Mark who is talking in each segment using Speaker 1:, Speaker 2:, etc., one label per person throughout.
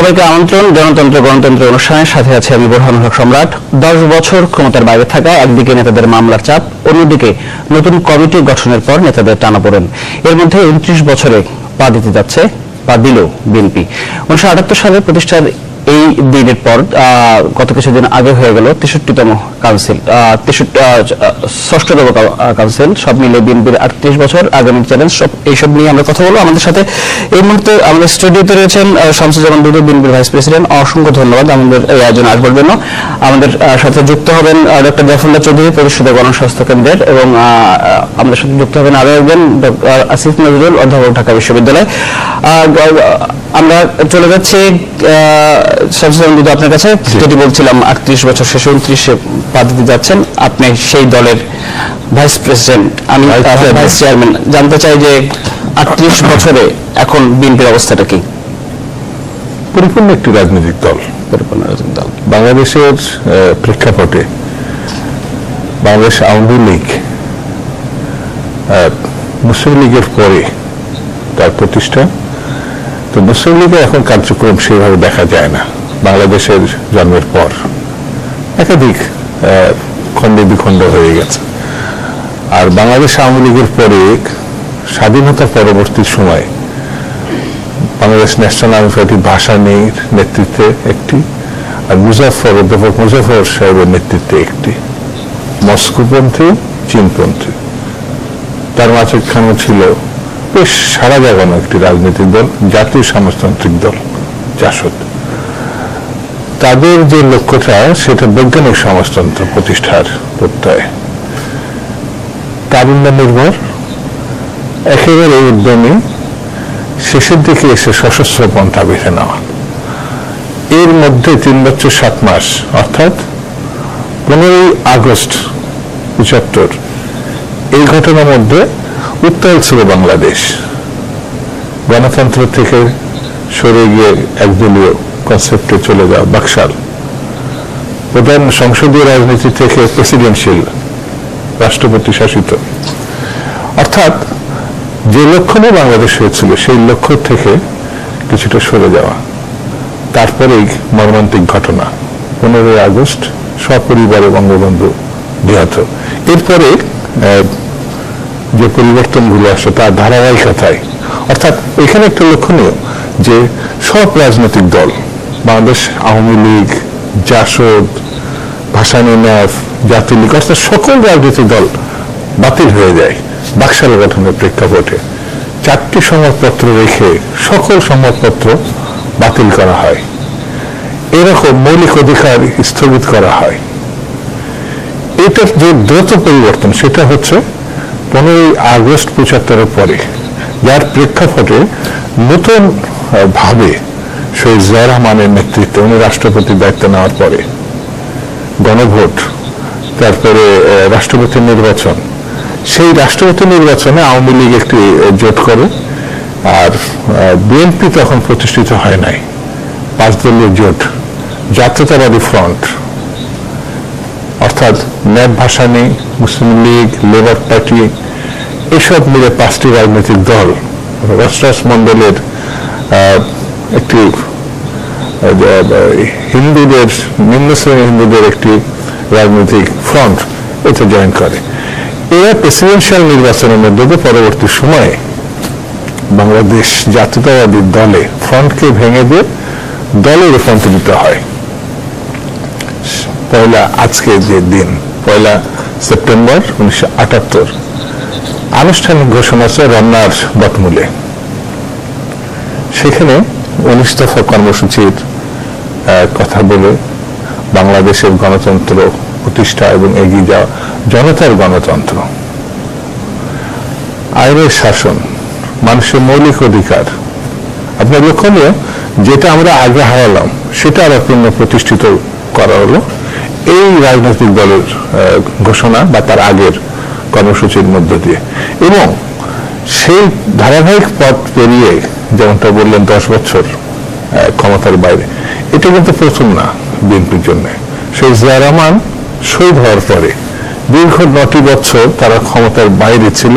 Speaker 1: সবাইকে আমন্ত্রণ জনতন্ত্র গণতন্ত্র অনুষ্ঠানের সাথে আছে আমি বোরহানুল হক সম্রাট। 10 বছর ক্ষমতার বাইরে থাকা একদিকে নেতাদের মামলার চাপ, অন্যদিকে নতুন কমিটি গঠনের পর নেতাদের টানাপোড়েন। এর মধ্যে 29 বছরে পা দিতে যাচ্ছে, পা দিল বিএনপি। 1978 সালে প্রতিষ্ঠার এই দিনের পর গত কিছুদিন আগে হয়ে গেল 63তম কাউন্সিল, 6তম কাউন্সিল। সব মিলে বিএনপির 38 বছর, আগামী চ্যালেঞ্জ, এইসব নিয়ে আমরা কথা বলবো। আমাদের সাথে এই মুহূর্তে আমাদের স্টুডিওতে রয়েছেন শামসুজ্জামান দুদু, বিএনপির ভাইস প্রেসিডেন্ট। অসংখ্য ধন্যবাদ আমাদের এই আয়োজনে আসবার জন্য। আমাদের সাথে যুক্ত হবেন ডক্টর জাফরুল্লাহ চৌধুরী, প্রতিষ্ঠিত গণস্বাস্থ্য কেন্দ্রের, এবং আমাদের সাথে যুক্ত হবেন আরো একজন ডক্টর আসিফ নজরুল, অধ্যাপক, ঢাকা বিশ্ববিদ্যালয়। আমরা চলে যাচ্ছি শামসুজ্জামান দুদু আপনার কাছে। যেটি বলছিলাম, 38 বছর শেষে 29-এ পা দিতে যাচ্ছেন, আপনি সেই দলের ভাইস প্রেসিডেন্ট, আমি ভাইস চেয়ারম্যান। জানতে চাই যে 38 বছরে এখন বিএনপির অবস্থাটা কি?
Speaker 2: পরিপূর্ণ একটি রাজনৈতিক দল,
Speaker 1: পরিপূর্ণ রাজনৈতিক দল।
Speaker 2: বাংলাদেশের প্রেক্ষাপটে বাংলাদেশ আওয়ামী লীগ মুসলিম লীগের পরে তার প্রতিষ্ঠা। তো মুসলিম লীগের এখন কার্যক্রম সেভাবে দেখা যায় না। বাংলাদেশের জন্মের পর একাধিক খণ্ডে বিখণ্ড হয়ে গেছে। আর বাংলাদেশ আওয়ামী লীগের পরে স্বাধীনতা পরবর্তী সময় বাংলাদেশ ন্যাশনাল আর্মি পার্টি ভাসানীর নেতৃত্বে একটি, আর অধ্যাপক মুজাফর সাহেবের নেতৃত্বে একটি, মস্কোপন্থী, চীনপন্থী, তার মাঝখানে ছিল বেশ সারা জাগানো একটি রাজনৈতিক দল, জাতীয় সমাজতান্ত্রিক দল জাসদ। তাদের যে লক্ষ্যটা, সেটা বৈজ্ঞানিক সমাজতন্ত্র প্রতিষ্ঠার প্রত্যয়, তারুণ্য নির্ভর, একেবারে উদ্যমী, শেষের দিকে এসে সশস্ত্র পন্থা বেছে নেওয়া। এর মধ্যে 3 বছর 7 মাস, অর্থাৎ 15ই আগস্ট 75, এই ঘটনার মধ্যে উত্তাল ছিল বাংলাদেশ। গণতন্ত্র থেকে সরে গিয়ে একদলীয় কনসেপ্টে চলে যাওয়া, বাকশাল, প্রধান সংসদীয় রাজনীতি থেকে প্রেসিডেন্সিয়াল, রাষ্ট্রপতি শাসিত, অর্থাৎ যে লক্ষ্য নিয়ে বাংলাদেশ হয়েছিল সেই লক্ষ্য থেকে কিছুটা সরে যাওয়া। তারপরেই মর্মান্তিক ঘটনা, 15ই আগস্ট, সপরিবারে বঙ্গবন্ধু নিহত। এরপরে যে পরিবর্তনগুলো আসে তার ধারাবাহিকতায়, অর্থাৎ এখানে একটা লক্ষণীয় যে সব রাজনৈতিক দল, বাংলাদেশ আওয়ামী লীগ, জাসদ, ভাসানী ন্যাপ, জাতীয় লীগ, অর্থাৎ সকল রাজনৈতিক দল বাতিল হয়ে যায় বাকশাল গঠনের প্রেক্ষাপটে। 4টি সংবাদপত্র রেখে সকল সংবাদপত্র বাতিল করা হয়, এরকম মৌলিক অধিকার স্থগিত করা হয়। এটার যে দ্রুত পরিবর্তন, সেটা হচ্ছে 15ই আগস্ট 75-এর পরে, যার প্রেক্ষাপটে নতুন ভাবে শহীদ জিয়া রহমানের নেতৃত্বে উনি রাষ্ট্রপতির দায়িত্ব নেওয়ার পরে গণভোট, তারপরে রাষ্ট্রপতি নির্বাচন। সেই রাষ্ট্রপতি নির্বাচনে আওয়ামী লীগ একটি জোট করে, আর বিএনপি তখন প্রতিষ্ঠিত হয় নাই। 5 দলীয় জোট, জাতীয়তাবাদী ফ্রন্ট, অর্থাৎ ন্যাপ, ভাসানী, মুসলিম লীগ, লেবার পার্টি, এসব মিলে 5টি রাজনৈতিক দল, রাষ্ট্রমন্ডলের একটি হিন্দুদের, নিম্ন শ্রেণীর হিন্দুদের একটি রাজনৈতিক ফ্রন্ট এতে জয়েন করে। এরা প্রেসিডেন্সিয়াল নির্বাচনের মধ্যে দিয়ে পরবর্তী সময়ে বাংলাদেশ জাতীয়তাবাদী দলে ফ্রন্টকে ভেঙে দিয়ে দলে রূপান্তরিত হয়। আজকে যে দিন 1 সেপ্টেম্বর 1978, আনুষ্ঠানিক ঘোষণা আছে রমনার বটমূলে। সেখানে 19 দফা কর্মসূচির কথা বলে বাংলাদেশের গণতন্ত্র প্রতিষ্ঠা এবং এগিয়ে যাওয়া, জনতার গণতন্ত্র, আইনের শাসন, মানুষের মৌলিক অধিকার। আপনার লক্ষণীয়, যেটা আমরা আগে হারালাম সেটা আবার পুনঃপ্রতিষ্ঠিত করা হলো এই রাজনৈতিক দলের ঘোষণা বা তার আগের কর্মসূচির মধ্য দিয়ে। এবং সেই ধারাবাহিক পথ পেরিয়ে, যেমনটা বললেন 10 বছর ক্ষমতার বাইরে, এটা কিন্তু প্রথম না বিএনপির জন্য। সেই জিয়া রহমান শহীদ হওয়ার পরে দীর্ঘ 9টি বছর তারা ক্ষমতার বাইরে ছিল।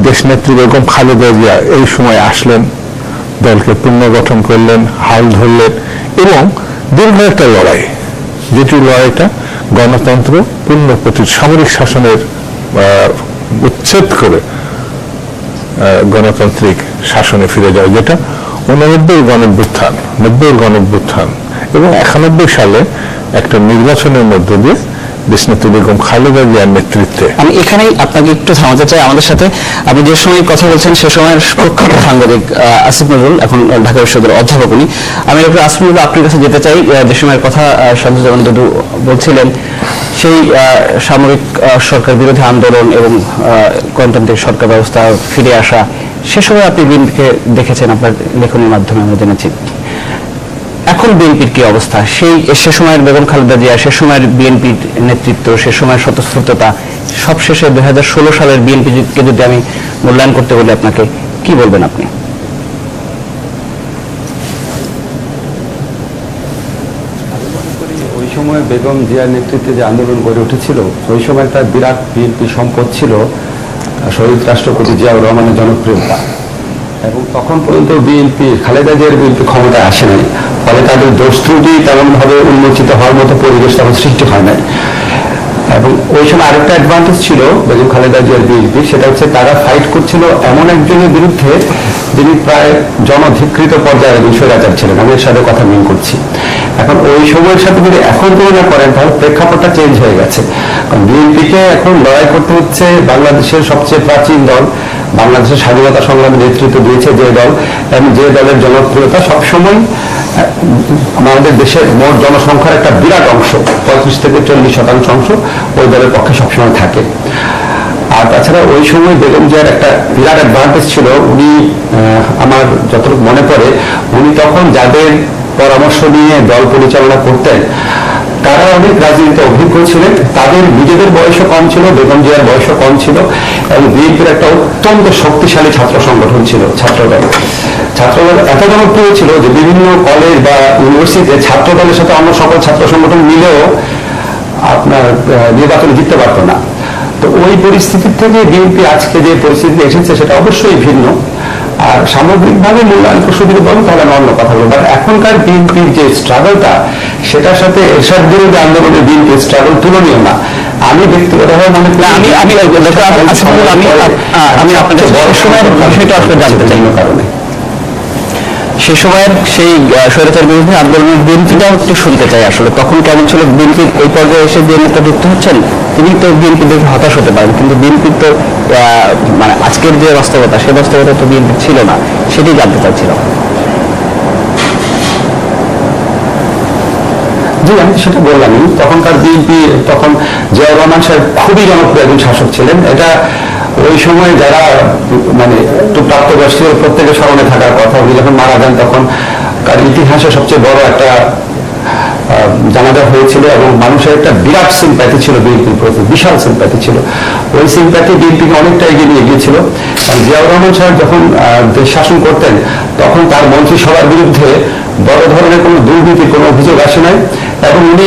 Speaker 2: দেশনেত্রী বেগম খালেদা জিয়া এই সময় আসলেন, দলকে পুনর্গঠন করলেন, হাল ধরলেন এবং দীর্ঘ একটা লড়াই, যেটি লড়াইটা গণতন্ত্র সামরিক শাসনের উচ্ছেদ করে গণতান্ত্রিক শাসনে ফিরে যাওয়া, যেটা 89 গণঅভ্যুত্থান, 90 গণঅভ্যুত্থান এবং 91 সালে একটা নির্বাচনের মধ্য দিয়ে দেশনেত্রী বেগম খালেদা জিয়ার নেতৃত্বে।
Speaker 1: আমি এখানেই আপনাকে একটু থামাতে চাই। আমাদের সাথে আপনি যে সময় কথা বলছেন সে সময়ের প্রখ্যাত সাংবাদিক আসিফ নজরুল, এখন ঢাকা বিশ্ববিদ্যালয়ের অধ্যাপক উনি। আমি ডক্টর আসিফ নজরুল আপনার কাছে যেতে চাই। যে সময়ের কথা শামসুজ্জামান দুদু বলছিলেন, সেই সামরিক সরকার বিরোধী আন্দোলন এবং গণতান্ত্রিক সরকার ব্যবস্থা ফিরে আসা, সে সময় আপনি বিএনপিকে দেখেছেন আপনার লেখনের মাধ্যমে আমরা জেনেছি। এখন বিএনপির কি অবস্থা? সে সময়ের বেগম খালেদা জিয়া, সে সময়ের বিএনপির নেতৃত্ব, সে সময়ের স্বতঃস্ফূর্ততা, সবশেষে 2016 সালের বিএনপিকে যদি আমি মূল্যায়ন করতে বলি আপনাকে, কি বলবেন আপনি?
Speaker 3: ওই সময় বেগম জিয়ার নেতৃত্বে যে আন্দোলন গড়ে উঠেছিল, ওই সময় একটা বিরাট বিএনপি সম্পদ ছিল শহীদ রাষ্ট্রপতি জিয়াউর রহমানের জনপ্রিয়তা, এবং তখন পর্যন্ত বিএনপি, খালেদা জিয়ার বিএনপি ক্ষমতায় আসে নাই, ফলে তাদের দোষ ত্রুটি তেমনভাবে উন্মোচিত হওয়ার মতো পরিবেশ তখন সৃষ্টি হয় নাই। এবং ওই সময় আরেকটা অ্যাডভান্টেজ ছিল বেগম খালেদা জিয়ার বিএনপি, সেটা হচ্ছে তারা ফাইট করছিল এমন একজনের বিরুদ্ধে যিনি প্রায় জনধিকৃত পর্যায়ে স্বৈরাচার ছিলেন। আমি এর সাথে কথা মিল করছি। এখন ওই সময়ের সাথে যদি এখন তুলনা করেন তাহলে প্রেক্ষাপটটা চেঞ্জ হয়ে গেছে। কারণ বিএনপিকে এখন লড়াই করতে হচ্ছে বাংলাদেশের সবচেয়ে প্রাচীন দল, বাংলাদেশের স্বাধীনতা সংগ্রামে নেতৃত্ব দিয়েছে যে দল, এবং যে দলের জনপ্রিয়তা সবসময় আমাদের দেশের মোট জনসংখ্যার একটা বিরাট অংশ, 35 থেকে 40% অংশ ওই দলের পক্ষে সবসময় থাকে। আর তাছাড়া ওই সময় বেগম জিয়ার একটা বিরাট অ্যাডভান্টেজ ছিল, উনি আমার যতটুকু মনে পড়ে, উনি তখন যাদের পরামর্শ নিয়ে দল পরিচালনা করতেন তারা অনেক রাজনীতিতে অভিজ্ঞ ছিলেন, তাদের নিজেদের বয়সও কম ছিল, বেগম জিয়ার বয়সও কম ছিল, এবং বিএনপির একটা অত্যন্ত শক্তিশালী ছাত্র সংগঠন ছিল ছাত্রদল। ছাত্রদল এত জনপ্রিয় ছিল যে বিভিন্ন কলেজ বা ইউনিভার্সিটিতে ছাত্রদলের সাথে অন্য সকল ছাত্র সংগঠন মিলেও আপনার নির্বাচনে জিততে পারতো না। তো ওই পরিস্থিতির থেকে বিএনপি আজকে যে পরিস্থিতি এসেছে সেটা অবশ্যই ভিন্ন। আর সামগ্রিকভাবে মূল্যায়ন প্রসূতিকে বলেন তাহলে আমি অন্য কথা বলবো। এখনকার বিএনপির যে স্ট্রাগলটা, সেটার সাথে এরশাদ বিরোধী আন্দোলনের বিএনপির স্ট্রাগল তুলনীয় না। আমি ব্যক্তিগতভাবে মনে করি আমি আপনাদের সময়ের বিষয়টা আসলে জানতে চাই কারণে সে সময়ের সেই স্বৈরাচার বিরোধী আন্দোলনের বিএনপিটাও একটু শুনতে চাই। আসলে তখন কেমন ছিল বিএনপি? এই পর্যায়ে এসে যে নেতৃত্ব হচ্ছেন তিনি তো বিএনপি দেখে হতাশ হতে পারেন, কিন্তু বিএনপির তো মানে আজকের যে বাস্তবতা, সেই বাস্তবতা তো বিএনপি ছিল না, সেটাই জানতে চাচ্ছিলাম। জি, আমি সেটা বললামই। তখনকার বিএনপি, তখন জিয়াউর রহমান সাহেব খুবই জনপ্রিয় একজন শাসক ছিলেন। এটা ওই সময় যারা মানে একটু প্রাপ্তবয়স্ক প্রত্যেকের স্মরণে থাকার কথা। উনি যখন মারা যান তখন তার ইতিহাসে সবচেয়ে বড় একটা জানাজা হয়েছিল, এবং মানুষের একটা বিরাট সিম্প্যাথি ছিল বিএনপির প্রতি, বিশাল সিম্প্যাথি ছিল। ওই সিম্প্যাথি বিএনপিকে অনেকটা এগিয়ে নিয়ে গিয়েছিল। কারণ জিয়াউর রহমান সাহেব যখন দেশ শাসন করতেন তখন তার মন্ত্রিসভার বিরুদ্ধে বড় ধরনের কোনো দুর্নীতির কোনো অভিযোগ আসে নাই, এবং উনি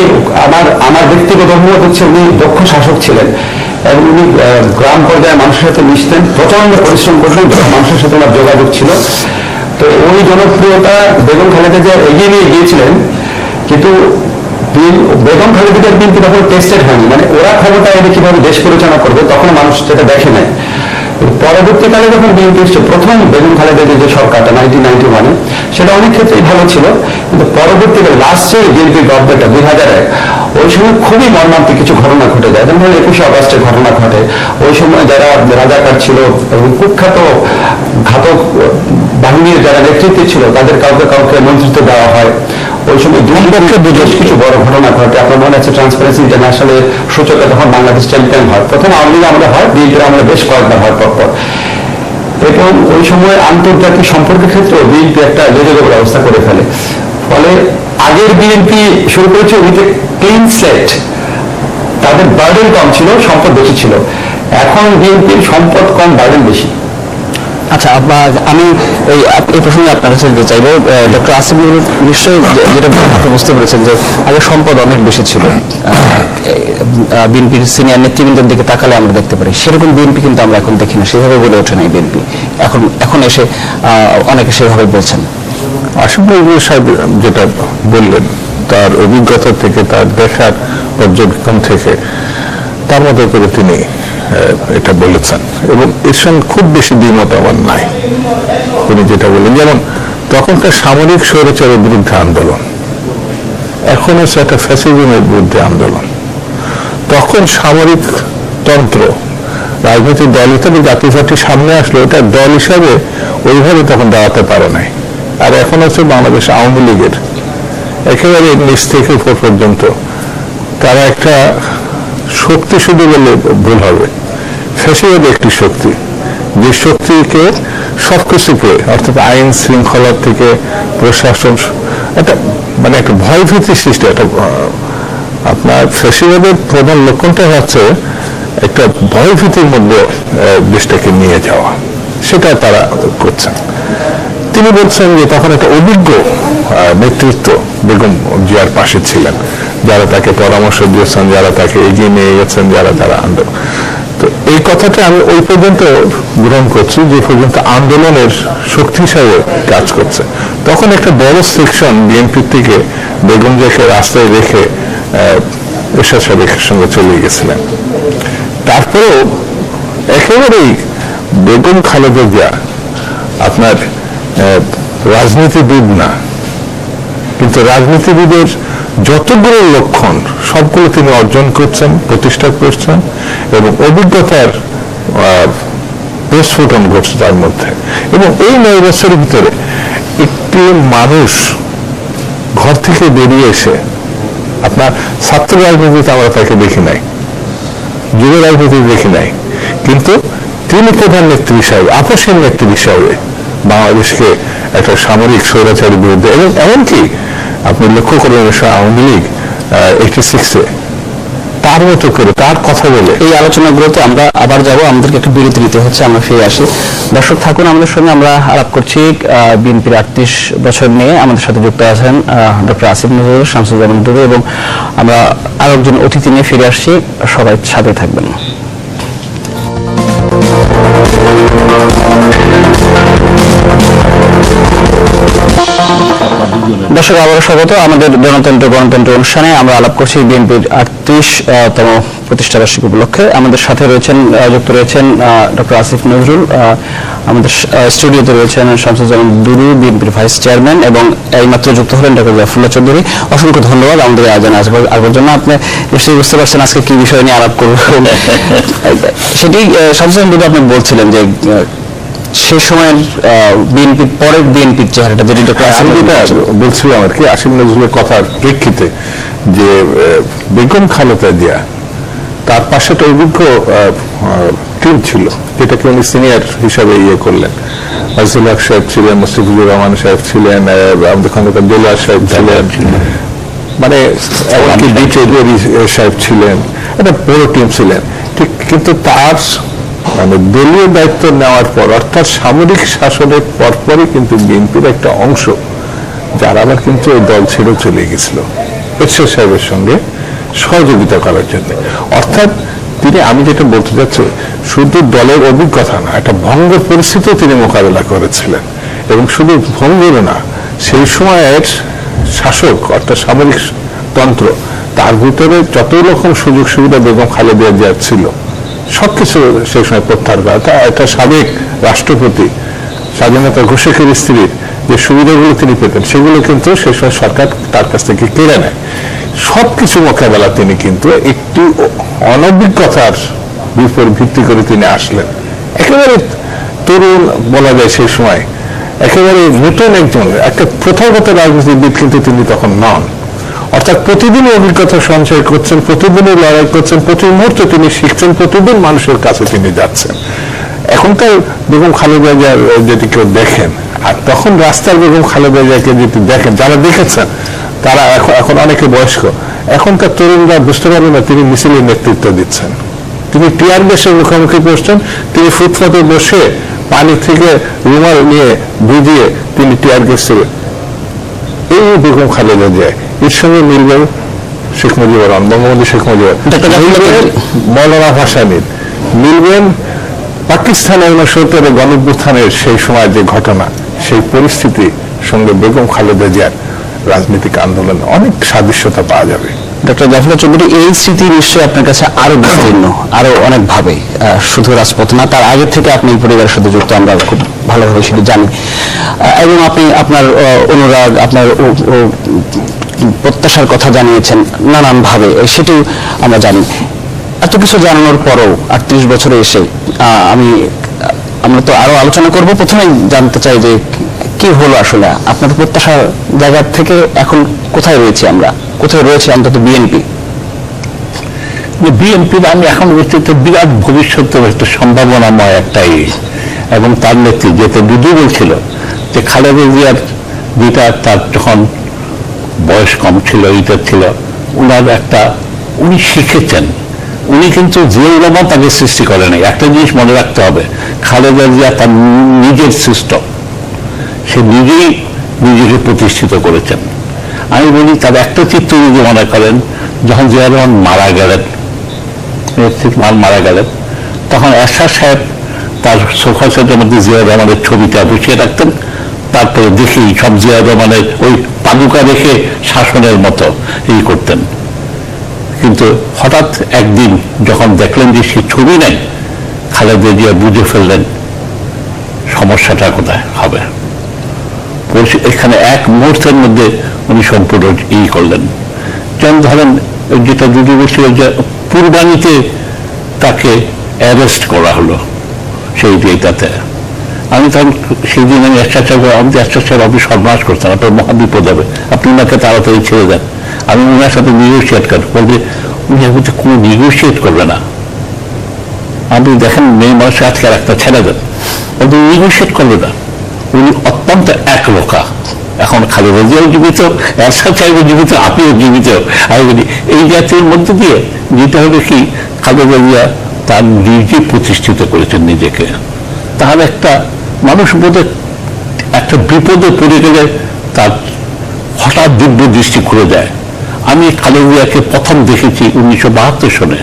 Speaker 3: আমার ব্যক্তিগত অভিমত হচ্ছে উনি দক্ষ শাসক ছিলেন, এবং উনি গ্রাম পর্যায়ে মানুষের সাথে মিশতেন, প্রচন্ড পরিশ্রম করতেন, মানুষের সাথে ওনার যোগাযোগ ছিল। তো ওই জনপ্রিয়তা বেগম খালেদা জিয়া এগিয়ে নিয়ে গিয়েছিলেন, কিন্তু বেগম খালেদা জিয়ার বিএনপি তখন টেস্টেড হয়নি। মানে ওরা ক্ষমতা এনে কিভাবে দেশ পরিচালনা করবে তখন মানুষ সেটা দেখে নাই। পরবর্তীকালে যখন বিএনপি এসছে, প্রথম বেগম খালেদা জিয়ার যে সরকারটা 1991, সেটা অনেক ক্ষেত্রেই ভালো ছিল, কিন্তু পরবর্তীকালে লাস্টে বিএনপি গভর্নমেন্টটা 2001, ওই সময় খুবই মর্মান্তিক কিছু ঘটনা ঘটে যায়। যেমন 21শে আগস্টের ঘটনা ঘটে। ওই সময় যারা রাজাকার ছিল এবং কুখ্যাত ঘাতক বাহিনীর যারা নেতৃত্বে ছিল তাদের কাউকে কাউকে মন্ত্রিত্ব দেওয়া হয়। ওই সময় বেশ কিছু বড় ঘটনা ঘটে। আপনার মনে আছে ট্রান্সপারেন্সি ইন্টারন্যাশনালের সূচকে তখন বাংলাদেশ চ্যাম্পিয়ন হয়, প্রথম আওয়ামী লীগ আমলে হয়, বিএনপির আমলে বেশ কয়েকবার হয় পরপর। এবং ওই সময় আন্তর্জাতিক সম্পর্কের ক্ষেত্রে বিএনপি একটা যোগাযোগ ব্যবস্থা করে ফেলে। ফলে আগের বিএনপি শুরু করেছে উইথ এ ক্লিন স্লেট, তাদের বার্ডেন কম ছিল, সম্পদ বেশি ছিল। এখন বিএনপির সম্পদ কম, বার্ডেন বেশি।
Speaker 1: আচ্ছা, আমি এই প্রসঙ্গে আপনার কাছে জানতে চাইবো, ডক্টর আসিফ নজরুল নিশ্চয়ই যেটা আপনি বুঝতে পেরেছেন যে আগে সম্পদ অনেক বেশি ছিল, বিএনপির সিনিয়র নেতৃবৃন্দের দিকে তাকালে আমরা দেখতে পারি সেরকম বিএনপি কিন্তু আমরা এখন দেখি না, সেভাবে গড়ে ওঠে নাই বিএনপি। এখন এসে অনেকে সেভাবে বলছেন।
Speaker 2: আসিফ নজরুল সাহেব যেটা বললেন তার অভিজ্ঞতা থেকে, তার দেখার পর্যবেক্ষণ থেকে তার মতো করে তিনি এটা বলেছেন এবং এর সঙ্গে খুব বেশি দ্বিমত আমার নাই। তিনি যেটা বললেন, যেমন তখনকার সামরিক স্বৈরাচারের বিরুদ্ধে আন্দোলন, এখন হচ্ছে একটা ফ্যাসিজমের বিরুদ্ধে আন্দোলন। তখন সামরিক তন্ত্র, রাজনৈতিক দল হিসেবে জাতীয় পার্টি সামনে আসলো, এটা দল হিসাবে ওইভাবে তখন দাঁড়াতে পারে নাই। আর এখন হচ্ছে বাংলাদেশ আওয়ামী লীগের একেবারে নিচ থেকে উপর পর্যন্ত তারা একটা শক্তি, শুধু বললে ভুল হবে, ফ্যাসিবাদ একটি শক্তি, যে শক্তিকে সবকিছুকে, অর্থাৎ আইন শৃঙ্খলা থেকে প্রশাসন, একটা মানে একটা ভয়ভীতি সৃষ্টি। একটা আপনার ফ্যাসিবাদের প্রধান লক্ষণটা হচ্ছে একটা ভয়ভীতির মধ্যে দেশটাকে নিয়ে যাওয়া, সেটা তারা করছেন। তিনি বলছেন যে তখন একটা অভিজ্ঞ নেতৃত্ব বেগম জিয়ার পাশে ছিলেন, যারা তাকে পরামর্শ দিয়েছেন, যারা তাকে এগিয়ে নিয়ে গেছেন, যারা তারা আন্দোলন। তো এই কথাটা আমি ওই পর্যন্ত গ্রহণ করছি যে পর্যন্ত আন্দোলনের শক্তি হিসাবে কাজ করছে। তখন একটা বড় সেকশন বিএনপি থেকে বেগম জিয়াকে রাস্তায় রেখে এরশাদ সাহেবের সঙ্গে চলে গেছিলেন। তারপরেও একেবারেই বেগম খালেদা জিয়া আপনার রাজনীতিবিদ না, কিন্তু রাজনীতিবিদের যতগুলো লক্ষণ সবগুলো তিনি অর্জন করছেন, প্রতিষ্ঠা করছেন এবং অভিজ্ঞতার প্রস্ফুটন ঘটছে তার মধ্যে। এবং এই 9 বছরের ভিতরে একটি মানুষ ঘর থেকে বেরিয়ে এসে, আপনার ছাত্র রাজনীতিতে আমরা তাকে দেখি নাই, যুব রাজনীতি দেখি নাই, কিন্তু তিনি প্রধান নেত্রী হিসাবে, আপসীন নেত্রী হিসাবে বাংলাদেশকে একটা সামরিক স্বৈরাচারের বিরুদ্ধে, এবং এমনকি আপনি লক্ষ্য করবেন আওয়ামী লীগ 86-এ তার মতো করে তার কথা বলে।
Speaker 1: এই আলোচনাগুলোতে আমরা আবার যাব, আমাদেরকে একটু বিরতি নিতে হচ্ছে, আমরা ফিরে আসি। দর্শক থাকুন আমাদের সঙ্গে, আমরা আলাপ করছি বিএনপির 38 বছর নিয়ে। আমাদের সাথে যুক্ত আছেন ডক্টর আসিফ নজরুল, শামসুজ্জামান দুদু, এবং আমরা আরো একজন অতিথি নিয়ে ফিরে আসছি। সবাই সাথে থাকবেন। দর্শক আবারও স্বাগত আমাদের গণতন্ত্র অনুষ্ঠানে। আমরা আলাপ করছি বিএনপির 38তম প্রতিষ্ঠা বার্ষিকী উপলক্ষে। আমাদের সাথে যুক্ত রয়েছেন ডক্টর আসিফ নজরুল, আমাদের স্টুডিওতে রয়েছেন শামসুজ্জামান দুদু, বিএনপির ভাইস চেয়ারম্যান, এবং এইমাত্র যুক্ত হলেন ডক্টর জাফরুল্লাহ চৌধুরী। অসংখ্য ধন্যবাদ আমাদের আয়োজনে আসবার জন্য। আপনি নিশ্চয়ই বুঝতে পারছেন আজকে কি বিষয় নিয়ে আলাপ করবেন। সেটি শামসুজ্জামান দুদু আপনি বলছিলেন যে সে সময়ের বিএনপির পরের বিএনপির চেহারাটা, যেটি
Speaker 2: বলছিলাম আর কি, আসিফ নজরুলের কথার প্রেক্ষিতে যে বেগম খালেদা জিয়া তার পাশে একটা অভিজ্ঞ টিম ছিল, যেটাকে উনি সিনিয়র হিসাবে করলেন। আজিজুল হক সাহেব ছিলেন, মুস্তাফিজুর রহমান সাহেব ছিলেন, আমাদের খন্দকার দেলোয়ার সাহেব ছিলেন, মানে এমনকি ডি চৌধুরী সাহেব ছিলেন, একটা বড় টিম ছিলেন। ঠিক, কিন্তু তার মানে দলীয় দায়িত্ব নেওয়ার পর, অর্থাৎ সামরিক শাসনের পরপরই কিন্তু বিএনপির একটা অংশ যারা আবার কিন্তু এই দল ছেড়ে চলে গেছিল এরশাদ সাহেবের সঙ্গে সহযোগিতা করার জন্য। অর্থাৎ তিনি, আমি যেটা বলতে চাচ্ছি, শুধু দলের অভিজ্ঞতা না, একটা ভঙ্গ পরিস্থিতিও তিনি মোকাবেলা করেছিলেন। এবং শুধু ভঙ্গের না, সেই সময়ের শাসক অর্থাৎ সামরিক তন্ত্র, তার ভিতরে যত রকম সুযোগ সুবিধা বেগম খালেদা জিয়ার ছিল সবকিছু সেই সময় প্রত্যাহার করা। তা একটা সাবেক রাষ্ট্রপতি, স্বাধীনতা ঘোষকের স্ত্রীর যে সুবিধাগুলো তিনি পেতেন, সেগুলো কিন্তু সেই সময় সরকার তার কাছ থেকে কেড়ে নেয়। সবকিছু মোকাবেলা তিনি কিন্তু একটি অনভিজ্ঞতার উপর ভিত্তি করে তিনি আসলেন। একেবারে তরুণ বলা যায় সেই সময়, একেবারে নতুন একজন, একটা প্রথাগত রাজনীতিবিদ কিন্তু তিনি তখন নন। অর্থাৎ প্রতিদিনই অভিজ্ঞতা সঞ্চয় করছেন, প্রতিদিনই লড়াই করছেন, প্রতি মুহূর্তে তিনি শিখছেন, প্রতিদিন মানুষের কাছে তিনি যাচ্ছেন। এখনকার বেগম খালেদা জিয়া যদি কেউ দেখেন, আর তখন রাস্তার বেগম খালেদা জিয়াকে যদি দেখেন, যারা দেখেছেন তারা এখন অনেকে বয়স্ক, এখনকার তরুণরা বুঝতে পারবে না তিনি মিছিলের নেতৃত্ব দিচ্ছেন, তিনি টিয়ার গ্যাসের মুখোমুখি পড়ছেন, তিনি ফুটপাতে বসে পানি থেকে রুমাল নিয়ে ভিজিয়ে তিনি টিয়ার গ্যাস থেকে এই বেগম খালেদা জিয়া, এর সঙ্গে মিলবে শেখ মুজিবুর রহমান, বঙ্গবন্ধু শেখ মুজিবুর, মিলবেন মৌলানা ভাসানীর, মিলবেন পাকিস্তানের 69 গণঅভ্যুত্থানের সেই সময় যে ঘটনা, সেই পরিস্থিতি সঙ্গে বেগম খালেদা জিয়ার রাজনৈতিক আন্দোলনে অনেক সাদৃশ্যতা পাওয়া যাবে।
Speaker 1: ডক্টর জাফর চৌধুরী, এই স্মৃতি নিশ্চয়ই আপনার কাছে আরো বিস্তীর্ণ, আরো অনেক ভাবে, শুধু রাজপথ না, তার আগে থেকে আপনি এই পরিবারের সাথে যুক্ত, আমরা খুব ভালোভাবে সেটি জানি, এবং আপনি আপনার অনুরাগ, আপনার প্রত্যাশার কথা জানিয়েছেন নানান ভাবে, সেটিও আমরা জানি। এত কিছু জানানোর পরও 38 বছরে এসে আমরা তো আরো আলোচনা করব, প্রথমেই জানতে চাই যে কি হলো আসলে আপনার প্রত্যাশার জায়গা থেকে এখন কোথায় রয়েছে আমরা, কোথায় রয়েছে অন্তত বিএনপি?
Speaker 4: বিএনপির আমি এখন বুঝতে বিরাট ভবিষ্যতের একটা সম্ভাবনাময় একটাই, এবং তার নেত্রী যেতে দুদু বলছিল যে খালেদা জিয়ার যেটা তার যখন বয়স কম ছিল, এইটা ছিল উনার একটা, উনি শিখেছেন, উনি কিন্তু জিয়াউর রহমান তাকে সৃষ্টি করেনি। একটা জিনিস মনে রাখতে হবে, খালেদা জিয়া তার নিজের সিস্টেম, সে নিজেই নিজেকে প্রতিষ্ঠিত করেছেন। আমি বলি তার একটা চিত্র যদি মনে করেন, যখন জিয়াউর রহমান মারা গেলেন তখন এরশাদ সাহেব তার সোফা সেটের মধ্যে জিয়াউর রহমানের ছবিটা বসিয়ে রাখতেন, তারপরে দেখি সব জিয়াউর রহমানের ওই পাদুকা রেখে শাসনের মতো এই করতেন। কিন্তু হঠাৎ একদিন যখন দেখলেন যে সে ছবি নেই, খালেদা জিয়া বুঝে ফেললেন সমস্যাটা কোথায় হবে। এখানে এক মুহূর্তের মধ্যে উনি সম্পূর্ণ করলেন। যেমন ধরেন যেটা দুটো বছর যে পূর্বাণীতে তাকে অ্যারেস্ট করা হলো, সেই ডেটাতে আমি তখন সেদিন আমি এরশাদ সাহেব আপনি সর্বনাশ করছেন, আপনার মহাবিপদ হবে, আপনি ওনাকে তাড়াতাড়ি ছেড়ে দেন। আমি ওনার সাথে নিগোসিয়েট করি, বলতে উনি বলতে কোনো নিগোসিয়েট করবে না, আপনি দেখেন মেয়ে মানুষের আজকে একটা ছেড়ে দেন, বলতে নিগোসিয়েট করবে না, উনি অত্যন্ত একরোখা। এখন খালেদা জিয়াও জীবিত, এরশাদ সাহেবও জীবিত, আপনিও জীবিত। আমি বলি এই জাতির মধ্যে দিয়ে যেটা হবে কি, খালেদা জিয়া তার নিজে প্রতিষ্ঠিত করেছেন নিজেকে। তার একটা মানুষ বোধহয় একটা বিপদে পড়ে গেলে তার হঠাৎ দিব্য দৃষ্টি খুলে যায়। আমি খালেদা জিয়াকে প্রথম দেখেছি 1972 সনে,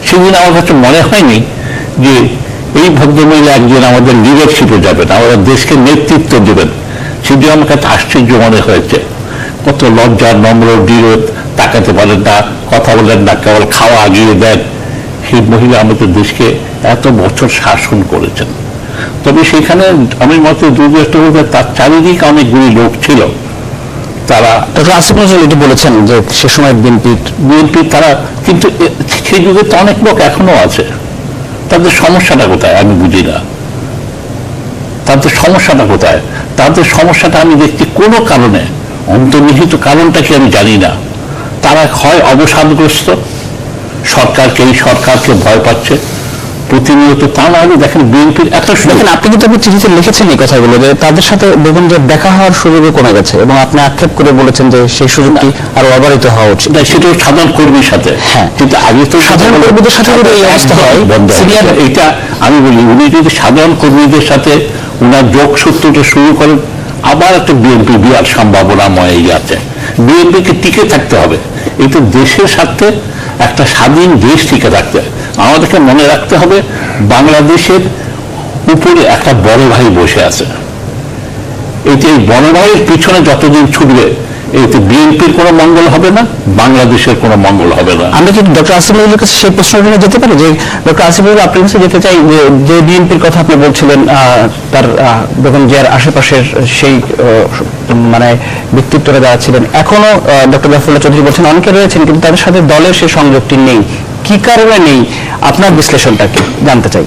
Speaker 4: সেদিন আমার কাছে মনে হয়নি যে এই ভদ্রমহিলা একজন আমাদের লিডারশিপে যাবেন, আমাদের দেশকে নেতৃত্ব দেবেন। সেদিন আমার কাছে আশ্চর্য মনে হয়েছে, কত লজ্জা, নম্র, দৃঢ়, তাকাতে পারেন না, কথা বলেন না, কেবল খাওয়া আগিয়ে দেন। সেই মহিলা আমাদের দেশকে এত বছর শাসন করেছেন। তবে সেখানে আমি মতে দুর্যোগটা বলতে তার চারিদিকে অনেকগুলি লোক ছিল, তারা
Speaker 1: আসিফ নজরুল এটি বলেছেন যে সে সময়
Speaker 4: বিএনপি তারা, কিন্তু সেই যুগে তো অনেক লোক এখনো আছে, তাদের সমস্যাটা কোথায় আমি বুঝি না। তাদের সমস্যাটা কোথায়? তাদের সমস্যাটা আমি দেখছি কোনো কারণে, অন্তর্নিহিত কারণটা কি আমি জানি না। তারা হয় অবসাদগ্রস্ত, সরকারকে ভয় পাচ্ছে প্রতিনিয়ত। তা না হলে দেখেন বিএনপির এত
Speaker 1: দেখেন, আপনি কিন্তু আপনি চিঠিতে লিখেছেন এই কথাগুলো, যে তাদের সাথে বেগম জিয়ার দেখা হওয়ার সুযোগও কমে গেছে, এবং আপনি আক্ষেপ করে বলেছেন যে সেই সুযোগটি আরো অবারিত হওয়া উচিত।
Speaker 4: সেটা সাধারণ কর্মীর সাথে,
Speaker 1: হ্যাঁ,
Speaker 4: কিন্তু আগে তো
Speaker 1: সাধারণ কর্মীদের সাথে এই অবস্থা হয়
Speaker 4: সিনিয়র। এটা আমি বলি, উনি যদি সাধারণ কর্মীদের সাথে উনার যোগসূত্রটা শুরু করেন, আবার একটা বিএনপি বিরাট সম্ভাবনাময় আছে। বিএনপিকে টিকে থাকতে হবে, এই তো দেশের স্বার্থে, একটা স্বাধীন দেশ টিকে থাকতে আমাদেরকে মনে রাখতে হবে বাংলাদেশের উপরে একটা বড় ভাই বসে আছে। এইটা এই বড় ভাইয়ের পিছনে যতদিন ছুটবে, এতে বিএনপির কোনো মঙ্গল হবে না, বাংলাদেশের কোনো মঙ্গল হবে না।
Speaker 1: আমরা কি ডক্টর আসিফ নজরুলের কাছে সেই প্রশ্নটা যেতে পারি যে ডক্টর আসিফ নজরুল আপনার কাছে যেতে চাই যে বিএনপির কথা আপনি বলছিলেন, তার বেগম জিয়ার আশেপাশের সেই মানে ব্যক্তিত্বরা যারা ছিলেন, এখনো ডক্টর জাফরুল্লাহ চৌধুরী বলছেন অনেকে রয়েছেন, কিন্তু তাদের সাথে দলের সেই সংযোগটি নেই। কি কারণে নেই, আপনার বিশ্লেষণটা কি জানতে চাই।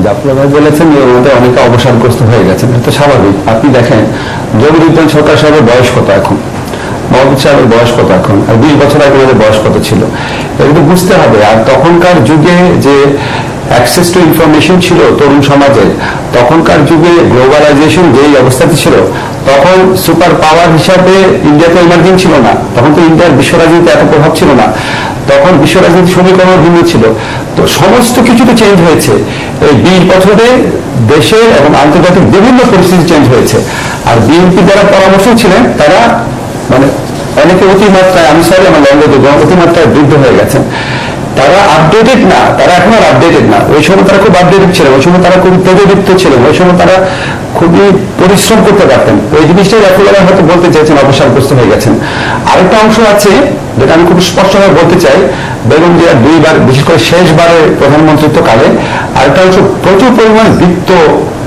Speaker 3: জাফর ভাই বলেছেন যে ওদের অনেকে অবসাদগ্রস্ত হয়ে গেছেন, এটা স্বাভাবিক। আপনি দেখেন জমিরুদ্দিন সরকার সাহেবের বয়স কত এখন, মহম্মদ সাহেবের বয়স কত এখন, আর 20 বছর আগে ওদের বয়স কত ছিল, এটা বুঝতে হবে। আর তখনকার যুগে যে অ্যাক্সেস টু ইনফরমেশন ছিল তরুণ সমাজে, তখনকার যুগে গ্লোবালাইজেশন যেই অবস্থাতে ছিল, তখন সুপার পাওয়ার হিসাবে ইন্ডিয়া তো ইমার্জিং ছিল না, তখন তো ইন্ডিয়ার বিশ্ব রাজনীতিতে এত প্রভাব ছিল না। তখন বিশ্ব রাজনীতির সমীকরণ ভিন্ন ছিল। তো সমস্ত কিছু তো চেঞ্জ হয়েছে এই 20 বছরে, দেশের এবং আন্তর্জাতিক বিভিন্ন পরিস্থিতি চেঞ্জ হয়েছে। আর বিএনপি যারা পরামর্শ ছিলেন তারা মানে অনেকে অতিমাত্রায়, আমি সরি আমার ল্যাঙ্গুয়েজ, অতিমাত্রায় বৃদ্ধ হয়ে গেছেন। তারা আপডেটেড না, তারা এখন আর আপডেটেড না। ওই সময় তারা খুব আপডেটেড ছিলেন, ওই সময় তারা খুবই প্রযুক্ত ছিলেন, ওই সময় তারা খুবই পরিশ্রম করতে পারতেন। ওই জিনিসটাই রাফুল্লাহ হয়তো বলতে চাইছেন, অবসাদগ্রস্ত হয়ে গেছেন। আরেকটা অংশ আছে যেটা আমি খুব স্পষ্টভাবে বলতে চাই, বেগম জিয়া 2 বার, বিশেষ করে শেষবারে প্রধানমন্ত্রিত্ব কালে, আরেকটা অংশ প্রচুর পরিমাণ বিত্ত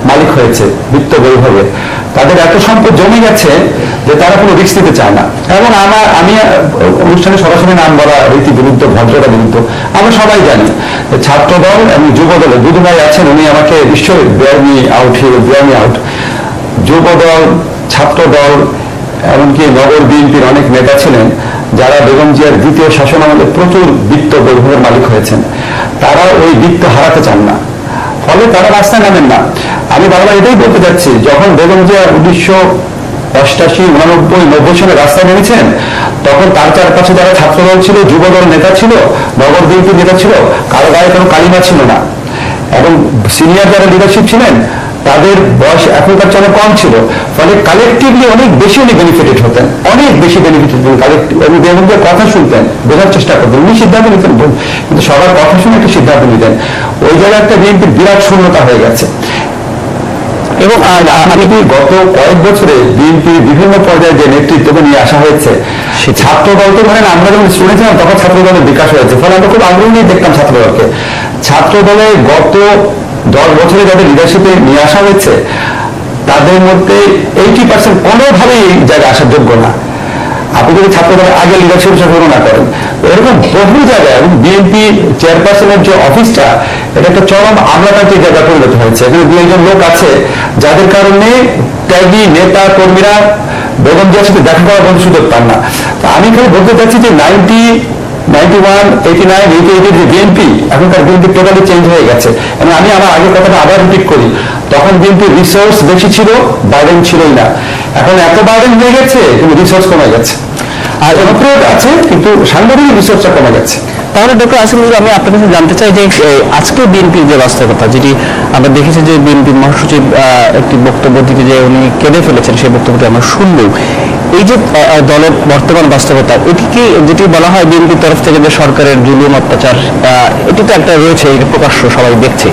Speaker 3: মালিক হয়েছে, বিত্ত বৈভবে। তাদের এত সম্পদ জমে গেছে যে তারা কোনো রিস্ক নিতে চায় না। এবং আমি অনুষ্ঠানে সরাসরি নাম বলা রীতি বিরুদ্ধ, ভদ্রতা বিরুদ্ধ, আমরা সবাই জানি ছাত্র দল এবং যুব দলে দুদু ভাই আছেন, উনি আমাকে নিশ্চয়ই বেয়ার মি আউট, যুব দল, ছাত্র দল, এমনকি নগর বিএনপির অনেক নেতা ছিলেন যারা বেগম জিয়ার দ্বিতীয় শাসন আমলে প্রচুর বিত্ত বৈভবের মালিক হয়েছেন। তারা ওই বিত্ত হারাতে চান না, ফলে তারা রাস্তায় নামেন না। আমি বারবার এটাই বলতে চাচ্ছি, যখন বেগম জিয়া 1988, 89, 90 সালে রাস্তায় নেমেছেন, তখন তার চারপাশে যারা ছাত্রদল ছিল, যুবদল নেতা ছিল, নগর বিএনপি নেতা ছিল, কারো গায়ে কোনো কালিমা ছিল না। এবং সিনিয়র যারা লিডারশিপ ছিলেন তাদের বয়স এখনকার চেয়ে কম ছিল, ফলে কালেকটিভলি অনেক বেশি বেনিফিটেড হতেন, অনেক বেশি বেনিফিটেড হতেন কালেকটিভ। এবং বেগম জিয়ার কথা শুনতেন, বোঝার চেষ্টা করতেন, উনি সিদ্ধান্ত নিতেন, কিন্তু সবার কথা শুনে একটা সিদ্ধান্ত নিতেন। ওই জায়গায় একটা বিএনপির বিরাট শূন্যতা হয়ে গেছে। এবং আমি কি গত কয়েক বছরে বিএনপির বিভিন্ন পর্যায়ে যে নেতৃত্বকে নিয়ে আসা হয়েছে, সে ছাত্র দলকে ধরেন আমরা যখন স্টুডেন্ট ছিলাম তখন ছাত্র দলের বিকাশ হয়েছে, ফলে আমরা খুব আগ্রহ নিয়ে দেখতাম ছাত্র দলকে। ছাত্র দলে গত 10 বছরে যাদের লিডারশিপে নিয়ে আসা হয়েছে তাদের মধ্যে 80% কোনোভাবেই এই জায়গায় আসার যোগ্য না। আপনি যদি ছাত্র দলের আগে লিডারশিপ গণনা করেন, এরকম বহু জায়গায়, এবং বিএনপি চেয়ারপারসনের যে অফিসটা, এটা একটা চরম আমলাতান্ত্রিক জায়গা পরিণত হয়েছে। এখানে 2-1 লোক আছে যাদের কারণে ত্যাগী নেতা কর্মীরা বেগম জিয়ার সাথে দেখা করার কোনো সুযোগ পান না। আমি এখানে বলতে চাচ্ছি যে 91, 89, 88 যে বিএনপি, এখনকার বিএনপি টোটালি চেঞ্জ হয়ে গেছে। এবং আমি আমার আগের কথাটা আবার রিপিট করি, তখন বিএনপির রিসোর্স বেশি ছিল, বার্ডেন ছিলই না। এখন এত বার্ডেন হয়ে গেছে কিন্তু রিসোর্স কমে গেছে, আর অনুপ্রয়োগ আছে কিন্তু সাংগঠনিক রিসোর্সটা কমে গেছে।
Speaker 1: তাহলে ডক্টর আসিফুল, আমি আপনার কাছে জানতে চাই যে আজকে বিএনপির যে বাস্তবতা, যেটি আমরা দেখেছি যে বিএনপির মহাসচিব একটি বক্তব্য দিতে যে উনি কেঁদে ফেলেছেন, সেই বক্তব্যটি আমরা শুনবো। এই যে দলের বর্তমান বাস্তবতা, এটিকে যেটি বলা হয় বিএনপির তরফ থেকে যে সরকারের জুলুম অত্যাচার, এটি তো একটা রয়েছে, এটা প্রকাশ্য সবাই দেখছে।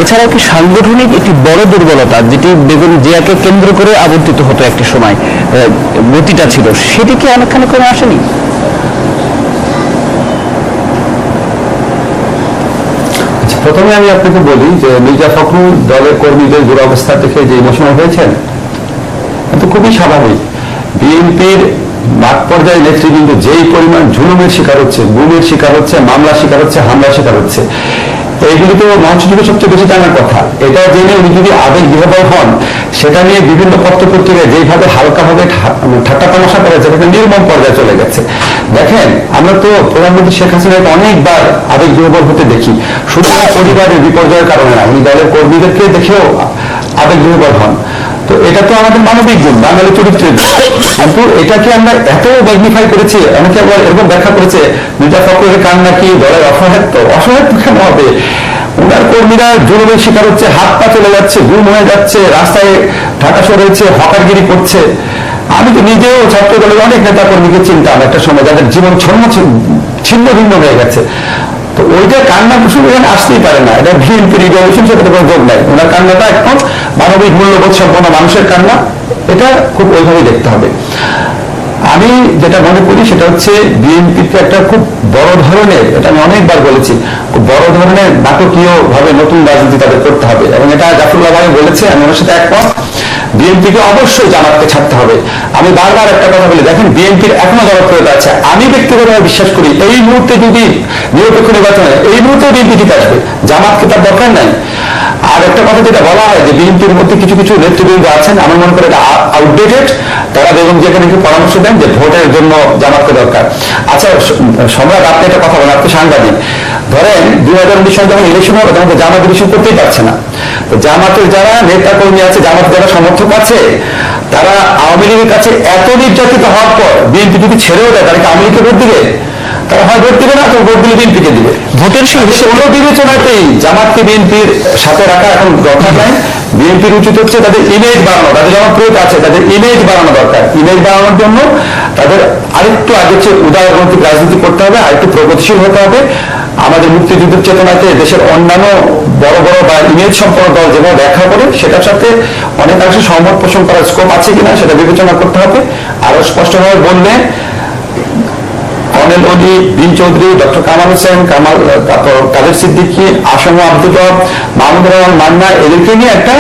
Speaker 1: এছাড়াও কি সাংগঠনিক একটি বড় দুর্বলতা, যেটি বেগম জিয়াকে কেন্দ্র করে আবর্তিত হতো একটি সময়, গতিটা ছিল, সেটি কি অনেকখানি কমে আসেনি?
Speaker 3: প্রথমে আমি আপনাকে বলি যে মির্জা ফখরুল দলের কর্মীদের দুরবস্থা দেখে যে ইমোশনাল হয়েছেন, কিন্তু খুবই স্বাভাবিক। বিএনপির মাঠ পর্যায়ে নেতৃবৃন্দ যেই পরিমাণ জুলুমের শিকার হচ্ছে, গুমের শিকার হচ্ছে, মামলা শিকার হচ্ছে, হামলার শিকার হচ্ছে, এইগুলি তো মহাসচিবের সবচেয়ে বেশি জানার কথা। এটা জেনে উনি যদি আবেগ বিহ্বল হন, সেটা নিয়ে বিভিন্ন পত্রপত্রিকায় যেইভাবে হালকাভাবে ঠাট্টা তামাশা করা যায়, সেটা নির্মম পর্যায়ে চলে গেছে। দেখেন, আমরা তো প্রধানমন্ত্রী শেখ হাসিনাকে অনেকবার আবেগ বিহ্বল হতে দেখি, শুধু পরিবারের বিপর্যয়ের কারণে না, উনি দলের কর্মীদেরকে দেখেও আবেগ বিহ্বল হন। তো এটা তো আমাদের মানবিক গুণ, বাঙালি চরিত্রের, কিন্তু এটাকে আমরা এত ম্যাগনিফাই করেছি। অনেকে আবার এরকম ব্যাখ্যা করেছে মির্জা ফখরুলের কান্না কি দলের অসহায়ত্ব। অসহায়ত্ব কেন হবে? ওনার কর্মীরা জুলুমের শিকার হচ্ছে, হাত পা চলে যাচ্ছে, গুম হয়ে যাচ্ছে, রাস্তায় ঢাকা শহরে হচ্ছে, হকারগিরি করছে। আমি তো নিজেও ছাত্র দলের অনেক নেতা কর্মীকে চিনতাম একটা সময়, যাদের জীবন ছিন্ন ভিন্ন হয়ে গেছে। তো ওইটা কান্না প্রসঙ্গ এখানে আসতেই পারে না, এটা বিএনপির রিভলিউশন, সাথে কোনো যোগ নাই। ওনার কান্নাটা একদম মানবিক মূল্যবোধ সম্পন্ন মানুষের কান্না, এটা খুব ওইভাবেই দেখতে হবে। আমি যেটা মনে করি সেটা হচ্ছে বিএনপিতে একটা খুব বড় ধরনের, এটা আমি অনেকবার বলেছি, খুব বড় ধরনের নাটকীয় ভাবে নতুন রাজনীতি তাদের করতে হবে। এবং এটা জাফরুল্লাহ ভাই বলেছে, আমি ওনার সাথে একমত, বিএনপিকে অবশ্যই জামাতকে ছাড়তে হবে। আমি বারবার একটা কথা বলি, দেখেন বিএনপির এখনো জনপ্রিয়তা আছে। আমি ব্যক্তিগতভাবে বিশ্বাস করি এই মুহূর্তে যদি নিরপেক্ষ নির্বাচন হয়, এই মুহূর্তে বিএনপি ঠিক আসবে, জামাতকে তার দরকার নাই। আর একটা কথা যেটা বলা হয় যে বিএনপির মধ্যে কিছু কিছু নেতৃবৃন্দ আছেন, আমার মনে করি এটা আউটডেটেড, তারা বেগম জিয়াকে নাকি পরামর্শ দেন যে ভোটের জন্য জামাতকে দরকার। আচ্ছা সম্রাট, আপনি একটা কথা বলেন, আপনি সাংবাদিক, ধরেন 2019 সালে যখন ইলেকশন হবে তখন তো জামাত ইলেকশন করতেই পারছে না। তো জামাতের যারা নেতা কর্মী আছে, জামাতের যারা সমর্থক আছে, তারা আওয়ামী লীগের কাছে এত নির্যাতিত হওয়ার পর বিএনপি যদি ছেড়েও দেয়, তারা কি আওয়ামী লীগকে ভোট দিবে? তারা হয় ভোট দিবে না, তো ভোট দিলে বিএনপিকে দিবে।
Speaker 1: ভোটের সেই
Speaker 3: কোনো বিবেচনাতেই জামাতকে বিএনপির সাথে রাখা এখন দরকার নাই। বিএনপির উচিত হচ্ছে তাদের ইমেজ বাড়ানো, তাদের জনপ্রিয়তা আছে, তাদের ইমেজ বাড়ানো দরকার। ইমেজ বাড়ানোর জন্য তাদের আরেকটু আগে চেয়ে উদারনৈতিক রাজনীতি করতে হবে, আরেকটু প্রগতিশীল হতে হবে। আমাদের মুক্তিযুদ্ধের চেতনাতে দেশের অন্যান্য বড় বড় বা ইমেজ সম্পন্ন দল যেভাবে ব্যাখ্যা করে সেটার সাথে অনেকাংশে সহমত পোষণ করার স্কোপ আছে কিনা সেটা বিবেচনা করতে হবে। আরো স্পষ্টভাবে বললে কর্নেল অলি, বিন চৌধুরী, ডক্টর কামাল হোসেন, তারপর কাদের সিদ্দিকী, আসম আব্দুল রব, মাহমুদুর রহমান মান্না, এদেরকে নিয়ে একটা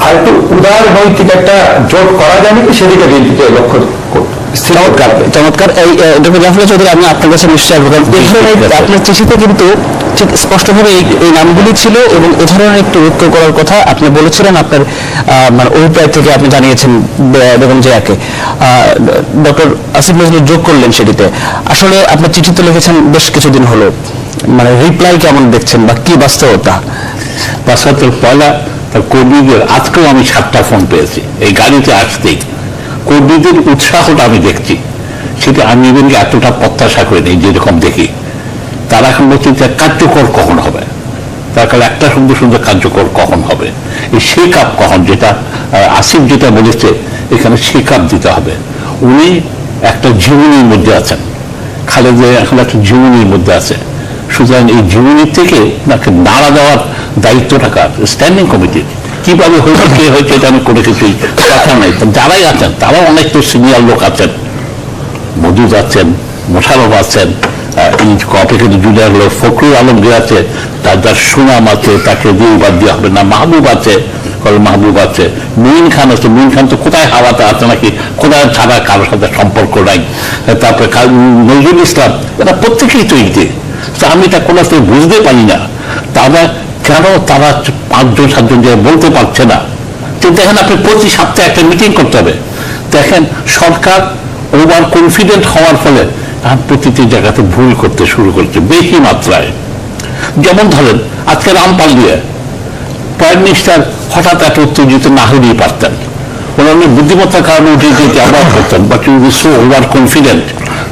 Speaker 3: আর একটু উদার নৈতিক একটা জোট করা যায় নাকি সেদিকে বিএনপিকে লক্ষ্য
Speaker 1: চমৎকার। এই ডক্টর জাফর চৌধুরী, আমি আপনার কাছে নিশ্চয়ই আসবো, কারণ এই ধরনের আপনার চিঠিতে কিন্তু ঠিক স্পষ্টভাবে এই নামগুলি ছিল এবং এ ধরনের একটু ঐক্য করার কথা আপনি বলেছিলেন। আপনার মানে অভিপ্রায় থেকে আপনি জানিয়েছেন বেগম জিয়াকে। ডক্টর আসিফ নজরুল যোগ করলেন সেটিতে। আসলে আপনার চিঠিতে লিখেছেন বেশ কিছুদিন হলো, মানে রিপ্লাই কেমন দেখছেন বা কি বাস্তবতা?
Speaker 4: বাস্তবতার পয়লা কর্মীদের আজকেও আমি 7টা ফোন পেয়েছি এই গাড়িতে আসতেই। কর্মীদের উৎসাহটা আমি দেখছি, সেটা আমি ইভেনকে এতটা প্রত্যাশা করে নেই যেরকম দেখি। তারা এখন বলছে যে কার্যকর কখন হবে, তার কারণে একটা সুন্দর সুন্দর কার্যকর কখন হবে, এই শেক আপ কখন, যেটা আসিফ যেটা বলেছে এখানে শেক আপ দিতে হবে। উনি একটা জীবনীর মধ্যে আছেন, খালেদা এখন একটা জীবনীর মধ্যে আছে, সুতরাং এই জীবনীর থেকে তাকে নাড়া দেওয়ার দায়িত্বটা কার? স্ট্যান্ডিং কমিটির। কিভাবে হয়েছে, কে হয়েছে, এটা আমি করে কিছুই কথা নাই। যারাই আছেন তারাও অনেক তো সিনিয়র লোক আছেন, মজুদ আছেন, মোশারফ আছেন, অপেক্ষিত জুনিয়র লোক ফখরুল আলমগীর আছে, তার সুনাম আছে, তাকে দিয়ে বাদ দেওয়া হবে না। মাহবুব আছে, মাহবুব আছে, মুইন খান আছে। মুইন খান তো কোথায় হাওয়াতে আছে নাকি, কোথায় ছাড়া কারোর সাথে সম্পর্ক নাই। তারপরে নজরুল ইসলাম, এরা প্রত্যেকেই তো এইতে। আমি এটা কোনো বুঝতে পারি না তারা কেন তারা 5জন 7জন যে বলতে পারছে না। তো দেখেন, আপনি প্রতি সপ্তাহে একটা মিটিং করতে হবে। দেখেন সরকার ওভার কনফিডেন্ট হওয়ার ফলে প্রতিটি জায়গাতে ভুল করতে শুরু করছে বেশি মাত্রায়। যেমন ধরেন আজকে রামপাল দিয়ে প্রাইম মিনিস্টার হঠাৎ এত উত্তেজিত না হলেই পারতেন, ওনার বুদ্ধিমত্তার কারণে উঠে যেতে অবাক করতেন, but you so over confident.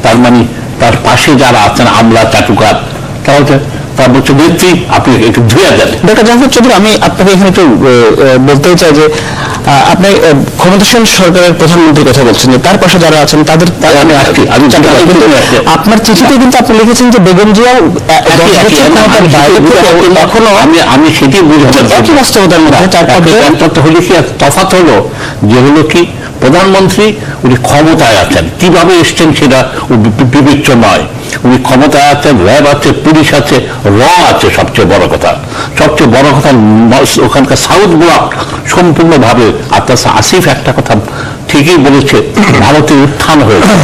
Speaker 4: তার মানে তার পাশে যারা আছেন আমলা চাটুকার, তাহলে তার বলছে নেত্রী আপনি একটু ধুয়ে দেন।
Speaker 1: ডক্টর জাফর চৌধুরী, আমি আপনাকে এখানে একটু বলতে চাই যে আপনি ক্ষমতাসীন সরকারের প্রধানমন্ত্রীর কথা বলছেন, যে তার পাশে যারা আছেন তাদের
Speaker 4: আমি আসছি,
Speaker 1: আপনার চিঠিতে কিন্তু আপনি লিখেছেন যে বেগম জিয়া এখনো
Speaker 4: আমি সেটি বুঝতে
Speaker 1: একই বাস্তবতার মধ্যে
Speaker 4: তফাৎ হলো যে হলো কি প্রধানমন্ত্রী উনি ক্ষমতায় আছেন, কিভাবে এসছেন সেটা বিবেচ্য নয়। উনি ক্ষমতায় আছেন, র্যাব আছে, পুলিশ আছে, আছে। সবচেয়ে বড় কথা ওখানকার সাউথ ব্লক সম্পূর্ণভাবে আসিফ একটা কথা ঠিকই বলেছে, ভারতের উত্থান হয়েছে,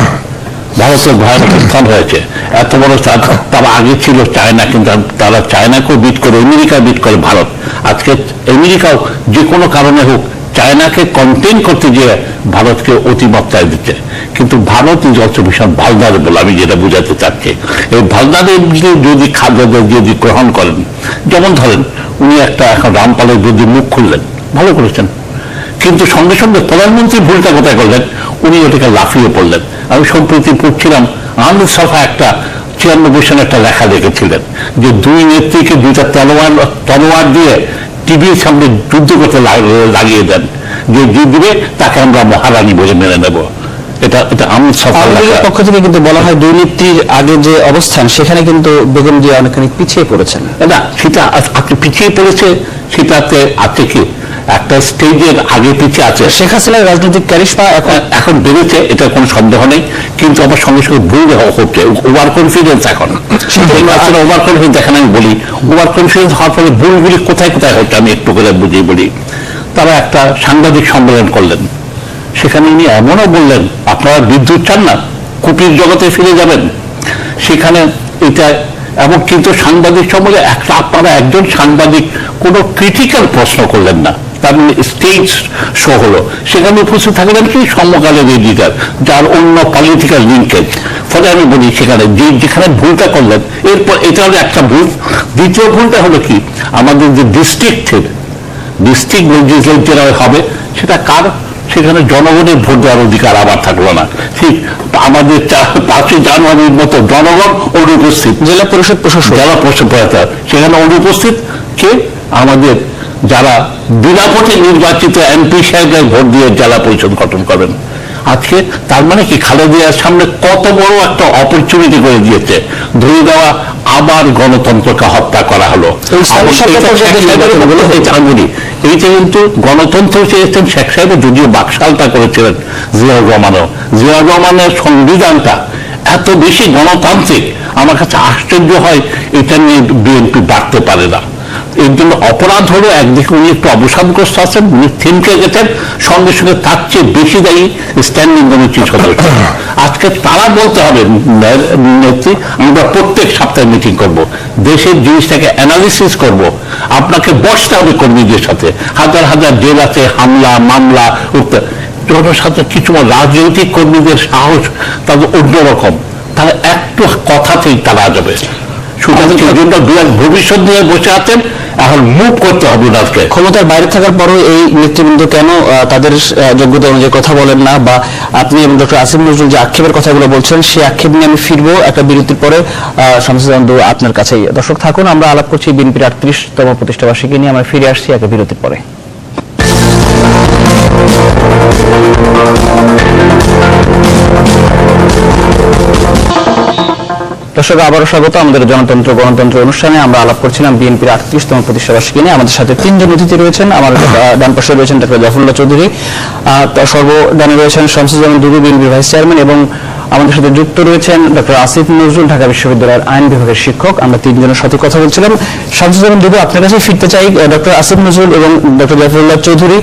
Speaker 4: ভারতের ভয়ানক উত্থান হয়েছে। এত বড় তারা আগে ছিল চায়না, কিন্তু তারা চায়নাকেও বিট করে, আমেরিকা বিট করে ভারত। আজকে আমেরিকাও যে কোনো কারণে হোক চায়নাকে কন্টেইন করতে গিয়ে ভারতকে অতিমাত্রায় দিচ্ছে। কিন্তু ভারত ইজ অলসো ভীষণ ভালনারেবল, আমি যেটা বুঝাতে চাচ্ছি। এই ভালনারেবল যদি খাদ্য যদি গ্রহণ করেন, যেমন ধরেন উনি একটা এখন রামপালের বিরুদ্ধে মুখ খুললেন, ভালো করেছেন, কিন্তু সঙ্গে সঙ্গে প্রধানমন্ত্রী ভুলটা কোথায় করলেন, উনি ওটাকে লাফিয়ে পড়লেন। আমি সম্প্রতি পড়ছিলাম আনন্দ সভা একটা 96 সালে একটা লেখা লিখেছিলেন যে দুই নেত্রীকে 2টা তলোয়ার দিয়ে টিভির সামনে যুদ্ধ করতে লাগিয়ে দেন, যে জিতবে তাকে আমরা মহারানী বলে মেনে নেব। এটা আনন্দ সভার
Speaker 1: পক্ষ থেকে কিন্তু বলা হয় দুর্নীতির আগে যে অবস্থান সেখানে কিন্তু বেগম জিয়া অনেকখানি পিছিয়ে পড়েছেন।
Speaker 4: না, সেটা আপনি পিছিয়ে পড়েছে সেটাতে আছে কি একটা স্টেজের আগে পিছিয়ে আছে।
Speaker 1: শেখ হাসিনার রাজনৈতিক ক্যারিশমা
Speaker 4: এখন বেড়েছে, এটা কোনো সন্দেহ নেই, কিন্তু আমার সঙ্গে সঙ্গে ভুল হচ্ছে, ওভার কনফিডেন্স। এখন ওভার কনফিডেন্স দেখেন, আমি বলি ওভার কনফিডেন্স হওয়ার ফলে ভুলগুলি কোথায় কোথায় হচ্ছে আমি একটু করে বুঝিয়ে বলি। তারা একটা সাংবাদিক সম্মেলন করলেন, সেখানে উনি এমনও বললেন আপনারা বিদ্যুৎ চান না, কুপির জগতে ফিরে যাবেন। সেখানে এটা এবং কিন্তু সাংবাদিক সম্মেলনে আপনারা একজন সাংবাদিক কোনো ক্রিটিক্যাল প্রশ্ন করলেন না, তার মানে স্টেজ শো হলো, সেখানে উপস্থিত থাকলেন কি সমকালের এডিটর যার অন্য পলিটিক্যাল লিঙ্কেজ। ফলে আমি বলি সেখানে যেখানে ভুলটা করলেন, এরপর এটা হলো একটা ভুল। দ্বিতীয় ভুলটা হলো কি, আমাদের যে ডিস্ট্রিক্ট লেজিসলেচার হবে সেটা কার, সেখানে জনগণের ভোট দেওয়ার অধিকার আবার থাকলো না। ঠিক আমাদের 5 জানুয়ারির মতো জনগণ অনুপস্থিত,
Speaker 1: জেলা পরিষদ প্রশাসক
Speaker 4: জেলা পরিষদ সেখানে অনুপস্থিত কে আমাদের যারা বিনা ভোটে নির্বাচিত এমপি সাহেবের ভোট দিয়ে জেলা পরিষদ গঠন করবেন। আজকে তার মানে কি খালেদা জিয়ার সামনে কত বড় একটা অপরচুনিটি করে দিয়েছে, ধরে দেওয়া আবার গণতন্ত্রকে হত্যা করা হলো। এইটা কিন্তু গণতন্ত্র চেয়েছেন শেখ সাহেব, যদিও বাকশালটা করেছিলেন জিয়াউর রহমানও। জিয়াউর রহমানের সংবিধানটা এত বেশি গণতান্ত্রিক, আমার কাছে আশ্চর্য হয় এটা নিয়ে বিএনপি বাড়তে পারে না। এর জন্য অপরাধ হলো একদিকে উনি একটু অবসাদগ্রস্ত আছেন, উনি থিমকে গেছেন, সঙ্গে সঙ্গে তার চেয়ে বেশি দায়ী স্ট্যান্ডিং কমিটির সদস্য। আজকে তারা বলতে হবে নেত্রী, আমরা প্রত্যেক সপ্তাহে মিটিং করব, দেশের জিনিসটাকে অ্যানালিসিস করব, আপনাকে বসতে হবে কর্মীদের সাথে। হাজার হাজার জেল আছে, হামলা মামলা সাথে কিছু রাজনৈতিক কর্মীদের সাহস তাদের অন্যরকম, তারা একটু কথাতেই তারা যাবে। সুতরাং ভবিষ্যৎ নিয়ে বসে আছেন, এখন মুভ করতে হবে ওনাকে।
Speaker 1: ক্ষমতার বাইরে থাকার পরও এই নেতৃবৃন্দ কেন তাদের যোগ্যতা অনুযায়ী কথা বলেন না, বা আপনি এবং ডক্টর আসিফ নজরুল যে আক্ষেপের কথাগুলো বলছেন সেই আক্ষেপ নিয়ে আমি ফিরবো একটা বিরতির পরে। শামসুজ্জামান দুদু আপনার কাছেই। দর্শক থাকুন, আমরা আলাপ করছি বিএনপির 38তম প্রতিষ্ঠাবার্ষিকী নিয়ে। আমরা ফিরে আসছি একটা বিরতির পরে। দর্শক আবারও স্বাগত আমাদের জনতন্ত্র গণতন্ত্র অনুষ্ঠানে। আমরা আলাপ করছিলাম বিএনপির 38তম প্রতিষ্ঠাবার্ষিকী নিয়ে। আমাদের সাথে 3 জন অতিথি রয়েছেন। আমার ডান পাশে রয়েছেন ডক্টর জাফরুল্লাহ চৌধুরী, সর্বডানে রয়েছেন শামসুজ্জামান দুদু বিএনপির ভাইস চেয়ারম্যান, এবং আমাদের সাথে যুক্ত রয়েছেন ডক্টর আসিফ নজরুল, ঢাকা বিশ্ববিদ্যালয়ের আইন বিভাগের শিক্ষক। আমরা 3 জনের সাথে কথা বলছিলাম। শামসুজ্জামান দুদু, আপনার কাছে ফিরতে চাই। ডক্টর আসিফ নজরুল এবং ডক্টর জাফরুল্লাহ চৌধুরী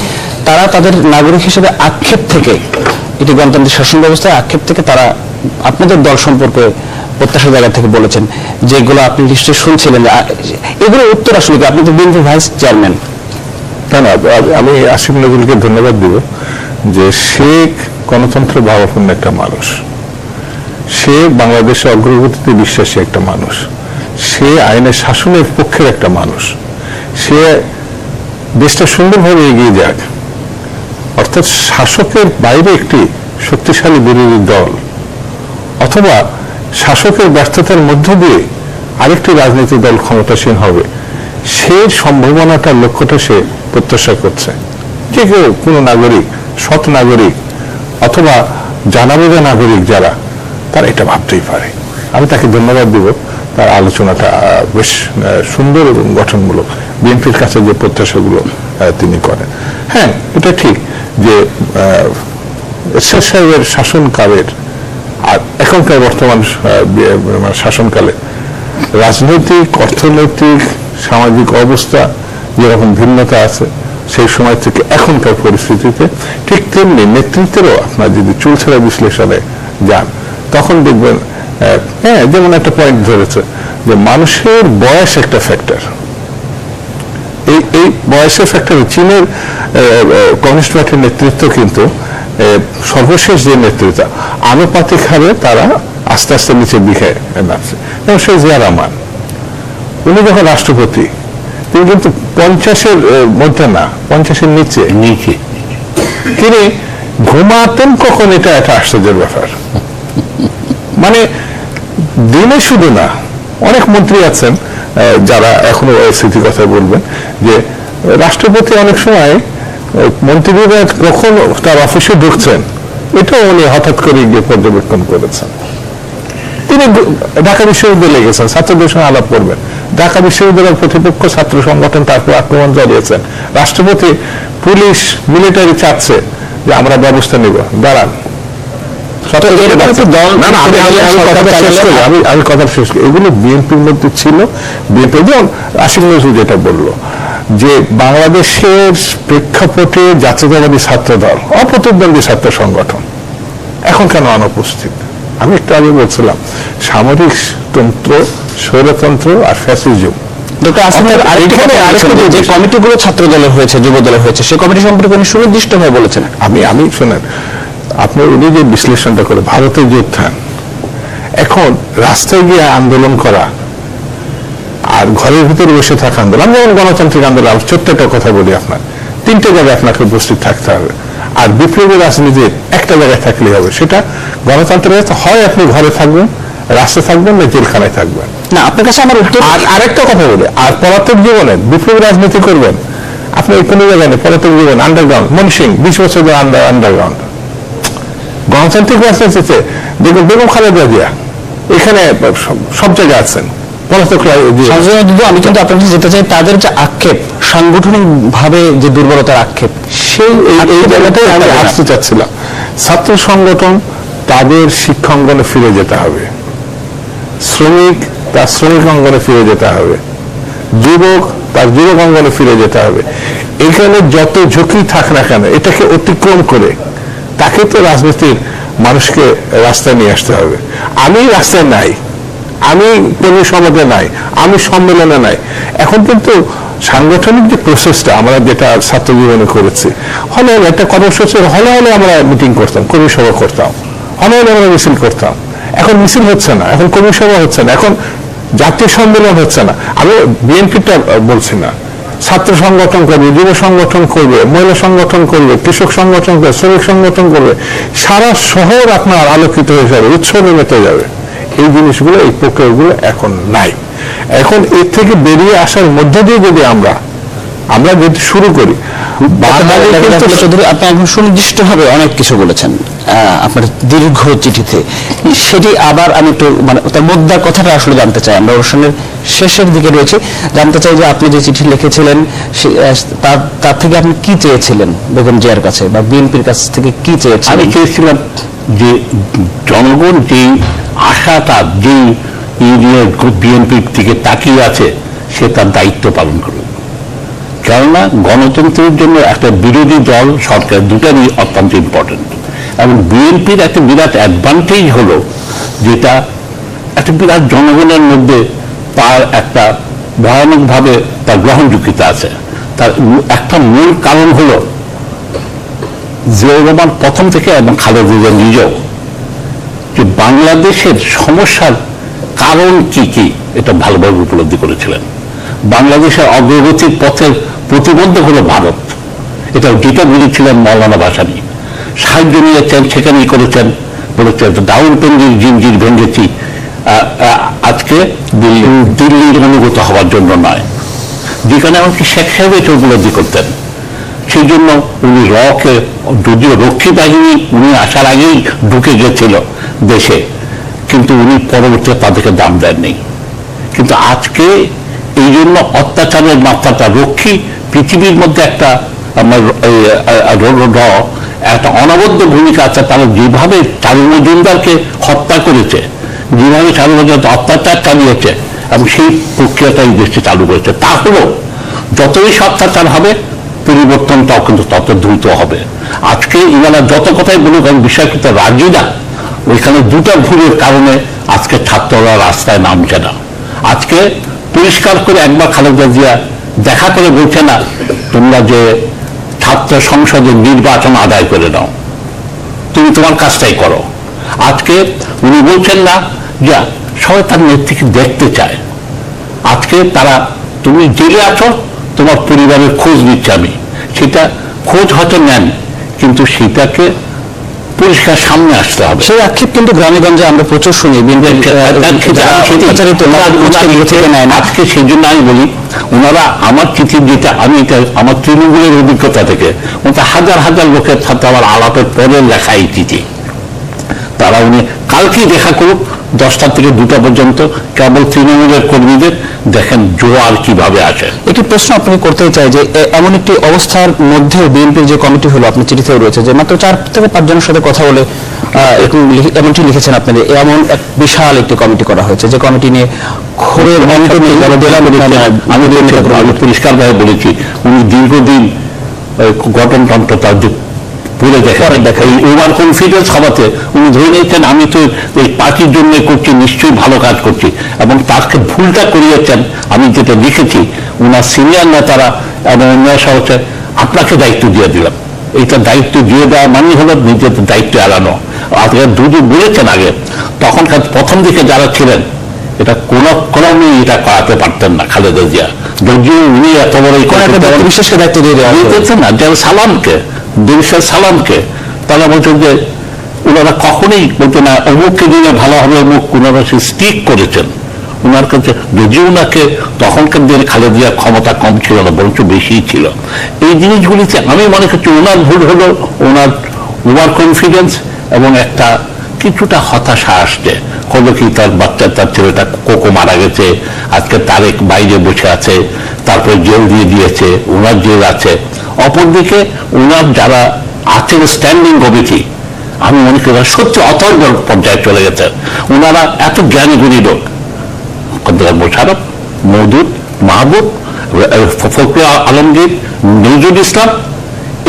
Speaker 1: তারা তাদের নাগরিক হিসেবে আক্ষেপ থেকে, এটি গণতান্ত্রিক শাসন ব্যবস্থায় আক্ষেপ থেকে তারা আপনাদের দল সম্পর্কে প্রত্যাশা জায়গা থেকে বলেছেন, যেগুলো আপনি নিশ্চয়ই শুনছিলেন, এগুলো উত্তর আসলে কি? আপনি তো বিএনপি ভাইস চেয়ারম্যান।
Speaker 2: না, আমি আসিফ নজরুলকে ধন্যবাদ দিব যে সে গণতন্ত্র ভাবাপন্ন একটা মানুষ, সে বাংলাদেশের অগ্রগতিতে বিশ্বাসী একটা মানুষ, সে আইনের শাসনের পক্ষের একটা মানুষ, সে দেশটা সুন্দরভাবে এগিয়ে যাক, অর্থাৎ শাসকের বাইরে একটি শক্তিশালী বিরোধী দল অথবা শাসকের ব্যর্থতার মধ্য দিয়ে আরেকটি রাজনৈতিক দল ক্ষমতাসীন হবে, সে সম্ভাবনাটার লক্ষ্যটা সে প্রত্যাশা করছে। যে কেউ, কোনো নাগরিক, সৎ নাগরিক অথবা জানাবোঝা নাগরিক যারা, তারা এটা ভাবতেই পারে। আমি তাকে ধন্যবাদ দিব, তার আলোচনাটা বেশ সুন্দর এবং গঠনমূলক। বিএনপির কাছে যে প্রত্যাশাগুলো তিনি করেন, হ্যাঁ এটা ঠিক যে এরশাদ সাহেবের শাসনকালের আর এখনকার বর্তমান শাসনকালে রাজনৈতিক, অর্থনৈতিক, সামাজিক অবস্থা যেরকম ভিন্নতা আছে, সেই সময় থেকে এখনকার পরিস্থিতিতে ঠিক তেমনি নেতৃত্বেরও আপনার যদি চুলছেড়া বিশ্লেষণে যান, তখন দেখবেন হ্যাঁ, যেমন একটা পয়েন্ট ধরেছে যে মানুষের বয়স একটা ফ্যাক্টর। এই বয়সের ফ্যাক্টরে চীনের কমিউনিস্ট পার্টির নেতৃত্ব কিন্তু সর্বশেষ যে নেতৃত্ব, আনুপাতিক হারে তারা আস্তে আস্তে নিচের দিকে নামছে। যেমন শেখ জিয়া রহমান, উনি যখন রাষ্ট্রপতি, তিনি কিন্তু 50-এর মধ্যে না, 50-এর নিচে তিনি ঘুমাতেন কখন, এটা একটা আশ্চর্যের ব্যাপার। মানে দিনে শুধু না, অনেক মন্ত্রী আছেন যারা এখনো স্মৃতি কথা বলবেন যে রাষ্ট্রপতি অনেক সময় মন্ত্রীরা কখন তার অফিসে ঢুকছেন এটাও উনি হঠাৎ করে গিয়ে পর্যবেক্ষণ করেছেন। তিনি ঢাকা বিশ্ববিদ্যালয়ে গেছেন, ছাত্রদের সঙ্গে আলাপ করবেন। ঢাকা বিশ্ববিদ্যালয়ের প্রতিপক্ষ ছাত্র সংগঠন তারপর আক্রমণ চালিয়েছেন। রাষ্ট্রপতি, পুলিশ, মিলিটারি চাচ্ছে যে আমরা ব্যবস্থা নিব, দাঁড়ান। আমি কথা শেষ করি। এগুলো বিএনপির মধ্যে ছিল। বিএনপি যেমন আসিফ নজরুল যেটা বললো যে বাংলাদেশের প্রেক্ষাপটে জাতীয়তাবাদী ছাত্র দল, অপ্রতিদ্বন্দ্বী ছাত্র সংগঠন এখন কেন অনুপস্থিত? আমি একটু আগে বলছিলাম সামরিক তন্ত্র, স্বৈরতন্ত্র আর ফ্যাসিজম।
Speaker 1: যে কমিটিগুলো ছাত্র দলের হয়েছে, যুব দলের হয়েছে, সেই কমিটি সম্পর্কে উনি সুনির্দিষ্টভাবে বলেছেন।
Speaker 2: আমি শোনেন, আপনার উনি যে বিশ্লেষণটা করে ভারতের যে উত্থান, এখন রাস্তায় গিয়ে আন্দোলন করা আর ঘরের ভিতরে বসে থাকা আন্দোলন, যেমন গণতান্ত্রিক আন্দোলন, ছোট্ট একটা কথা বলি আপনার, 3টে জায়গায় আপনাকে উপস্থিত থাকতে হবে। আর বিপ্লবী রাজনীতির একটা জায়গায় থাকলেই হবে, সেটা গণতন্ত্রের হয় আপনি ঘরে থাকবেন, রাস্তায় থাকবেন, না জেলখানায় থাকবেন।
Speaker 1: না, আপনার কাছে আমার উত্তর।
Speaker 2: আর আরেকটা কথা বলি, আর পলাতক জীবনে বিপ্লবী রাজনীতি করবেন আপনি কোনো জায়গায় নেই, পলাতক জীবন আন্ডারগ্রাউন্ড, মনসিং 20 বছর ধরে আন্ডারগ্রাউন্ড। গণতান্ত্রিক রাজনীতিতে দেখুন বেগম খালেদা জিয়া এখানে সব জায়গায় আছেন, পলাতক
Speaker 1: আমি কিন্তু আপনার কাছে যেতে চাই, তাদের যে আক্ষেপ, সাংগঠনিক ভাবে যে দুর্বলতার আক্ষেপ,
Speaker 2: সেই এই জায়গাটাই আমি আসতে চাচ্ছিলাম। ছাত্র সংগঠন তাদের শিক্ষাঙ্গনে ফিরে যেতে হবে, শ্রমিক তার শ্রমিক অঙ্গনে ফিরে যেতে হবে, যুবক তার যুবক অঙ্গনে ফিরে যেতে হবে। এখানে যত ঝুঁকি থাক না কেন এটাকে অতিক্রম করে তাকে তো রাজনীতির মানুষকে রাস্তায় নিয়ে আসতে হবে। আমি রাস্তায় নাই, আমি কর্মী সমাজে নাই, আমি সম্মেলনে নাই। এখন কিন্তু সাংগঠনিক যে প্রসেসটা আমরা যেটা ছাত্র জীবনে করেছি, হলে একটা কর্মসূচি হলে আমরা মিটিং করতাম, কর্মী সভা করতাম, হলে আমরা মিছিল করতাম। এখন মিছিল হচ্ছে না, এখন কর্মী সভা হচ্ছে না, এখন জাতীয় সম্মেলন হচ্ছে না। আমি বিএনপিটা বলছি না, ছাত্র সংগঠন করবে, যুব সংগঠন করবে, মহিলা সংগঠন করবে, কৃষক সংগঠন করবে, শ্রমিক সংগঠন করবে, সারা শহর আপনার আলোকিত হয়ে যাবে, উৎসবে মেতে যাবে। এই জিনিসগুলো, এই প্রক্রিয়াগুলো এখন নাই। এখন এর থেকে বেরিয়ে আসার মধ্য দিয়ে যদি আমরা যদি শুরু করি,
Speaker 1: আপনি এখন সুনির্দিষ্ট ভাবে অনেক কিছু বলেছেন আপনার দীর্ঘ চিঠিতে, সেটি আবার আমি একটু মানে তার মুদ্রার কথাটা আসলে জানতে চাই। আমরা অনুষ্ঠানের শেষের দিকে রয়েছে, জানতে চাই যে আপনি যে চিঠি লিখেছিলেন তার থেকে আপনি কি চেয়েছিলেন বেগম জিয়ার কাছে, বা বিএনপির কাছ থেকে কি চেয়েছিলেন?
Speaker 4: আমি চেয়েছিলাম যে জনগণ যেই আশাটা, যেই বিএনপির দিকে তাকিয়ে আছে, সে তার দায়িত্ব পালন করবে। কেননা গণতন্ত্রের জন্য একটা বিরোধী দল সরকার দুটারই অত্যন্ত ইম্পর্টেন্ট, এবং বিএনপির একটা বিরাট অ্যাডভান্টেজ হলো যেটা একটা বিরাট জনগণের মধ্যে তার একটা ভয়ানকভাবে তার গ্রহণযোগ্যতা আছে। তার একটা মূল কারণ হলো জিয়াউর রহমান প্রথম থেকে, এবং খালেদা জিয়া নিজেও, যে বাংলাদেশের সমস্যার কারণ কি কি এটা ভালোভাবে উপলব্ধি করেছিলেন। বাংলাদেশের অগ্রগতির পথের প্রতিবন্ধক হলো ভারত, এটা যেটা বলেছিলেন মৌলানা ভাসানী। সাহায্য নিয়েছেন, সেখানেই করেছেন, বলেছেন দাউনপঞ্জির জিনজির ভেঙেছি, আজকে দিল্লির অনুগত হওয়ার জন্য নয়, যেখানে এমনকি শেখ সাহেব এটা উপলব্ধি করতেন। সেই জন্য উনি রকে, যদিও রক্ষী বাহিনী উনি আসার আগেই ঢুকে গেছিল দেশে, কিন্তু উনি পরবর্তীতে তাদেরকে দাম দেননি। কিন্তু আজকে এই জন্য অত্যাচারের মাত্রাটা, রক্ষী পৃথিবীর মধ্যে একটা একটা অনবদ্য ভূমিকা আছে। তারা যেভাবে চারু মজুমদারকে হত্যা করেছে, যেভাবে চারু মজুমদার অত্যাচার চালিয়েছে, এবং সেই প্রক্রিয়াটা এই দেশে চালু করেছে, তা হলো যতই অত্যাচার হবে পরিবর্তনটাও কিন্তু তত দ্রুত হবে। আজকে ইনারা যত কথাই বলুক, আমি বিষয় করতে রাজি না, ওইখানে দুটা ভুলের কারণে আজকে ছাত্ররা রাস্তায় নামছে না। আজকে পরিষ্কার করে একবার খালেদা জিয়া দেখা করে বলছে না, তোমরা যে ছাত্র সংসদের নির্বাচন আদায় করে নাও, তুমি তোমার কাজটাই করো। আজকে উনি বলছেন না যে সবাই তার নেত্রীকে দেখতে চায়। আজকে তারা, তুমি জেলে আছো, তোমার পরিবারের খোঁজ নিচ্ছে আমি, সেটা খোঁজ হয়তো নেন, কিন্তু সেটাকে পরিষ্কার সামনে আসতে হবে।
Speaker 1: সেই আক্ষেপ কিন্তু গ্রামে গঞ্জে আমরা প্রচুর শুনি।
Speaker 4: আজকে সেই জন্য আমি বলি, ওনারা আমার চিঠি, যেটা আমি আমার তৃণমূলের অভিজ্ঞতা থেকে, ওটা হাজার হাজার লোকের সাথে আমার আলাপের পরে লেখা এই চিঠি, তারা উনি কালকেই দেখা করুক 10টা থেকে 2টা পর্যন্ত, কেবল তৃণমূলের কর্মীদের দেখেন জোয়ার কিভাবে আসে।
Speaker 1: একটি প্রশ্ন আপনাকে করতে চাই যে এমন একটি অবস্থার মধ্যে বিএনপির যে কমিটি হলো, আপনি চিঠিতেও রয়েছে যে মাত্র 4 থেকে 5 জনের সাথে কথা বলে এমনটি লিখেছেন আপনি, এমন এক বিশাল একটি কমিটি করা হয়েছে, যে কমিটি নিয়ে ঘোরের অন্ত নেই।
Speaker 4: আমি পরিষ্কারভাবে বলেছি, উনি দীর্ঘদিন গঠনতন্ত্র তার বলে দেখা এই ওভার কনফিডেন্স হওয়াতে উনি ধরে নিয়েছেন আমি তো এই পার্টির জন্য করছি, নিশ্চয়ই ভালো কাজ করছি, এবং তাকে ভুলটা করিয়েছেন। আমি যেটা লিখেছি, ওনার সিনিয়র নেতারা এবং অন্যান্য সহজে আপনাকে দায়িত্ব দিয়ে দিলাম, এইটা দায়িত্ব দিয়ে দেওয়া মানে হলো নিজেদের দায়িত্ব এড়ানো। আজকে দুদিন বলেছেন আগে, তখনকার প্রথম দিকে যারা ছিলেন এটা কোনোদিনই এটা করাতে পারতেন না খালেদা জিয়া, যদিও উনি এত বড়
Speaker 1: বিশেষকে দায়িত্ব দিয়ে দেওয়া
Speaker 4: দিতেছেন না। যারা সালামকে, দেশের সালামকে, তারা বলছেন যে ওনারা কখনোই বলতো না অমুককে দিলে ভালো হবে, অমুক ওনারা সে স্টিক করেছেন ওনার কাছে। যদিও ওনাকে তখনকার দিনে খালেদা জিয়ার ক্ষমতা কম ছিল না, বরঞ্চ বেশিই ছিল। এই জিনিসগুলিতে আমি মনে করছি ওনার ভুল হলো, ওনার ওভার কনফিডেন্স এবং একটা কিছুটা হতাশা আসছে। হলো কি তার বাচ্চা, তার ছেলেটা কোকো মারা গেছে, আজকে তারেক বাইরে বসে আছে, তারপরে জেল দিয়ে দিয়েছে, ওনার জেল আছে। অপরদিকে ওনার যারা আছেন স্ট্যান্ডিং কমিটি, আমি মনে করি সত্যি অথর্ব পর্যায়ে চলে গেছে। ওনারা এত জ্ঞানী গুণী লোক, মোশাররফ, মওদুদ, মাহবুব, ফখরুল আলমগীর, নজরুল ইসলাম,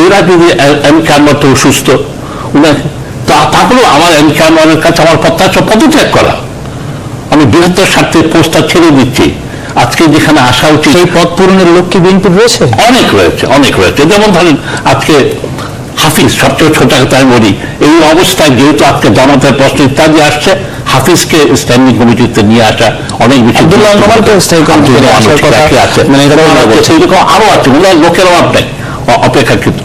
Speaker 4: এরা যদি এম কে আনোয়ার তো অসুস্থ, তাহলেও আমার এম কে আনোয়ারের কাছে আমার প্রত্যাশা পদত্যাগ করা। আমি বৃহত্তর স্বার্থে পোস্টটা ছেড়ে দিচ্ছি। আজকে যেখানে আসা উচিত
Speaker 1: সেই পদ পূরণের লক্ষ্যে বিএনপি রয়েছে,
Speaker 4: অনেক রয়েছে, অনেক রয়েছে। যেমন ধরেন আজকে হাফিজ, সবচেয়ে ছোট কথা আমি বলি, এই অবস্থায় যেহেতু আজকে জামাতের প্রশ্ন ইত্যাদি আসছে, হাফিজকে স্ট্যান্ডিং কমিটিতে নিয়ে আসা অনেক বেশি।
Speaker 1: আব্দুল্লাহ নোমানকে স্থায়ী কমিটিতে আসার কথা
Speaker 4: আছে,
Speaker 1: মানে
Speaker 4: সেইরকম আরো আছে, ওনার লোকের অভাব নেই অপেক্ষাকৃত।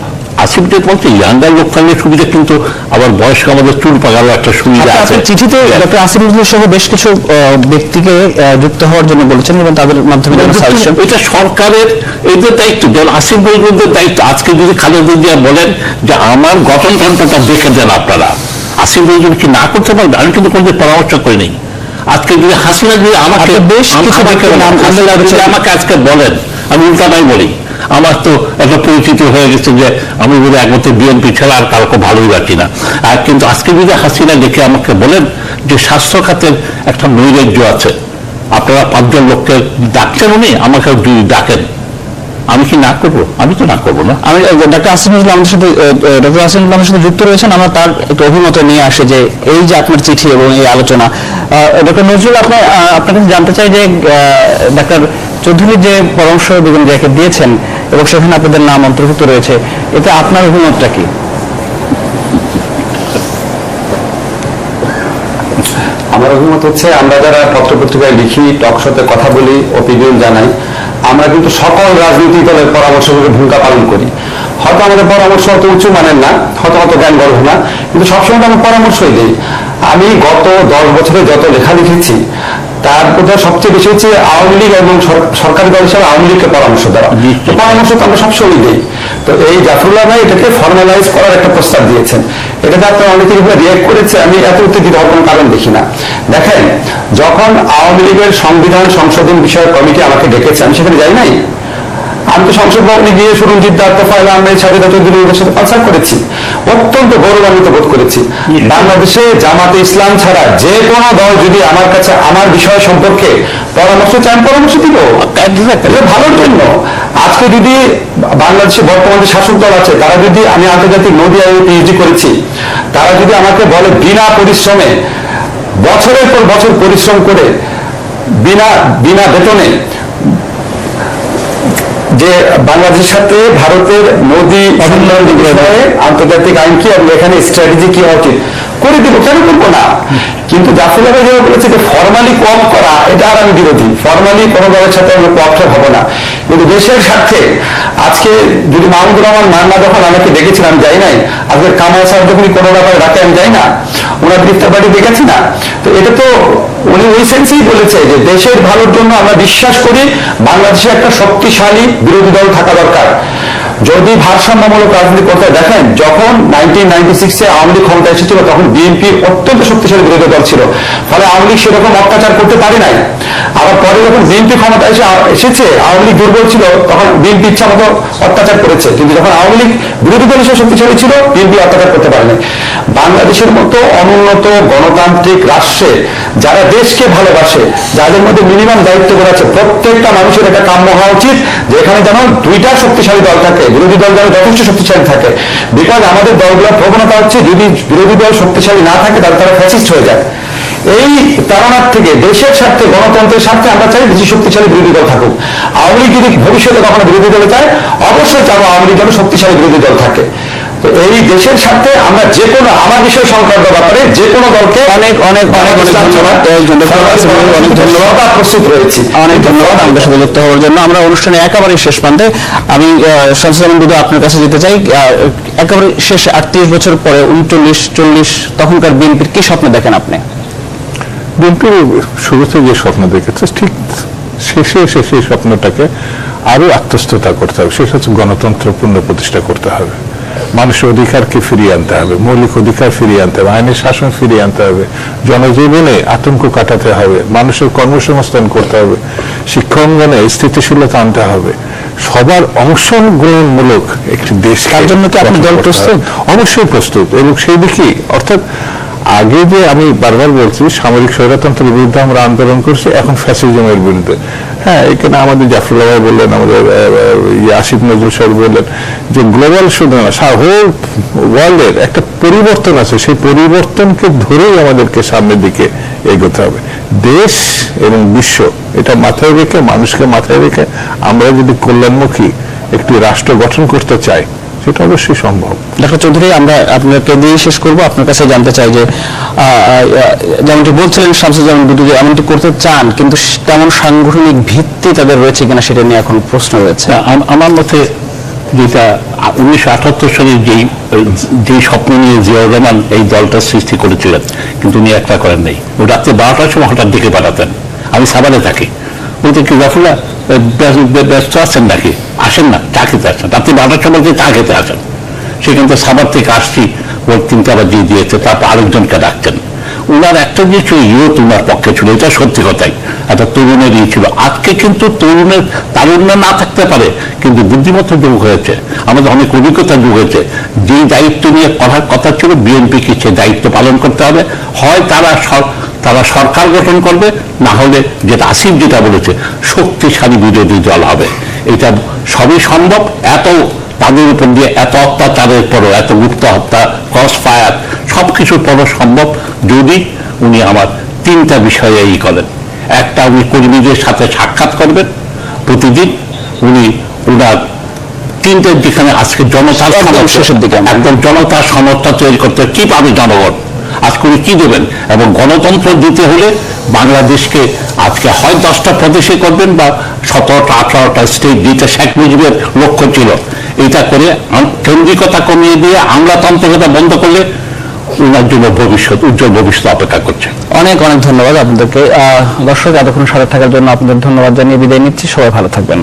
Speaker 4: আসিফ বলছে ইয়াঙ্গার লোক থাকলে সুবিধা, কিন্তু আবার বয়স্ক আমাদের চুল পাকারও একটা সুবিধা আছে।
Speaker 1: চিঠিতে ডক্টর আসিফ নজরুল সহ বেশ কিছু ব্যক্তিকে যুক্ত হওয়ার জন্য বলেছেন এবং তাদের মাধ্যমে
Speaker 4: এটা সরকারের এদের দায়িত্ব, যেমন আসিফ নজরুলের দায়িত্ব। আজকে যদি খালেদা জিয়া বলেন যে আমার গঠনতন্ত্রটা দেখে দেন আপনারা, আসিফ নজরুল কি না করতে পারবে? আমি কিন্তু কোনো পরামর্শ করি নেই। আজকে যদি হাসিনা যদি আমাকে আমাকে আজকে বলেন, আমি উল্টাটাই বলি, আমার তো একটা পরিচিতি হয়ে গেছে যে আমি যদি একমাত্র বিএনপি ছাড়া আর কাউকে ভালোই রাখি না। আর কিন্তু আজকে যদি হাসিনা দেখে আমাকে বলেন যে স্বাস্থ্য খাতের একটা নৈরাজ্য আছে, আপনারা 5 জন লোককে ডাকছেন, উনি আমাকে যদি ডাকেন, আমি কি না করবো? আমি তো না করবো না।
Speaker 1: আমি ডক্টর আসিফ নজরুল আমাদের সাথে, ডক্টর আসিফ নজরুল আমাদের সাথে যুক্ত রয়েছেন। আমরা তার একটু অভিমত নিয়ে আসে যে এই যে আপনার চিঠি এবং এই আলোচনা, ডক্টর নজরুল আপনার কাছে জানতে চাই যে ডাক্তার চৌধুরী যে পরামর্শ বেগম জিয়াকে দিয়েছেন এবং সেখানে আপনাদের নাম অন্তর্ভুক্ত রয়েছে, এতে আপনার অভিমতটা কি?
Speaker 3: আমার অভিমত হচ্ছে, আমরা যারা পত্রপত্রিকায় লিখি, টক শোতে কথা বলি, অপিনিয়ন জানাই, আমরা কিন্তু সকল রাজনৈতিক দলের পরামর্শগুলো ভূমিকা পালন করি। হয়তো আমাদের পরামর্শ অত উঁচু মানেন না, হয়তো অত জ্ঞান গর্ভ না, কিন্তু সবসময় আমরা পরামর্শই দিই। আমি গত 10 বছরে যত লেখা লিখেছি, তার মধ্যে সবচেয়ে বেশি হচ্ছে আওয়ামী লীগ এবং সরকারি দল হিসাবে আওয়ামী লীগকে পরামর্শ দেওয়া। পরামর্শ তো আমরা সবসময় দিই। তো এই জাফরুল্লাহ ভাই এটাকে ফর্মালাইজ করার একটা প্রস্তাব দিয়েছেন। এটাতে আপনারা অনেকে রিয়েক্ট করেছে, আমি এত উত্তেজিত হওয়ার কোনো কারণ দেখি না। দেখেন, যখন আওয়ামী লীগের সংবিধান সংশোধন বিষয়ক কমিটি আমাকে ডেকেছে, আমি সেখানে যাই নাই। আমি তো সংসদ ভবনে গিয়ে সুরঞ্জিত দত্ত, তোফায়েল আহমেদ, সাজেদা চৌধুরীর সাথে কনসাল্ট করেছি, অত্যন্ত গৌরবান্বিত বোধ করেছি। বাংলাদেশে জামাতে ইসলাম ছাড়া যে কোনো দল যদি আমার কাছে আমার বিষয় সম্পর্কে পরামর্শ চান, পরামর্শ দিব, ভালোর জন্য। আজকে যদি বাংলাদেশে বর্তমানে শাসক দল আছে, তারা যদি, আমি আন্তর্জাতিক নদী আয়োগে পিএইচডি করেছি, তারা যদি আমাকে বলে বিনা পরিশ্রমে, বছরের পর বছর পরিশ্রম করে, বিনা বেতনে যে বাংলাদেশের সাথে ভারতের নদী উন্নয়ন বিষয়ে আন্তর্জাতিক আইন কি এবং এখানে স্ট্র্যাটেজি কি হওয়া উচিত, করে দিব, কেন করবো না? কিন্তু জাফরুল্লাহ ভাই যেটা বলেছে যে ফর্মালি কোঅপ করা, এটা আর আমি বিরোধী। ফর্মালি কোনো দলের সাথে আমরা কোঅপশন হবো না, কিন্তু দেশের স্বার্থে। আজকে যদি মাহমুদুর রহমান মান্না যখন আমাকে ডেকেছিলাম, যাই নাই। আজকে কামাল সাহেব যখন কোনো ব্যাপারে রাখে আমি যাই না, ওনার গ্রেফতার বাড়ি দেখেছি না। তো এটা তো উনি ওই সেন্সেই বলেছে যে দেশের ভালোর জন্য আমরা বিশ্বাস করি বাংলাদেশে একটা শক্তিশালী বিরোধী দল থাকা দরকার। যদি ভারসাম্যমূলক রাজনীতি করতে দেখেন, যখন 1996-এ আওয়ামী লীগ ক্ষমতা এসেছিল, তখন বিএনপি অত্যন্ত শক্তিশালী বিরোধী দল ছিল, ফলে আওয়ামী লীগ সেরকম অত্যাচার করতে পারে নাই। আবার পরে যখন বিএনপি ক্ষমতা এসেছে, আওয়ামী লীগ দুর্বল ছিল, তখন বিএনপি ইচ্ছা মতো অত্যাচার করেছে। কিন্তু যখন আওয়ামী লীগ বিরোধী দল হিসেবে শক্তিশালী ছিল, বিএনপি অত্যাচার করতে পারে নাই। বাংলাদেশের মতো অনুন্নত গণতান্ত্রিক রাষ্ট্রে যারা দেশকে ভালোবাসে, যাদের মধ্যে মিনিমাম দায়িত্ববোধ আছে, প্রত্যেকটা মানুষের এটা কাম্য হওয়া উচিত যে এখানে যেন 2টা শক্তিশালী দল থাকে, বিরোধী দল যেন যথেষ্ট শক্তিশালী থাকে। বিকজ আমাদের দলগুলোর প্রবণতা হচ্ছে, যদি বিরোধী দল শক্তিশালী না থাকে তাহলে তারা ফ্যাসিস্ট হয়ে যায়। এই তাড়নার থেকে দেশের স্বার্থে, গণতন্ত্রের স্বার্থে আমরা চাই বেশি শক্তিশালী বিরোধী দল থাকুক। আওয়ামী লীগ যদি ভবিষ্যতে কখনো বিরোধী দলে চায়, অবশ্যই চাবো আওয়ামী লীগ যেন শক্তিশালী বিরোধী দল থাকে। তো এই দেশের স্বার্থে আমরা যে কোনো আমার বিষয় সংক্রান্ত ব্যাপারে যে কোনো দলকে
Speaker 1: অনেক অনেক অনেক অনেক ধন্যবাদ অনেক ধন্যবাদ
Speaker 3: প্রস্তুত রয়েছি।
Speaker 1: অনেক ধন্যবাদ আমাদের সাথে যুক্ত হওয়ার জন্য। আমরা অনুষ্ঠানে একেবারে শেষ প্রান্তে, আমি শামসুজ্জামান দুদু আপনার কাছে যেতে চাই। একেবারে শেষ 38 বছর পরে 39-40 তখনকার বিএনপির কি স্বপ্ন দেখেন আপনি?
Speaker 2: বিএনপি শুরুতে যে স্বপ্ন দেখেছে ঠিক শেষে এসে সেই স্বপ্নটাকে আরো আত্মস্থতা করতে হবে। সেটা হচ্ছে গণতন্ত্র পুনঃপ্রতিষ্ঠা করতে হবে, মানুষের অধিকারকে ফিরিয়ে আনতে হবে, মৌলিক অধিকার ফিরিয়ে আনতে হবে, আইনের শাসন ফিরিয়ে আনতে হবে, জনজীবনে আতঙ্ক কাটাতে হবে, মানুষের কর্মসংস্থান করতে হবে, শিক্ষা অঙ্গনে স্থিতিশীলতা আনতে হবে, সবার অংশগ্রহণমূলক একটি দেশ।
Speaker 1: তার জন্য কি আপনি দল প্রস্তুত?
Speaker 2: অবশ্যই প্রস্তুত, এবং সেই দিকেই অর্থাৎ আগে যে আমি বারবার বলছি সামরিক স্বৈরতন্ত্রের বিরুদ্ধে আমরা আন্দোলন করছি, এখন ফ্যাসিজমের বিরুদ্ধে। হ্যাঁ, এখানে আমাদের জাফরুল্লাহ ভাই বললেন, আমাদের আসিফ নজরুল সাহেব বললেন যে গ্লোবাল শুধু না, হোল ওয়ার্ল্ডের একটা পরিবর্তন আছে, সেই পরিবর্তনকে ধরেই আমাদেরকে সামনের দিকে এগোতে হবে। দেশ এবং বিশ্ব এটা মাথায় রেখে, মানুষকে মাথায় রেখে আমরা যদি কল্যাণমুখী একটি রাষ্ট্র গঠন করতে চাই, সেটা অবশ্যই সম্ভব।
Speaker 1: ডক্টর চৌধুরী, আমরা আপনাকে দিয়ে শেষ করবো। আপনার কাছে জানতে চাই যে যেমনটি বলছিলেন শামসুজ্জামান দুদু যে এমনটি করতে চান, কিন্তু তেমন সাংগঠনিক ভিত্তি তাদের রয়েছে কিনা সেটা নিয়ে এখন প্রশ্ন রয়েছে।
Speaker 4: আমার মতে যেটা 1978 সালে যেই স্বপ্ন নিয়ে জিয়াউর রহমান এই দলটা সৃষ্টি করেছিলেন, কিন্তু উনি একটা করেন নাই। ও রাত্রে 12টার সময় হঠাৎ দিকে পাঠাতেন, আমি সাভারে থাকি, বলতে কি জাফরুল্লাহ ব্যস্ত আছেন নাকি, আসেন না চা খেতে আসেন, রাত্রি 12টার সময় চা খেতে আসেন। সেখান থেকে সাভার থেকে আসছি, ওর 3টা বাজিয়ে দিয়েছে, তারপর আরেকজনকে ডাকতেন। ওনার একটা যে ইয়ত ওনার পক্ষে ছিল, এটা সত্যি কথাই, একটা তরুণের ইয়ে ছিল। আজকে কিন্তু তরুণের তারুণ্য না থাকতে পারে, কিন্তু বুদ্ধিমত্তার যুগ হয়েছে, আমাদের অনেক অভিজ্ঞতার যুগ হয়েছে। যেই দায়িত্ব নিয়ে পড়ার কথা ছিল বিএনপিকে সে দায়িত্ব পালন করতে হবে। হয় তারা সরকার গঠন করবে, না হলে যেটা আসিফ যেটা বলেছে শক্তিশালী বিরোধী দল হবে। এটা সবই সম্ভব। এত তাদের উপর দিয়ে এত অত্যাচারের পরও, এত গুপ্ত হত্যা, ক্রস ফায়ার, সবকিছুর পরও সম্ভব যদি উনি আমার 3টা বিষয়ে করেন। একটা, উনি কর্মীদের সাথে সাক্ষাৎ করবেন প্রতিদিন। উনি ওনার 3টে, যেখানে আজকে জনতার
Speaker 1: শেষের দিকে
Speaker 4: একদম জনতার সমর্থন তৈরি করতে কি পাবে জনগণ, আজকে উনি কি দেবেন। এবং গণতন্ত্র দিতে হলে বাংলাদেশকে আজকে হয় 10টা প্রদেশে করবেন বা 17টা 18টা স্টেট দিতে শেখ মুজিবের লক্ষ্য ছিল। এটা করে কেন্দ্রিকতা কমিয়ে দিয়ে আমলাতন্ত্রতা বন্ধ করলে ওনার জন্য উজ্জ্বল ভবিষ্যৎ অপেক্ষা করছে।
Speaker 1: অনেক অনেক ধন্যবাদ আপনাদেরকে। দর্শক, এতক্ষণ সাথে থাকার জন্য আপনাদের ধন্যবাদ জানিয়ে বিদায় নিচ্ছি। সবাই ভালো থাকবেন।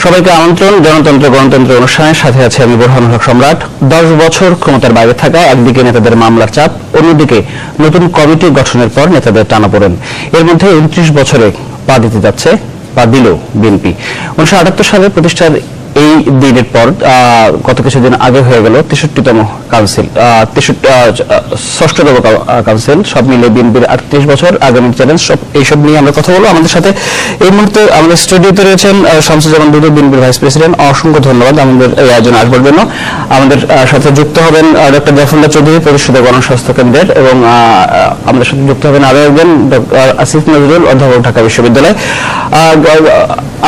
Speaker 1: সবাইকে আমন্ত্রণ জনতন্ত্র গণতন্ত্র অনুষ্ঠানের সাথে আছে আমি বোরহানুল হক সম্রাট। 10 বছর ক্ষমতার বাইরে থাকা, একদিকে নেতাদের মামলার চাপ, অন্যদিকে নতুন কমিটি গঠনের পর নেতাদের টানাপোড়েন, এর মধ্যে 29 বছরে পা দিতে যাচ্ছে, পা দিল বিএনপি। 1978 সালে প্রতিষ্ঠার এই দিনের পর গত কিছুদিন আগে হয়ে গেল 63তম কাউন্সিল, 6ষ্ঠতম কাউন্সিল। সব মিলে বিএনপির 38 বছর, আগামী চ্যালেঞ্জ, এইসব নিয়ে আমরা কথা বলবো। আমাদের সাথে এই মুহূর্তে আমাদের স্টুডিওতে রয়েছেন শামসুজ্জামান দুদু, বিএনপির ভাইস প্রেসিডেন্ট। অসংখ্য ধন্যবাদ আমাদের এই আয়োজনে আসবার জন্য। আমাদের সাথে যুক্ত হবেন ডক্টর জাফরুল্লাহ চৌধুরী, পরিষদ গণস্বাস্থ্য কেন্দ্রের, এবং আমাদের সাথে যুক্ত হবেন আরো একজন ডক্টর আসিফ নজরুল, অধ্যাপক, ঢাকা বিশ্ববিদ্যালয়।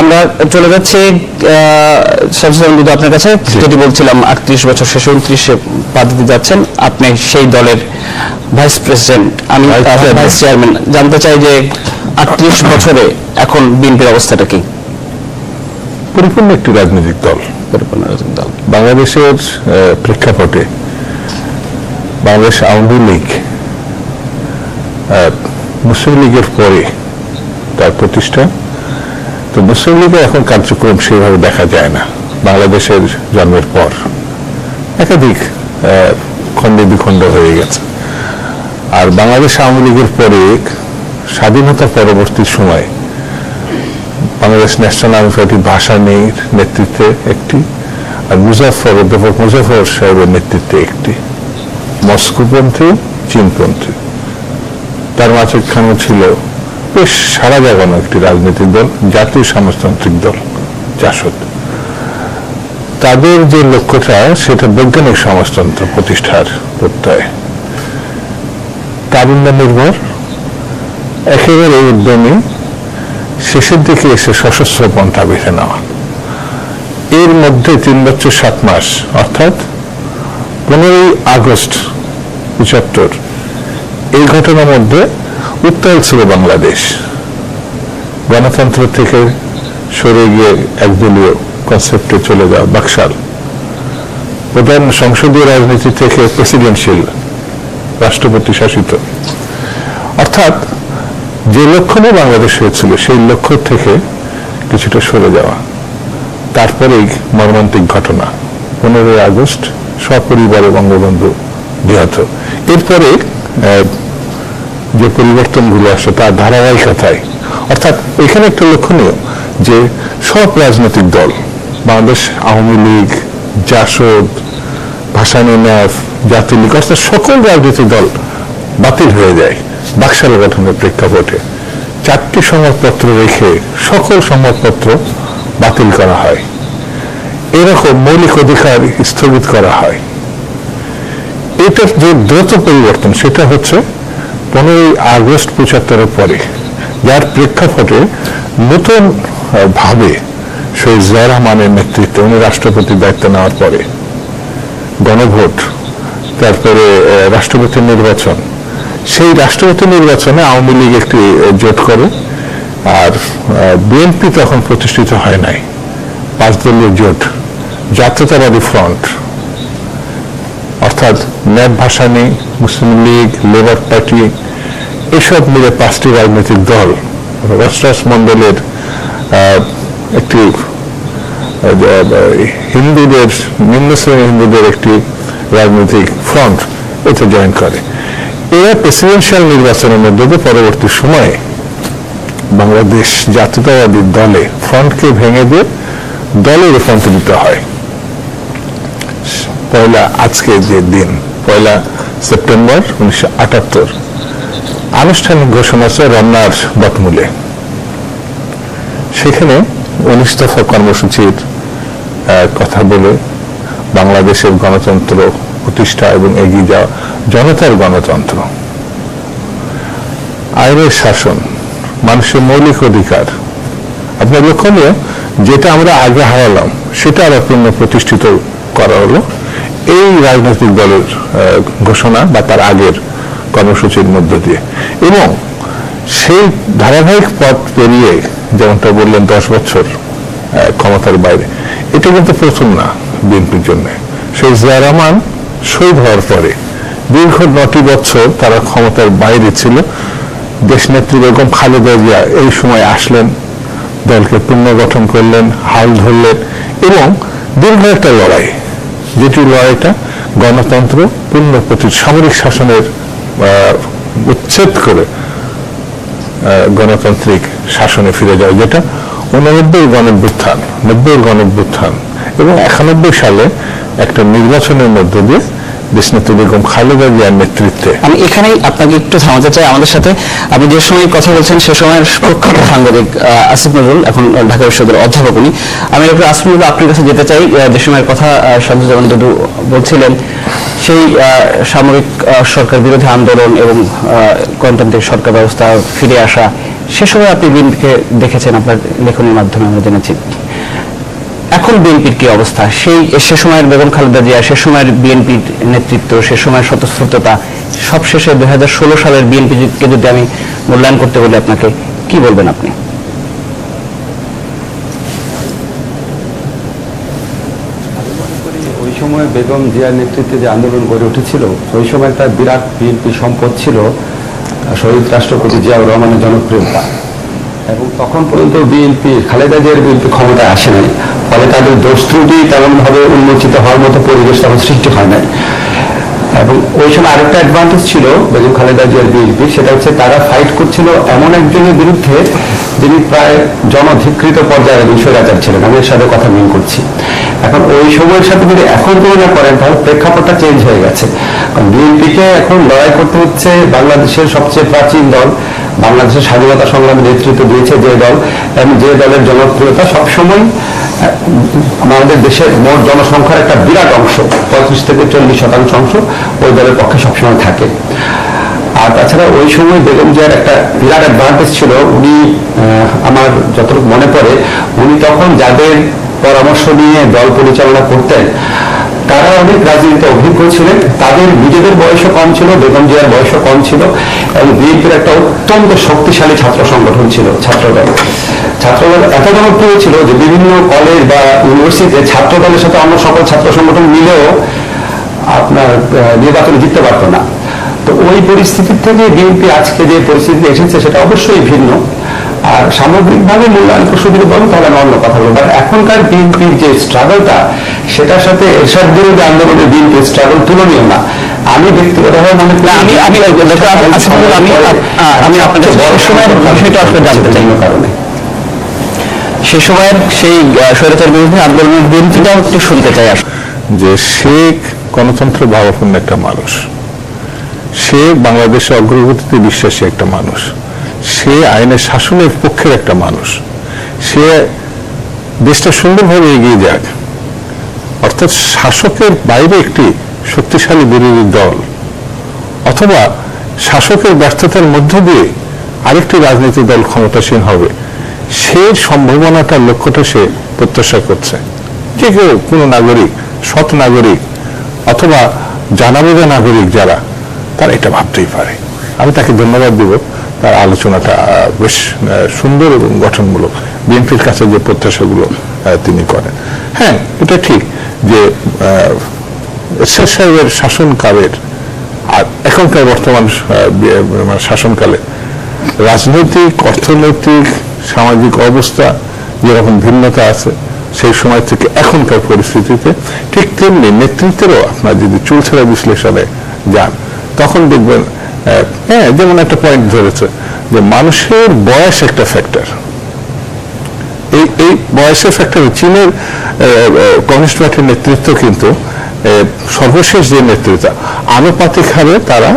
Speaker 1: আমরা চলে যাচ্ছি শামসুজ্জামান দুদু আপনার কাছে। যেটি বলছিলাম, 38 বছর শেষে 29-এ পা দিতে যাচ্ছেন, আপনি সেই দলের ভাইস প্রেসিডেন্ট, আমি ভাইস চেয়ারম্যান। জানতে চাই যে 38 বছরে এখন বিএনপির অবস্থাটা কি?
Speaker 2: পরিপূর্ণ একটি রাজনৈতিক দল। বাংলাদেশের প্রেক্ষাপটে বাংলাদেশ আওয়ামী লীগ মুসলিম লীগের পরে তার প্রতিষ্ঠা। তো মুসলিম লীগের এখন কার্যক্রম সেভাবে দেখা যায় না। বাংলাদেশের জন্মের পর একাধিক খণ্ডে বিখণ্ড হয়ে গেছে। আর বাংলাদেশ আওয়ামী লীগের পরে স্বাধীনতা পরবর্তী সময় বাংলাদেশ ন্যাশনাল আওয়ামী পার্টি ভাসানীর নেতৃত্বে একটি, আর অধ্যাপক মুজাফর সাহেবের নেতৃত্বে একটি, মস্কোপন্থী, চীনপন্থী। তার মাঝখানে ছিল বেশ সারা জাগানো একটি রাজনৈতিক দল, জাতীয় সমাজতান্ত্রিক দল জাসদ। তাদের যে লক্ষ্যটা সেটা বৈজ্ঞানিক সমাজতন্ত্র প্রতিষ্ঠার প্রত্যয়, তারুণ্য নির্ভর, একেবারে উদ্যমী, শেষের দিকে এসে সশস্ত্র পন্থা বেছে নেওয়া। এর মধ্যে 3 বছর 7 মাস অর্থাৎ 15ই আগস্ট 75 এই ঘটনার মধ্যে উত্তাল ছিল বাংলাদেশ। গণতন্ত্র থেকে সরে গিয়ে একদলীয় কনসেপ্টে চলে যাওয়া বাকশাল, প্রধান সংসদীয় রাজনীতি থেকে প্রেসিডেন্সিয়াল রাষ্ট্রপতি শাসিত, অর্থাৎ যে লক্ষ্য নিয়ে বাংলাদেশ হয়েছিল সেই লক্ষ্য থেকে কিছুটা সরে যাওয়া। তারপরেই মর্মান্তিক ঘটনা 15ই আগস্ট, সপরিবারে বঙ্গবন্ধু নিহত। এরপরে যে পরিবর্তনগুলো আসে তার ধারাবাহিকতায়, অর্থাৎ এখানে একটা লক্ষণীয় যে সব রাজনৈতিক দল, বাংলাদেশ আওয়ামী লীগ, জাসদ, ভাসানী ন্যাপ, জাতীয় লীগ, অর্থাৎ সকল রাজনৈতিক দল বাতিল হয়ে যায় বাকশাল গঠনের প্রেক্ষাপটে। 4টি সংবাদপত্র রেখে সকল সংবাদপত্র বাতিল করা হয়, এরকম মৌলিক অধিকার স্থগিত করা হয়। এটার যে দ্রুত পরিবর্তন সেটা হচ্ছে 15ই আগস্ট 75-এর পরে, যার প্রেক্ষাপটে নতুন ভাবে শহীদ জিয়া রহমানের নেতৃত্বে উনি রাষ্ট্রপতির দায়িত্ব নেওয়ার পরে গণভোট, তারপরে রাষ্ট্রপতি নির্বাচন, সেই রাষ্ট্রপতি নির্বাচনে আওয়ামী লীগ একটি জোট করে, আর বিএনপি তখন প্রতিষ্ঠিত হয় নাই, 5 দলীয় জোট, জাতীয়তাবাদী ফ্রন্ট, অর্থাৎ ন্যাপ, ভাসানী, মুসলিম লীগ, লেবার পার্টি, এসব মিলে 5টি রাজনৈতিক দল, রসরাস মন্ডলের একটি হিন্দুদের, নিম্ন শ্রেণীর হিন্দুদের একটি রাজনৈতিক ফ্রন্ট এতে জয়েন করে। এরা প্রেসিডেন্সিয়াল নির্বাচনের মধ্যে দিয়ে পরবর্তী সময়ে বাংলাদেশ জাতীয়তাবাদী দলে ফ্রন্টকে ভেঙে দিয়ে দলে রূপান্তরিত হয়। আজকে যে দিন 1 সেপ্টেম্বর 1978 আনুষ্ঠানিক ঘোষণা আছে রমনার বটমূলে। সেখানে 19 দফা কর্মসূচির কথা বলে বাংলাদেশের গণতন্ত্র প্রতিষ্ঠা এবং এগিয়ে যাওয়া, জনতার গণতন্ত্র, আইনের শাসন, মানুষের মৌলিক অধিকার, আপনার লক্ষণীয় যেটা আমরা আগে হারালাম সেটা আবার পুনঃ প্রতিষ্ঠিত করা হলো এই রাজনৈতিক দলের ঘোষণা বা তার আগের কর্মসূচির মধ্য দিয়ে। এবং সেই ধারাবাহিক পথ পেরিয়ে, যেমনটা বললেন 10 বছর ক্ষমতার বাইরে, এটা কিন্তু প্রথম না বিএনপির জন্য। সেই জিয়া রহমান শহীদ হওয়ার পরে দীর্ঘ 9টি বছর তারা ক্ষমতার বাইরে ছিল। দেশনেত্রী বেগম খালেদা জিয়া এই সময় আসলেন, দলকে পুনর্গঠন করলেন, হাল ধরলেন এবং দীর্ঘ একটা লড়াই, যেটি লড়াইটা গণতন্ত্র পূর্ণ সামরিক শাসনের উচ্ছেদ করে গণতান্ত্রিক শাসনে ফিরে যাওয়া, যেটা 89 গণঅভ্যুত্থান, 90 গণঅভ্যুত্থান এবং 91 সালে একটা নির্বাচনের মধ্য দিয়ে দেশনেত্রী বেগম খালেদা জিয়ার নেতৃত্বে।
Speaker 1: আমি এখানেই আপনাকে একটু থামাতে চাই। আমাদের সাথে আপনি যে সময় কথা বলছেন সে সময়ের প্রখ্যাত সাংবাদিক আসিফ নজরুল, এখন ঢাকা বিশ্ববিদ্যালয়ের অধ্যাপক উনি। আমি ডক্টর আসিফ নজরুল আপনার কাছে যেতে চাই। যে সময়ের কথা শামসুজ্জামান দুদু বলছিলেন, সেই সামরিক সরকার বিরোধী আন্দোলন এবং গণতান্ত্রিক সরকার ব্যবস্থা ফিরে আসা, সে সময় আপনি বিএনপিকে দেখেছেন আপনার লেখনের মাধ্যমে আমরা জেনেছি। এখন বিএনপির কি অবস্থা? সে সময়ের বেগম খালেদা জিয়া, সে সময়ের বিএনপির নেতৃত্ব, সে সময়ের স্বতঃস্ফূর্ততা, সবশেষে 2016 সালের বিএনপিকে যদি আমি মূল্যায়ন করতে বলি আপনাকে, কি বলবেন আপনি?
Speaker 3: ওই সময় বেগম জিয়ার নেতৃত্বে যে আন্দোলন গড়ে উঠেছিল, ওই সময় তার বিরাট বিএনপি সম্পদ ছিল শহীদ রাষ্ট্রপতি জিয়াউর রহমানের জনপ্রিয়তা। এবং তখন পর্যন্ত বিএনপি, খালেদা জিয়ার বিএনপি ক্ষমতায় আসে নাই, ফলে তাদের দোষ ত্রুটি তেমনভাবে উন্মোচিত হওয়ার মতো পরিবেশ তখন সৃষ্টি হয় নাই। এবং ওই সময় আরেকটা অ্যাডভান্টেজ ছিল বেগম খালেদা জিয়ার বিএনপি, সেটা হচ্ছে তারা ফাইট করছিল এমন একজনের বিরুদ্ধে যিনি প্রায় জনধিকৃত পর্যায়ের স্বৈরাচার ছিলেন। আমি এর সাথে কথা মিল করছি। এখন ওই সময়ের সাথে যদি এখন তুলনা করেন তাহলে প্রেক্ষাপটটা চেঞ্জ হয়ে গেছে। কারণ বিএনপিকে এখন লড়াই করতে হচ্ছে বাংলাদেশের সবচেয়ে প্রাচীন দল বাংলাদেশের স্বাধীনতা সংগ্রামে নেতৃত্ব দিয়েছে যে দল, এবং যে দলের জনপ্রিয়তা সবসময় আমাদের দেশের মোট জনসংখ্যার একটা বিরাট অংশ, 35 থেকে 40% অংশ ওই দলের পক্ষে সবসময় থাকে। আর তাছাড়া ওই সময় বেগম জিয়ার একটা বিরাট অ্যাডভান্টেজ ছিল, উনি আমার যতটুকু মনে পড়ে, উনি তখন যাদের পরামর্শ নিয়ে দল পরিচালনা করতেন তারা অনেক রাজনীতিতে অভিজ্ঞ ছিলেন, তাদের নিজেদের বয়সও কম ছিল, বেগম জিয়ার বয়সও কম ছিল, এবং বিএনপির একটা অত্যন্ত শক্তিশালী ছাত্র সংগঠন ছিল ছাত্রদল। ছাত্রদল এত জনপ্রিয় ছিল যে বিভিন্ন কলেজ বা ইউনিভার্সিটিতে ছাত্রদলের সাথে অন্য সকল ছাত্র সংগঠন মিলেও আপনার নির্বাচনে জিততে পারতো না। তো ওই পরিস্থিতির থেকে বিএনপি আজকে যে পরিস্থিতি এসেছে সেটা অবশ্যই ভিন্ন। আর সামগ্রিকভাবে মূল্যায়ন প্রসূতির বলেন তাহলে আমি অন্য কথা বলবো, বাট এখনকার বিএনপির যে স্ট্রাগলটা সেটার সাথে এরশাদ বিরোধী আন্দোলনের বিএনপির স্ট্রাগল তুলনীয় না। আমি ব্যক্তিগতভাবে মনে করি
Speaker 1: আমি আপনাদের সময়ের বিষয়টা আসলে জানতে চাই
Speaker 3: কারণে
Speaker 1: সে সময়ের সেই স্বৈরাচার বিরোধী আন্দোলনের বিএনপিটাও একটু শুনতে চাই আসলে।
Speaker 2: যে শেখ গণতন্ত্র ভাবাপন্ন একটা মানুষ, সে বাংলাদেশের অগ্রগতিতে বিশ্বাসী একটা মানুষ, সে আইনের শাসনের পক্ষের একটা মানুষ, সে দেশটা সুন্দরভাবে এগিয়ে যাক, অর্থাৎ শাসকের বাইরে একটি শক্তিশালী বিরোধী দল অথবা শাসকের ব্যর্থতার মধ্য দিয়ে আরেকটি রাজনৈতিক দল ক্ষমতাসীন হবে, সে সম্ভাবনাটার লক্ষ্যটা সে প্রত্যাশা করছে। যে কেউ কোনো নাগরিক, সৎ নাগরিক অথবা জানাবোঝা নাগরিক যারা, তারা এটা ভাবতেই পারে। আমি তাকে ধন্যবাদ দিব, তার আলোচনাটা বেশ সুন্দর এবং গঠনমূলক। বিএনপির কাছে যে প্রত্যাশাগুলো তিনি করেন, হ্যাঁ এটা ঠিক যে এরশাদ সাহেবের শাসনকালের আর এখনকার বর্তমান শাসনকালে রাজনৈতিক, অর্থনৈতিক, সামাজিক অবস্থা যেরকম ভিন্নতা আছে সেই সময় থেকে এখনকার পরিস্থিতিতে, ঠিক তেমনি নেতৃত্বেরও আপনার যদি চুলছেড়া বিশ্লেষণে যান তখন দেখবেন, হ্যাঁ যেমন একটা পয়েন্ট ধরেছে যে মানুষের বয়স একটা ফ্যাক্টর। এই বয়সের ফ্যাক্টর, চীনের কমিউনিস্ট পার্টির নেতৃত্ব কিন্তু সর্বশেষ যে নেতৃত্ব আনুপাতিক হারে তারা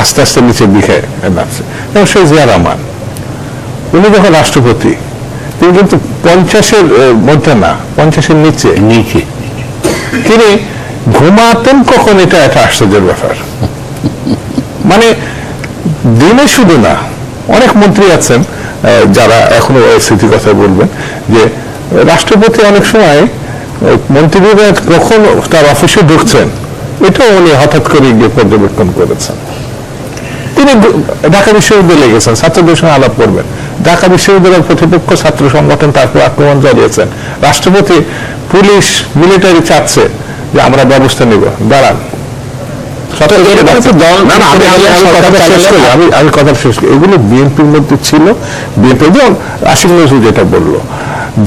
Speaker 2: আস্তে আস্তে নিচের দিকে নামছে। এবং সেই জিয়া রহমান, উনি যখন রাষ্ট্রপতি, তিনি কিন্তু 50-এর মধ্যে না, 50-এর নিচে
Speaker 4: নিচে
Speaker 2: তিনি ঘুমাতেন কখন, এটা একটা আশ্চর্যের ব্যাপার। মানে দিনে শুধু না, অনেক মন্ত্রী আছেন যারা এখনো স্মৃতির কথা বলবেন যে রাষ্ট্রপতি অনেক সময় মন্ত্রীরা কখন তার অফিসে ঢুকছেন এটাও উনি হঠাৎ করে গিয়ে পর্যবেক্ষণ করেছেন। তিনি ঢাকা বিশ্ববিদ্যালয়ে গেছেন, ছাত্রদের সঙ্গে আলাপ করবেন, ঢাকা বিশ্ববিদ্যালয়ের প্রতিপক্ষ ছাত্র সংগঠন তারপর আক্রমণ চালিয়েছেন, রাষ্ট্রপতি, পুলিশ, মিলিটারি চাচ্ছে যে আমরা ব্যবস্থা নিব, দাঁড়ান। আমি কথা শেষ করি, এগুলো বিএনপির মধ্যে ছিল। বিএনপি যেমন আশিক নজরুল যেটা বললো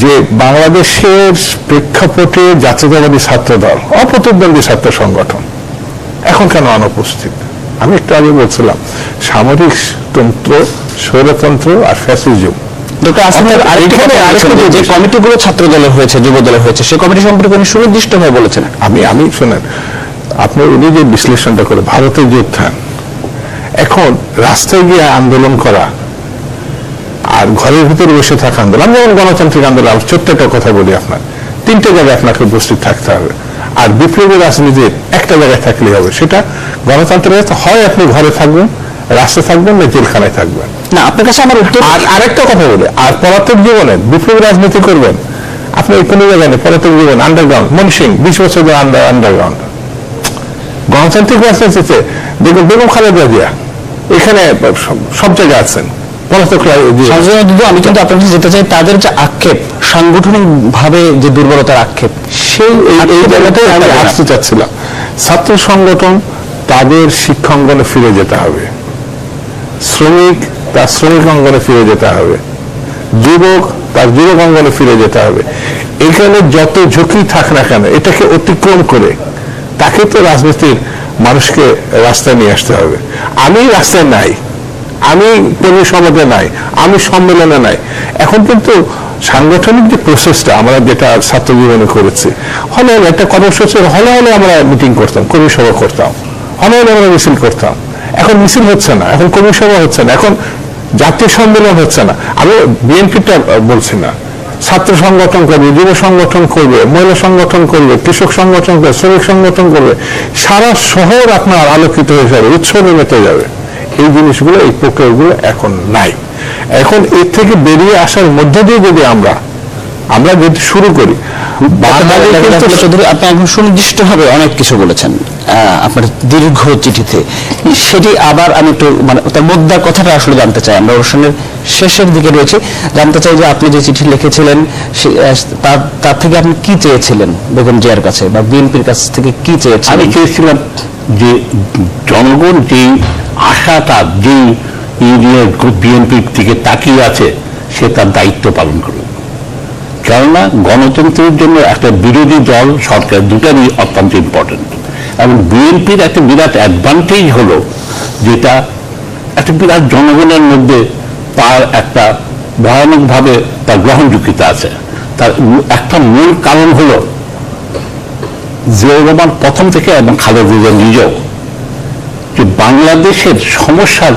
Speaker 2: যে বাংলাদেশের প্রেক্ষাপটে জাতীয়তাবাদী ছাত্র দল, অপ্রতিদ্বন্দ্বী ছাত্র সংগঠন এখন কেন অনুপস্থিত? আমি একটু আগে বলছিলাম সামরিক তন্ত্র, স্বৈরতন্ত্র আর ফ্যাসিজম।
Speaker 1: যে কমিটিগুলো ছাত্র দলের হয়েছে, যুব দলের হয়েছে, সেই কমিটি সম্পর্কে উনি সুনির্দিষ্টভাবে বলেছেন।
Speaker 2: আমি শোনেন, আপনি উনি যে বিশ্লেষণটা করে ভারতের যে উত্থান, এখন রাস্তায় গিয়ে আন্দোলন করা আর ঘরের ভিতরে বসে থাকা আন্দোলন, যেমন গণতান্ত্রিক আন্দোলন, ছোট্ট একটা কথা বলি আপনার, 3টে জায়গায় আপনাকে উপস্থিত থাকতে হবে। আর বিপ্লবী রাজনীতির একটা জায়গায় থাকলেই হবে, সেটা গণতন্ত্রের হয় আপনি ঘরে থাকবেন, রাস্তায় থাকবেন, না জেলখানায় থাকবেন।
Speaker 1: না, আপনার কাছে আমার উত্তর।
Speaker 2: আর আরেকটা কথা বলি, আর পলাতক জীবনে বিপ্লবী রাজনীতি করবেন আপনি কোনো জায়গায় নেই, পলাতক জীবন আন্ডারগ্রাউন্ড, মনসিং 20 বছর ধরে আন্ডারগ্রাউন্ড। গণতান্ত্রিক রাজনীতিতে দেখুন বেগম খালেদা জিয়া এখানে সব জায়গায় আছেন,
Speaker 1: আমি কিন্তু আপনার কাছে যেতে চাই, তাদের যে আক্ষেপ, সাংগঠনিক ভাবে যে দুর্বলতার আক্ষেপ, সেই
Speaker 2: এই জায়গাটাই আমি আসতে চাচ্ছিলাম। ছাত্র সংগঠন তাদের শিক্ষাঙ্গনে ফিরে যেতে হবে, শ্রমিক তার শ্রমিক অঙ্গনে ফিরে যেতে হবে, যুবক তার যুবক অঙ্গনে ফিরে যেতে হবে। এখানে যত ঝুঁকি থাক না কেন এটাকে অতিক্রম করে তাকে তো রাজনীতির মানুষকে রাস্তায় নিয়ে আসতে হবে। আমি রাস্তায় নাই, আমি কর্মী সমাজে নাই, আমি সম্মেলনে নাই। এখন কিন্তু সাংগঠনিক যে প্রসেসটা আমরা যেটা ছাত্র জীবনে করেছি, হলে একটা কর্মসূচি হলে আমরা মিটিং করতাম, কর্মী সভা করতাম, হলে আমরা মিছিল করতাম। এখন মিছিল হচ্ছে না, এখন কর্মী সভা হচ্ছে না, এখন জাতীয় সম্মেলন হচ্ছে না। আমি বিএনপিটা বলছি না, ছাত্র সংগঠন করবে, যুব সংগঠন করবে, মহিলা সংগঠন করবে, কৃষক সংগঠন করবে, শ্রমিক সংগঠন করবে, সারা শহর আপনার আলোকিত হয়ে যাবে, উৎসবে মেতে যাবে। এই জিনিসগুলো, এই প্রক্রিয়াগুলো এখন নাই। এখন এর থেকে বেরিয়ে আসার মধ্য দিয়ে যদি আমরা যদি শুরু করি,
Speaker 1: চৌধুরী আপনি এখন সুনির্দিষ্টভাবে অনেক কিছু বলেছেন আপনার দীর্ঘ চিঠিতে, সেটি আবার আমি একটু মানে তার মুদ্রার কথাটা আসলে জানতে চাই। আমরা অনুষ্ঠানের শেষের দিকে রয়েছে, জানতে চাই যে আপনি যে চিঠি লিখেছিলেন তার থেকে আপনি কি চেয়েছিলেন বেগম জিয়ার কাছে বা বিএনপির কাছ থেকে কি চেয়েছিলেন?
Speaker 4: আমি চেয়েছিলাম যে জনগণ যে আশাটা, যে বিএনপির দিকে তাকিয়ে আছে, সে তার দায়িত্ব পালন করবে। কেননা গণতন্ত্রের জন্য একটা বিরোধী দল, সরকার দুটারই অত্যন্ত ইম্পর্টেন্ট। এবং বিএনপির একটা বিরাট অ্যাডভান্টেজ হলো, যেটা একটা বিরাট জনগণের মধ্যে তার একটা ভয়ানকভাবে তার গ্রহণযোগ্যতা আছে। তার একটা মূল কারণ হলো জিয়াউর রহমান প্রথম থেকে, এবং খালেদা জিয়া নিজেও, যে বাংলাদেশের সমস্যার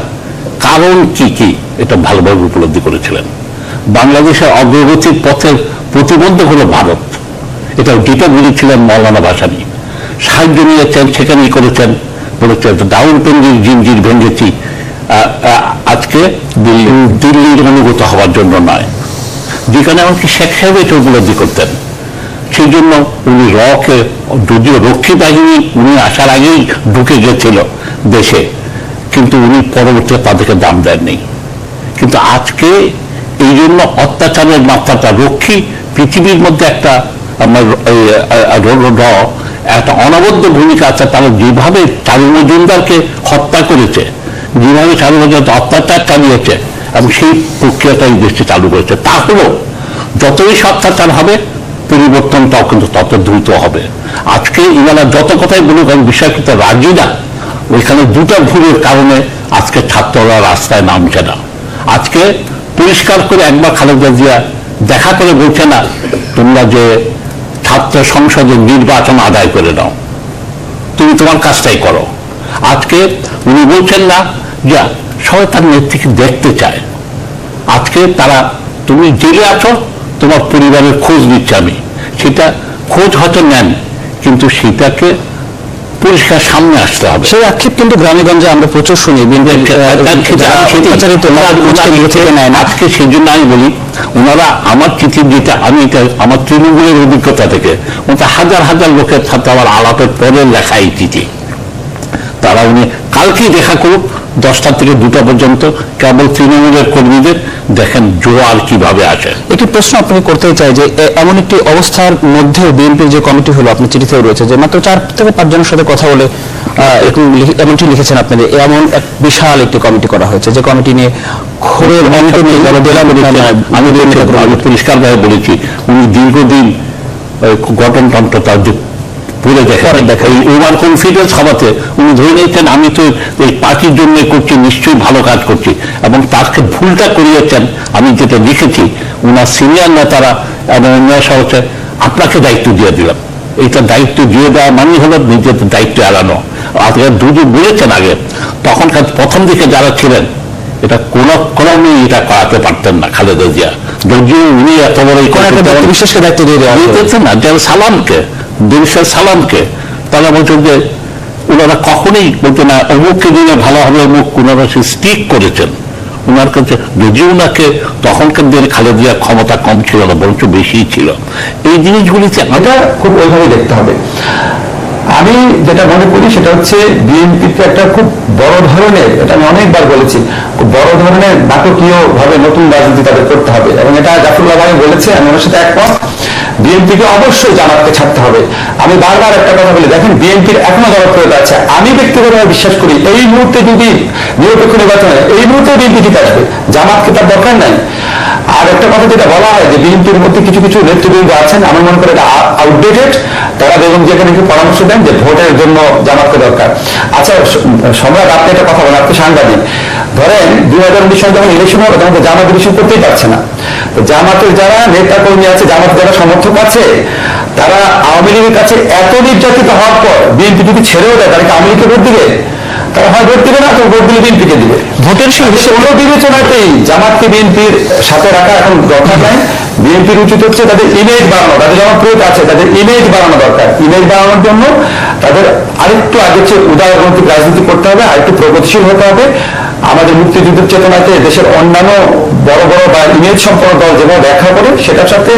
Speaker 4: কারণ কি কি এটা ভালোভাবে উপলব্ধি করেছিলেন। বাংলাদেশের অগ্রগতির পথের প্রতিবন্ধক হলো ভারত, এটা যেটা বলেছিলেন মৌলানা ভাসানী। সাহায্য নিয়েছেন, সেখানেই করেছেন, বলেছেন দাউদপন্থীর জিনজির ভেঙেছি, আজকে দিল্লির অনুগত হওয়ার জন্য নয়। যেখানে এমনকি শেখ সাহেব এটা উপলব্ধি করতেন। সেই জন্য উনি রকে, যদিও রক্ষী বাহিনী উনি আসার আগেই ঢুকে গেছিল দেশে, কিন্তু উনি পরবর্তীতে তাদেরকে দাম দেননি। কিন্তু আজকে এই জন্য অত্যাচারের মাত্রাটা, রক্ষী পৃথিবীর মধ্যে একটা একটা অনবদ্য ভূমিকা আছে। তারা যেভাবে চারু মজুমদারকে হত্যা করেছে, যেভাবে চারু মজুমদার অত্যাচার চালিয়েছে, এবং সেই প্রক্রিয়াটা এই দেশে চালু করেছে, তা হলো যতই অত্যাচার হবে, পরিবর্তনটাও কিন্তু তত দ্রুত হবে। আজকে ইনারা যত কথাই বলুক, আমি বিষয় করতে রাজি না। ওইখানে দুটা ভুলের কারণে আজকে ছাত্ররা রাস্তায় নামছে না। আজকে পরিষ্কার করে একবার খালেদা জিয়া দেখা করে বলছে না, তোমরা যে ছাত্র সংসদের নির্বাচন আদায় করে নাও, তুমি তোমার কাজটাই করো। আজকে উনি বলছেন না যে সবাই তার নেত্রীকে দেখতে চায়। আজকে তারা, তুমি জেলে আছো, তোমার পরিবারের খোঁজ নিচ্ছে আমি, সেটা খোঁজ হয়তো নেন, কিন্তু সেটাকে পরিষ্কার সামনে আসতে হবে।
Speaker 1: সেই আক্ষেপ কিন্তু গ্রামে গঞ্জে আমরা প্রচুর শুনি।
Speaker 4: আজকে সেই জন্য আমি বলি, ওনারা আমার চিঠি, যেটা আমি এটা আমার তৃণমূলের অভিজ্ঞতা থেকে, ওটা হাজার হাজার লোকের সাথে আমার আলাপের পরে লেখা এই চিঠি। তারা উনি কালকেই দেখা করুক 10টা থেকে 2টা পর্যন্ত, কেবল তৃণমূলের কর্মীদের দেখেন জোয়ার কিভাবে আসে।
Speaker 1: একটি প্রশ্ন আপনাকে করতেই চাই যে এমন একটি অবস্থার মধ্যে বিএনপির যে কমিটি হলো, আপনার চিঠিতেও রয়েছে যে মাত্র 4 থেকে 5 জনের সাথে কথা বলে এমনটি লিখেছেন আপনি, এমন এক বিশাল একটি কমিটি করা হয়েছে, যে কমিটি নিয়ে ঘোরের অন্ত নেই।
Speaker 4: আমি পরিষ্কারভাবে বলেছি, উনি দীর্ঘদিন গঠনতন্ত্র তার পুরে দেখেন, এই ওভার কনফিডেন্স হওয়াতে উনি ধরে নিয়েছেন আমি তো এই পার্টির জন্য করছি, নিশ্চয়ই ভালো কাজ করছি, এবং তাকে ভুলটা করিয়েছেন। আমি যেটা লিখেছি, ওনার সিনিয়র নেতারা এবং অন্যান্য হচ্ছে, আপনাকে দায়িত্ব দিয়ে দিলাম। এইটা দায়িত্ব দিয়ে দেওয়া মানে হলো নিজের দায়িত্ব এড়ানো। আজকে দুজন বলেছেন আগে, তখনকার প্রথম দিকে যারা ছিলেন, এটা কোনো ক্রমেই এটা করাতে পারতেন না খালেদা জিয়া, যদিও উনি এত বড়
Speaker 1: বিশেষকে দায়িত্ব দিয়ে দেওয়া
Speaker 4: দিতেন না। যারা সালামকে, দেশের সালামকে, তারা বলছেন যে ওনারা কখনোই বলতেন না অমুককে দিলে ভালো হবে, অমুক। ওনারা সে স্টিক করেছেন ওনার কাছে, যদিও ওনাকে তখনকার দিনে খালেদা জিয়ার ক্ষমতা কম ছিল না, বরঞ্চ বেশিই ছিল। এই জিনিসগুলিতে
Speaker 3: এটা খুব ওইভাবে দেখতে হবে। আমি যেটা মনে করি সেটা হচ্ছে, বিএনপিকে একটা খুব বড় ধরনের, এটা আমি অনেকবার বলেছি, খুব বড় ধরনের নাটকীয় ভাবে নতুন রাজনীতি তাদের করতে হবে, এবং এটা জাফরুল্লাহ ভাই বলেছে, আমি ওনার সাথে একমত। বিএনপিকে অবশ্যই জামাতকে ছাড়তে হবে। আমি বারবার একটা কথা বলি, দেখেন বিএনপির এখনো জনপ্রিয়তা আছে। আমি ব্যক্তিগতভাবে বিশ্বাস করি, এই মুহূর্তে যদি নিরপেক্ষ নির্বাচন হয়, এই মুহূর্তে বিএনপি জিতে আসবে, জামাতকে তার দরকার নাই। আর একটা কথা যেটা বলা হয় যে বিএনপির মধ্যে কিছু কিছু নেতৃবৃন্দ আছেন, আমার মনে করি এটা আউটডেটেড। তারা বেগম যেখানে পরামর্শ দেন যে ভোটের জন্য জামাতকে দরকার। আচ্ছা সম্রাট, আপনি একটা কথা বলেন, আপনি সাংবাদিক, ধরেন 2019 সালে যখন ইলেকশন হবে, তখন তো জামাত ইলেকশন করতেই পারছে না। তো জামাতের যারা নেতা কর্মী আছে, জামাতের যারা সমর্থক আছে, তারা আওয়ামী লীগের কাছে এত নির্যাতিত হওয়ার পর বিএনপি যদি ছেড়েও দেয়, তাহলে কি আওয়ামী লীগকে ভোট দিবে? তারা হয় ভোট দিবে না, তো ভোট দিলে বিএনপিকে দিবে।
Speaker 1: ভোটের
Speaker 3: অন্য বিবেচনাতেই জামাতকে বিএনপির সাথে রাখা এখন দরকার নাই। বিএনপির উচিত হচ্ছে তাদের ইমেজ বাড়ানো, তাদের জনপ্রিয়তা আছে, তাদের ইমেজ বাড়ানো দরকার। ইমেজ বাড়ানোর জন্য তাদের আরেকটু আগে চেয়ে উদারনৈতিক রাজনীতি করতে হবে, আরেকটু প্রগতিশীল হতে হবে। আমাদের মুক্তিযুদ্ধের চেতনাতে দেশের অন্যান্য বড় বড় বা ইমেজ সম্পন্ন দল যেভাবে ব্যাখ্যা করে সেটার সাথে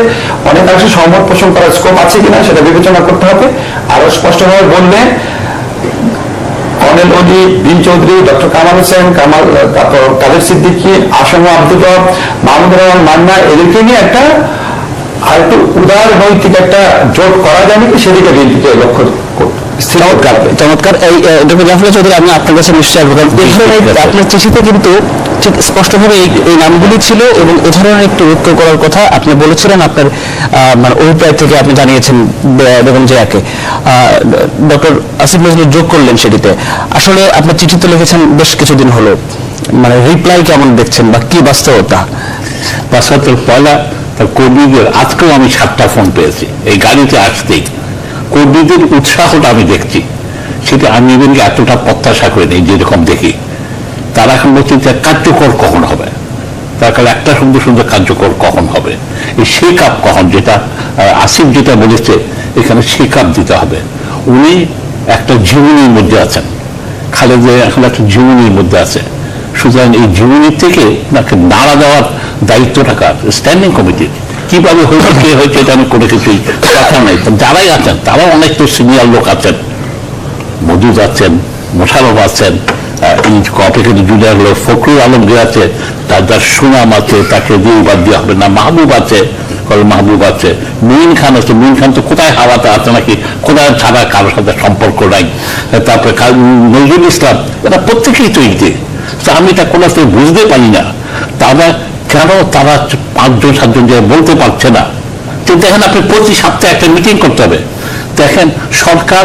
Speaker 3: অনেকাংশে সহমত পোষণ করার স্কোপ আছে কিনা সেটা বিবেচনা করতে হবে। আরো স্পষ্টভাবে বললে কর্নেল অলি, বিন চৌধুরী, ডক্টর কামাল হোসেন, তারপর কাদের সিদ্দিকী, আসম আব্দুল রব, মাহমুদুর রহমান মান্না, এদেরকে নিয়ে একটা আর একটু উদার নৈতিক একটা জোট করা যায় নাকি সেদিকে বিএনপিকে লক্ষ্য
Speaker 1: চমৎকার চমৎকার। এই ডক্টর জাফর চৌধুরী, আমি আপনার কাছে নিশ্চয়ই আসবো, কারণ এই ধরনের আপনার চিঠিতে কিন্তু ঠিক স্পষ্টভাবে এই নামগুলি ছিল এবং এ ধরনের একটু ঐক্য করার কথা আপনি বলেছিলেন। আপনার মানে অভিপ্রায় থেকে আপনি জানিয়েছেন বেগম জিয়াকে। ডক্টর আসিফ নজরুল যোগ করলেন সেটিতে। আসলে আপনার চিঠিতে লিখেছেন বেশ কিছুদিন হলো, মানে রিপ্লাই কেমন দেখছেন বা কি বাস্তবতা?
Speaker 4: বাস্তবতার পয়লা তার কর্মীদের, আজকেও আমি 7টা ফোন পেয়েছি এই গাড়িতে আসতেই। কর্মীদের উৎসাহটা আমি দেখছি, সেটা আমি ইভেনকে এতটা প্রত্যাশা করিনি যেরকম দেখি। তারা এখন বলছে যে কার্যকর কখন হবে, তার কাছে একটা সুন্দর সুন্দর কার্যকর কখন হবে, এই শেক আপ কখন, যেটা আসিফ যেটা বলেছে এখানে শেক আপ দিতে হবে। উনি একটা জীবনীর মধ্যে আছেন, খালেদা এখন একটা জীবনীর মধ্যে আছে, সুতরাং এই জীবনী থেকে তাকে নাড়া দেওয়ার দায়িত্বটা কার? Standing committee. কিভাবে হয়েছে, কে হয়েছে, এটা আমি কোনো কিছুই কথা নাই। যারাই আছেন তারাও অনেক তো সিনিয়র লোক আছেন, মজুদ আছেন, মোশারফ আছেন, কপেকের জুনিয়র লোক ফখরুল আলমগীর আছে, তার সুনাম আছে, তাকে দিয়ে বাদ দেওয়া হবে না। মাহবুব আছে, মাহবুব আছে, মুইন খান আছে। মুইন খান তো কোথায় হাওয়াতে আছে নাকি, কোথায় ছাড়া কারোর সাথে সম্পর্ক নাই। তারপরে নজরুল ইসলাম, এরা প্রত্যেকেই তৈরি। আমি এটা কোনো বুঝতে পারি না তারা কেন তারা 5জন 7জন যে বলতে পারছে না। তো দেখেন, আপনি প্রতি সপ্তাহে একটা মিটিং করতে হবে। দেখেন সরকার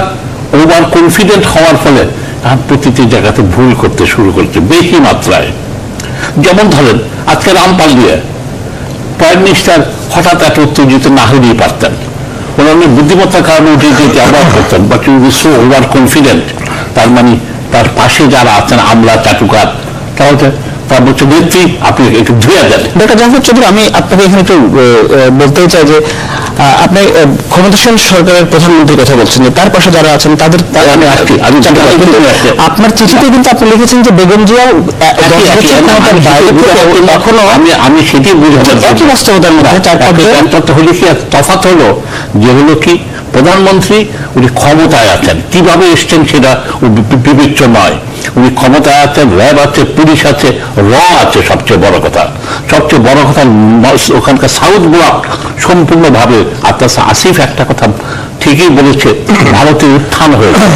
Speaker 4: ওভার কনফিডেন্ট হওয়ার ফলে প্রতিটি জায়গাতে ভুল করতে শুরু করছে বেশি মাত্রায়। যেমন ধরেন আজকে রামপাল দিয়ে প্রাইম মিনিস্টার হঠাৎ এত উত্তেজিত না হলেই পারতেন, ওনার বুদ্ধিমত্তার কারণে উঠে যেতে আবার করতেন, but you so over confident. তার মানে তার পাশে যারা আছেন আমলা চাটুকার, তাহলে তার বলছে নেত্রী আপনি একটু ধুয়ে দেন।
Speaker 1: ডক্টর জাফর চৌধুরী, আমি আপনাকে এখানে একটু বলতে চাই যে আপনি ক্ষমতাসীন সরকারের প্রধানমন্ত্রীর কথা বলছেন, যে তার পাশে যারা আছেন তাদের আপনার চিঠিতে কিন্তু আপনি লিখেছেন যে বেগম জিয়াও এখনো
Speaker 4: আমি সেটি বুঝতে
Speaker 1: একই বাস্তবতার মধ্যে
Speaker 4: হলে কি তফাৎ হলো যে হলো কি প্রধানমন্ত্রী উনি ক্ষমতায় আছেন, কিভাবে এসছেন সেটা বিবেচ্য নয়। উনি ক্ষমতায় আছেন, র্যাব আছে, পুলিশ আছে, র আছে। সবচেয়ে বড় কথা ওখানকার সাউথ ব্লক সম্পূর্ণভাবে আসিফ একটা কথা ঠিকই বলেছে, ভারতের উত্থান হয়েছে,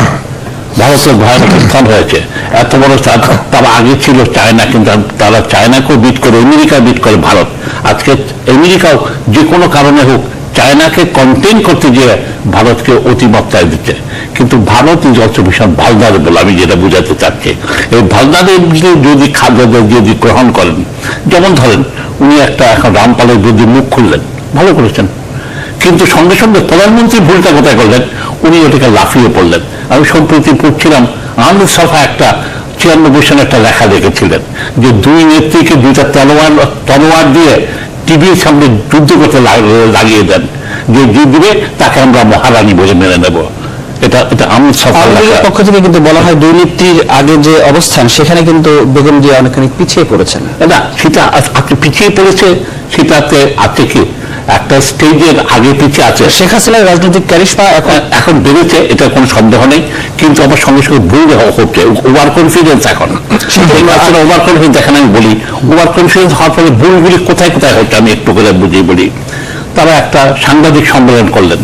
Speaker 4: ভারতের ভয়ানক উত্থান হয়েছে। এত বড় তারা আগে ছিল চায়না, কিন্তু তারা চায়নাকেও বিট করে, আমেরিকা বিট করে ভারত। আজকে আমেরিকাও যে কোনো কারণে হোক চায়নাকে কন্টেইন করতে গিয়ে ভারতকে অতিমাত্রায় দিচ্ছে। কিন্তু ভারত ইজ অলসো ভীষণ ভালনারেবল, আমি যেটা বুঝাতে চাচ্ছি। এই ভালনারেবল যদি খাদ্য যদি গ্রহণ করেন, যেমন ধরেন উনি একটা এখন রামপালের বিরুদ্ধে মুখ খুললেন, ভালো করেছেন, কিন্তু সঙ্গে সঙ্গে প্রধানমন্ত্রী ভুলটা কোথায় করলেন, উনি ওটাকে লাফিয়ে পড়লেন। আমি সম্প্রতি পড়ছিলাম আনন্দ সভা একটা 96 সালে একটা লেখা লিখেছিলেন যে দুই নেত্রীকে 2টা তলোয়ার দিয়ে টিভির সামনে যুদ্ধ করতে লাগিয়ে দেন, যে জিতবে তাকে আমরা মহারানী বলে মেনে নেব। এটা আনন্দ সভার
Speaker 1: পক্ষ থেকে কিন্তু বলা হয় দুর্নীতির আগে যে অবস্থান সেখানে কিন্তু বেগম জিয়া অনেকখানি পিছিয়ে পড়েছেন।
Speaker 4: না, সেটা আপনি পিছিয়ে পড়েছে, সেটাতে আছে কি একটা স্টেজের আগে পিছিয়ে আছে।
Speaker 1: শেখ হাসিনার রাজনৈতিক ক্যারিশমা
Speaker 4: এখন বেড়েছে, এটা কোনো সন্দেহ নেই, কিন্তু আমার সঙ্গে সঙ্গে ভুল হচ্ছে, ওভার কনফিডেন্স। এখন ওভার কনফিডেন্স দেখেন, আমি বলি ওভার কনফিডেন্স হওয়ার ফলে ভুলগুলি কোথায় কোথায় হচ্ছে আমি একটু করে বুঝিয়ে বলি। তারা একটা সাংবাদিক সম্মেলন করলেন,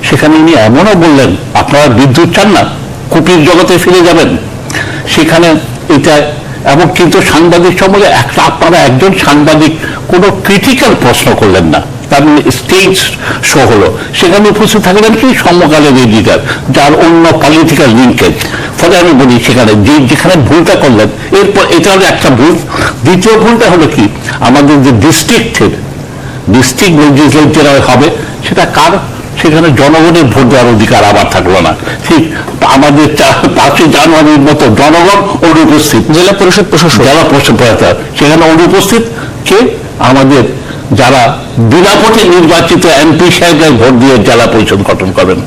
Speaker 4: সেখানে উনি এমনও বললেন আপনারা বিদ্যুৎ চান না, কুপির জগতে ফিরে যাবেন। সেখানে এটা এবং কিন্তু সাংবাদিক সম্মেলনে আপনারা একজন সাংবাদিক কোনো ক্রিটিক্যাল প্রশ্ন করলেন না, তার স্টেজ শো হলো, সেখানে উপস্থিত থাকলেন কি সমকালের এডিটর যার অন্য পলিটিক্যাল লিঙ্কেজ। ফলে আমি বলি সেখানে যেখানে ভুলটা করলেন, এরপর এটা হলো একটা ভুল। দ্বিতীয় ভুলটা হলো কি, আমাদের যে ডিস্ট্রিক্ট লেজিসলেচার হবে সেটা কার সেখানে জনগণের ভোট দেওয়ার অধিকার আবার থাকলো না। ঠিক আমাদের 5ই জানুয়ারির মতো জনগণ অনুপস্থিত,
Speaker 1: জেলা পরিষদ প্রশাসক
Speaker 4: জেলা পরিষদ সেখানে অনুপস্থিত কে আমাদের যারা বিনা ভোটে নির্বাচিত এমপি সাহেবরা ভোট দিয়ে জেলা পরিষদ গঠন করবেন।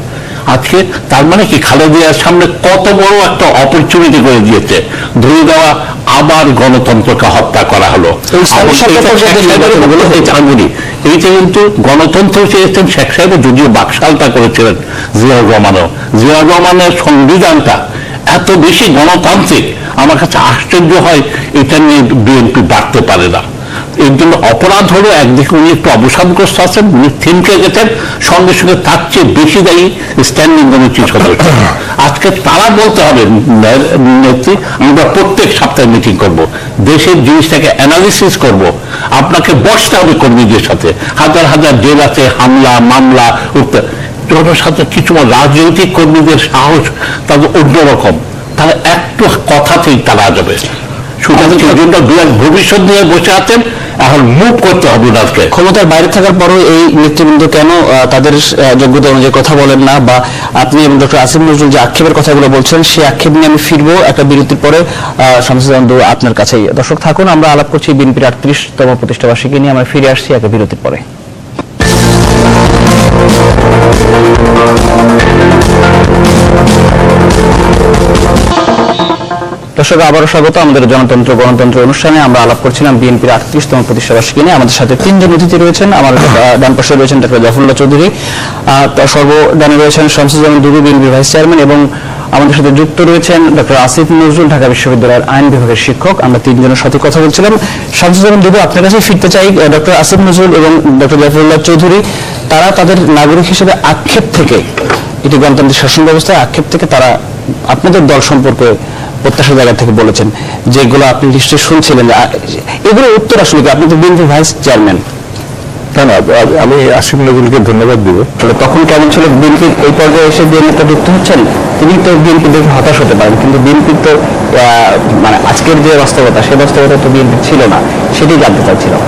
Speaker 4: আজকে তার মানে কি খালেদা জিয়ার সামনে কত বড় একটা অপরচুনিটি করে দিয়েছে, ধরে দেওয়া আবার গণতন্ত্রকে হত্যা করা হলো। এইটা কিন্তু গণতন্ত্র চেয়েছেন শেখ সাহেব, যদিও বাকশালটা করেছিলেন জিয়াউর রহমানও। জিয়াউর রহমানের সংবিধানটা এত বেশি গণতান্ত্রিক, আমার কাছে আশ্চর্য হয় এটা নিয়ে বিএনপি বাড়তে পারে না। এর জন্য অপরাধ হলো একদিকে উনি একটু অবসাদগ্রস্ত আছেন, উনি থমকে গেছেন, সঙ্গে সঙ্গে তার চেয়ে বেশি দায়ী স্ট্যান্ডিং কমিটির সদস্য। আজকে তারা বলতে হবে নেত্রী, আমরা প্রত্যেক সপ্তাহে মিটিং করব, দেশের জিনিসটাকে অ্যানালিসিস করব, আপনাকে বসতে হবে কর্মীদের সাথে। হাজার হাজার জেল আছে, হামলা মামলা সাথে কিছু রাজনৈতিক কর্মীদের সাহস তাদের অন্যরকম, তারা একটু কথাতেই তারা যাবে। সুতরাং ভবিষ্যৎ নিয়ে বসে আছেন, এখন মুভ করতে হবে ওনাকে।
Speaker 1: ক্ষমতার বাইরে থাকার পরও এই নেতৃবৃন্দ কেন তাদের যোগ্যতা অনুযায়ী কথা বলেন না? বা আপনি এবং ডক্টর আসিফ নজরুল যে আক্ষেপের কথাগুলো বলছেন, সেই আক্ষেপ নিয়ে আমি ফিরবো একটা বিরতির পরে। শামসুজ্জামান দুদু আপনার কাছেই। দর্শক থাকুন, আমরা আলাপ করছি বিএনপির 38তম প্রতিষ্ঠাবার্ষিকী নিয়ে। আমরা ফিরে আসছি একটা বিরতির পরে। দর্শক আবারও স্বাগত আমাদের জনতন্ত্র গণতন্ত্র অনুষ্ঠানে। আমরা আলাপ করছিলাম বিএনপির 38তম প্রতিষ্ঠাবার্ষিকী নিয়ে। আমাদের সাথে 3 জন অতিথি রয়েছেন। আমার ডান পাশে রয়েছেন ডক্টর জাফরুল্লাহ চৌধুরী, সর্বডানে রয়েছেন শামসুজ্জামান দুদু, বিএনপির ভাইস চেয়ারম্যান, এবং আমাদের সাথে যুক্ত রয়েছেন ডক্টর আসিফ নজরুল, ঢাকা বিশ্ববিদ্যালয়ের আইন বিভাগের শিক্ষক। আমরা 3 জনের সাথে কথা বলছিলাম। শামসুজ্জামান দুদু, আপনার কাছে ফিরতে চাই। ডক্টর আসিফ নজরুল এবং ডক্টর জাফরুল্লাহ চৌধুরী তারা তাদের নাগরিক হিসেবে আক্ষেপ থেকে, এটি গণতান্ত্রিক শাসন ব্যবস্থায় আক্ষেপ থেকে তারা আপনাদের দল সম্পর্কে প্রত্যাশার জায়গা থেকে বলেছেন, যেগুলো আপনি নিশ্চয়ই শুনছিলেন। এগুলো উত্তর আসলে কি? আপনি তো বিএনপি ভাইস চেয়ারম্যান।
Speaker 2: না, আমি আসিফ নজরুলকে ধন্যবাদ দিব।
Speaker 1: তাহলে তখন কেমন ছিল? বিএনপি এই পর্যায়ে এসে যে নেতা যুক্ত হচ্ছেন, তিনি তো বিএনপি দেখে হতাশ হতে পারেন, কিন্তু বিএনপির তো মানে আজকের যে বাস্তবতা, সেই বাস্তবতা তো বিএনপি ছিল না, সেটাই জানতে চাচ্ছিলাম।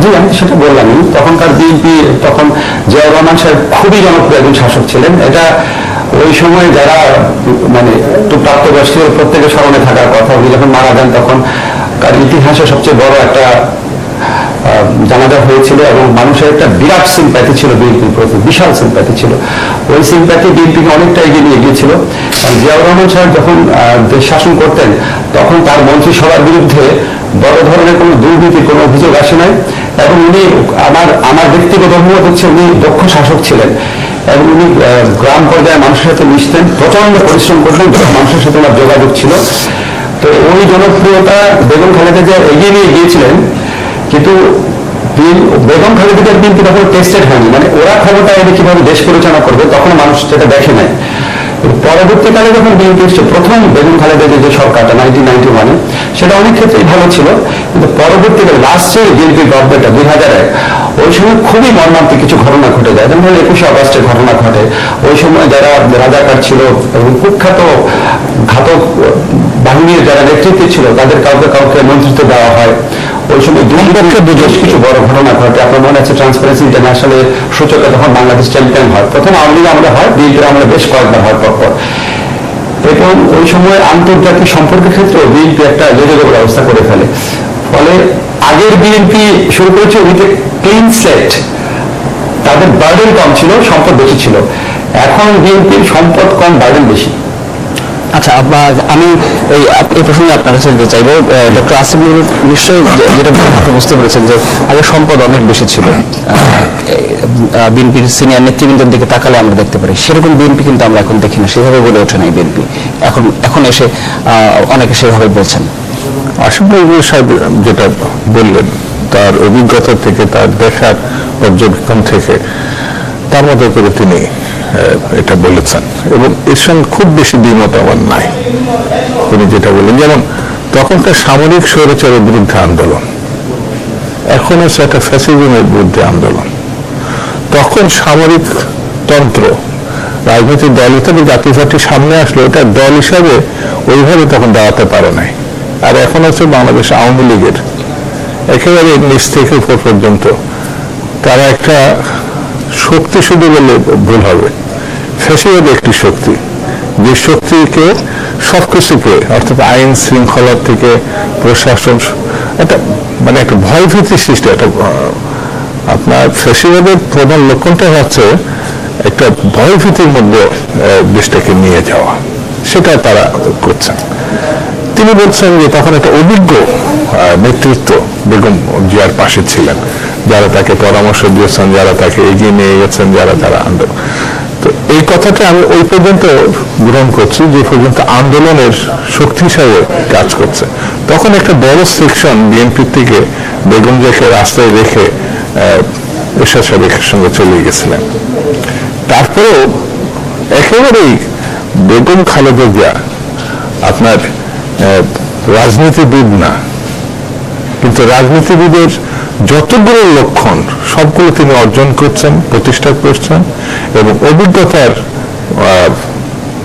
Speaker 3: জি, আমি সেটা বললামই। তখনকার বিএনপি, তখন জিয়াউর রহমান সাহেব খুবই জনপ্রিয় একজন শাসক ছিলেন। এটা ওই সময় যারা মানে একটু প্রাপ্তবয়স্ক প্রত্যেকের স্মরণে থাকার কথা। উনি যখন মারা যান তখন তার ইতিহাসে সবচেয়ে বড় একটা জানাজা হয়েছিল, এবং মানুষের একটা বিরাট সিম্প্যাথি ছিল বিএনপির প্রতি, বিশাল সিম্প্যাথি ছিল। ওই সিম্প্যাথি বিএনপিকে অনেকটা এগিয়ে নিয়ে গিয়েছিল। জিয়াউর রহমান সাহেব যখন দেশ শাসন করতেন, তখন তার মন্ত্রিসভার বিরুদ্ধে বড় ধরনের কোনো দুর্নীতির কোনো অভিযোগ আসে নাই, এবং উনি আমার ব্যক্তিগত অভিমত হচ্ছে উনি দক্ষ শাসক ছিলেন, এবং উনি গ্রাম পর্যায়ে মানুষের সাথে মিশতেন, প্রচন্ড পরিশ্রম করতেন, মানুষের সাথে ওনার যোগাযোগ ছিল। তো ওই জনপ্রিয়তা বেগম খালেদা জিয়া এগিয়ে নিয়ে গিয়েছিলেন, কিন্তু বেগম খালেদা জিয়ার বিএনপি তখন টেস্টেড হয়নি। মানে ওরা ক্ষমতা এনে কিভাবে দেশ পরিচালনা করবে, তখন মানুষ সেটা দেখে নাই। পরবর্তীকালে যখন বিএনপি এসছে, প্রথম বেগম খালেদা জিয়ার যে সরকারটা 1991-এ, সেটা অনেক ক্ষেত্রেই ভালো ছিল, কিন্তু পরবর্তীকালে লাস্ট যে বিএনপির গভর্নমেন্টটা 2001, ওই সময় খুবই মর্মান্তিক কিছু ঘটনা ঘটে যায়। যেমন 21শে আগস্টের ঘটনা ঘটে। ওই সময় যারা রাজাকার ছিল এবং কুখ্যাত ঘাতক বাহিনীর যারা নেতৃত্বে ছিল, তাদের কাউকে কাউকে মন্ত্রিত্ব দেওয়া হয়। ওই সময় বেশ কিছু বড় ঘটনা ঘটে। আপনার মনে আছে ট্রান্সপারেন্সি ইন্টারন্যাশনালের সূচকে তখন বাংলাদেশ চ্যাম্পিয়ন হয়, প্রথম আওয়ামী লীগ আমলে হয়, বিএনপির আমলে বেশ কয়েকবার হয় পরপর। এবং ওই সময় আন্তর্জাতিক সম্পর্কের ক্ষেত্রে বিএনপি একটা যোগাযোগ ব্যবস্থা করে ফেলে। ফলে আগের বিএনপি শুরু করেছে উইথ এ ক্লিন স্লেট, তাদের বার্ডেন কম ছিল, সম্পদ বেশি ছিল। এখন বিএনপির সম্পদ কম, বার্ডেন বেশি।
Speaker 1: আচ্ছা, আমি এই প্রসঙ্গে আপনার কাছে যেতে চাইবো। ডক্টর আসিফ নজরুল নিশ্চয়ই যেটা বুঝতে পেরেছেন যে আগে সম্পদ অনেক বেশি ছিল। বিএনপির সিনিয়র নেতৃবৃন্দের দিকে তাকালে আমরা দেখতে পারি সেরকম বিএনপি কিন্তু আমরা এখন দেখি না, সেভাবে গড়ে ওঠে নাই বিএনপি। এখন এসে অনেকে সেভাবে বলছেন।
Speaker 2: আসিফ নজরুল সাহেব যেটা বললেন, তার অভিজ্ঞতা থেকে, তার দেখার পর্যবেক্ষণ থেকে তার মতো করে তিনি এটা বলেছেন, এবং এর সঙ্গে খুব বেশি দ্বিমত আমার নাই। তিনি যেটা বললেন, যেমন তখনকার সামরিক স্বৈরাচারের বিরুদ্ধে আন্দোলন, এখন হচ্ছে একটা ফ্যাসিজমের বিরুদ্ধে আন্দোলন। তখন সামরিক তন্ত্র রাজনৈতিক দল হিসাবে জাতীয় পার্টির সামনে আসলো, এটা দল হিসাবে ওইভাবে তখন দাঁড়াতে পারে নাই। আর এখন হচ্ছে বাংলাদেশ আওয়ামী লীগের একেবারে নিচ থেকে উপর পর্যন্ত তারা একটা শক্তি শুধু বললে ভুল হবে, ফ্যাসিবাদ একটি শক্তি, যে শক্তিকে সবকিছুকে অর্থাৎ আইন শৃঙ্খলা থেকে প্রশাসন একটা মানে একটা ভয়ভীতি সৃষ্টি, একটা আপনার ফ্যাসিবাদের প্রধান লক্ষণটা হচ্ছে একটা ভয়ভীতির মধ্যে দেশটাকে নিয়ে যাওয়া, সেটা তারা করছেন। তিনি বলছেন যে তখন একটা অভিজ্ঞ নেতৃত্ব বেগম জিয়ার পাশে ছিলেন, যারা তাকে পরামর্শ দিয়েছেন, যারা তাকে এগিয়ে নিয়ে গেছেন, যারা তারা আন্দোলন। তো এই কথাটা আমি ওই পর্যন্ত গ্রহণ করছি যে পর্যন্ত আন্দোলনের শক্তি হিসাবে কাজ করছে। তখন একটা বড় সেকশন বিএনপি থেকে বেগম জিয়াকে রাস্তায় রেখে এরশাদ সাহেবের সঙ্গে চলে গেছিলেন। তারপরেও একেবারেই বেগম খালেদা জিয়া আপনার রাজনীতিবিদ না, কিন্তু রাজনীতিবিদের যতগুলো লক্ষণ সবগুলো তিনি অর্জন করছেন, প্রতিষ্ঠা করছেন এবং অভিজ্ঞতার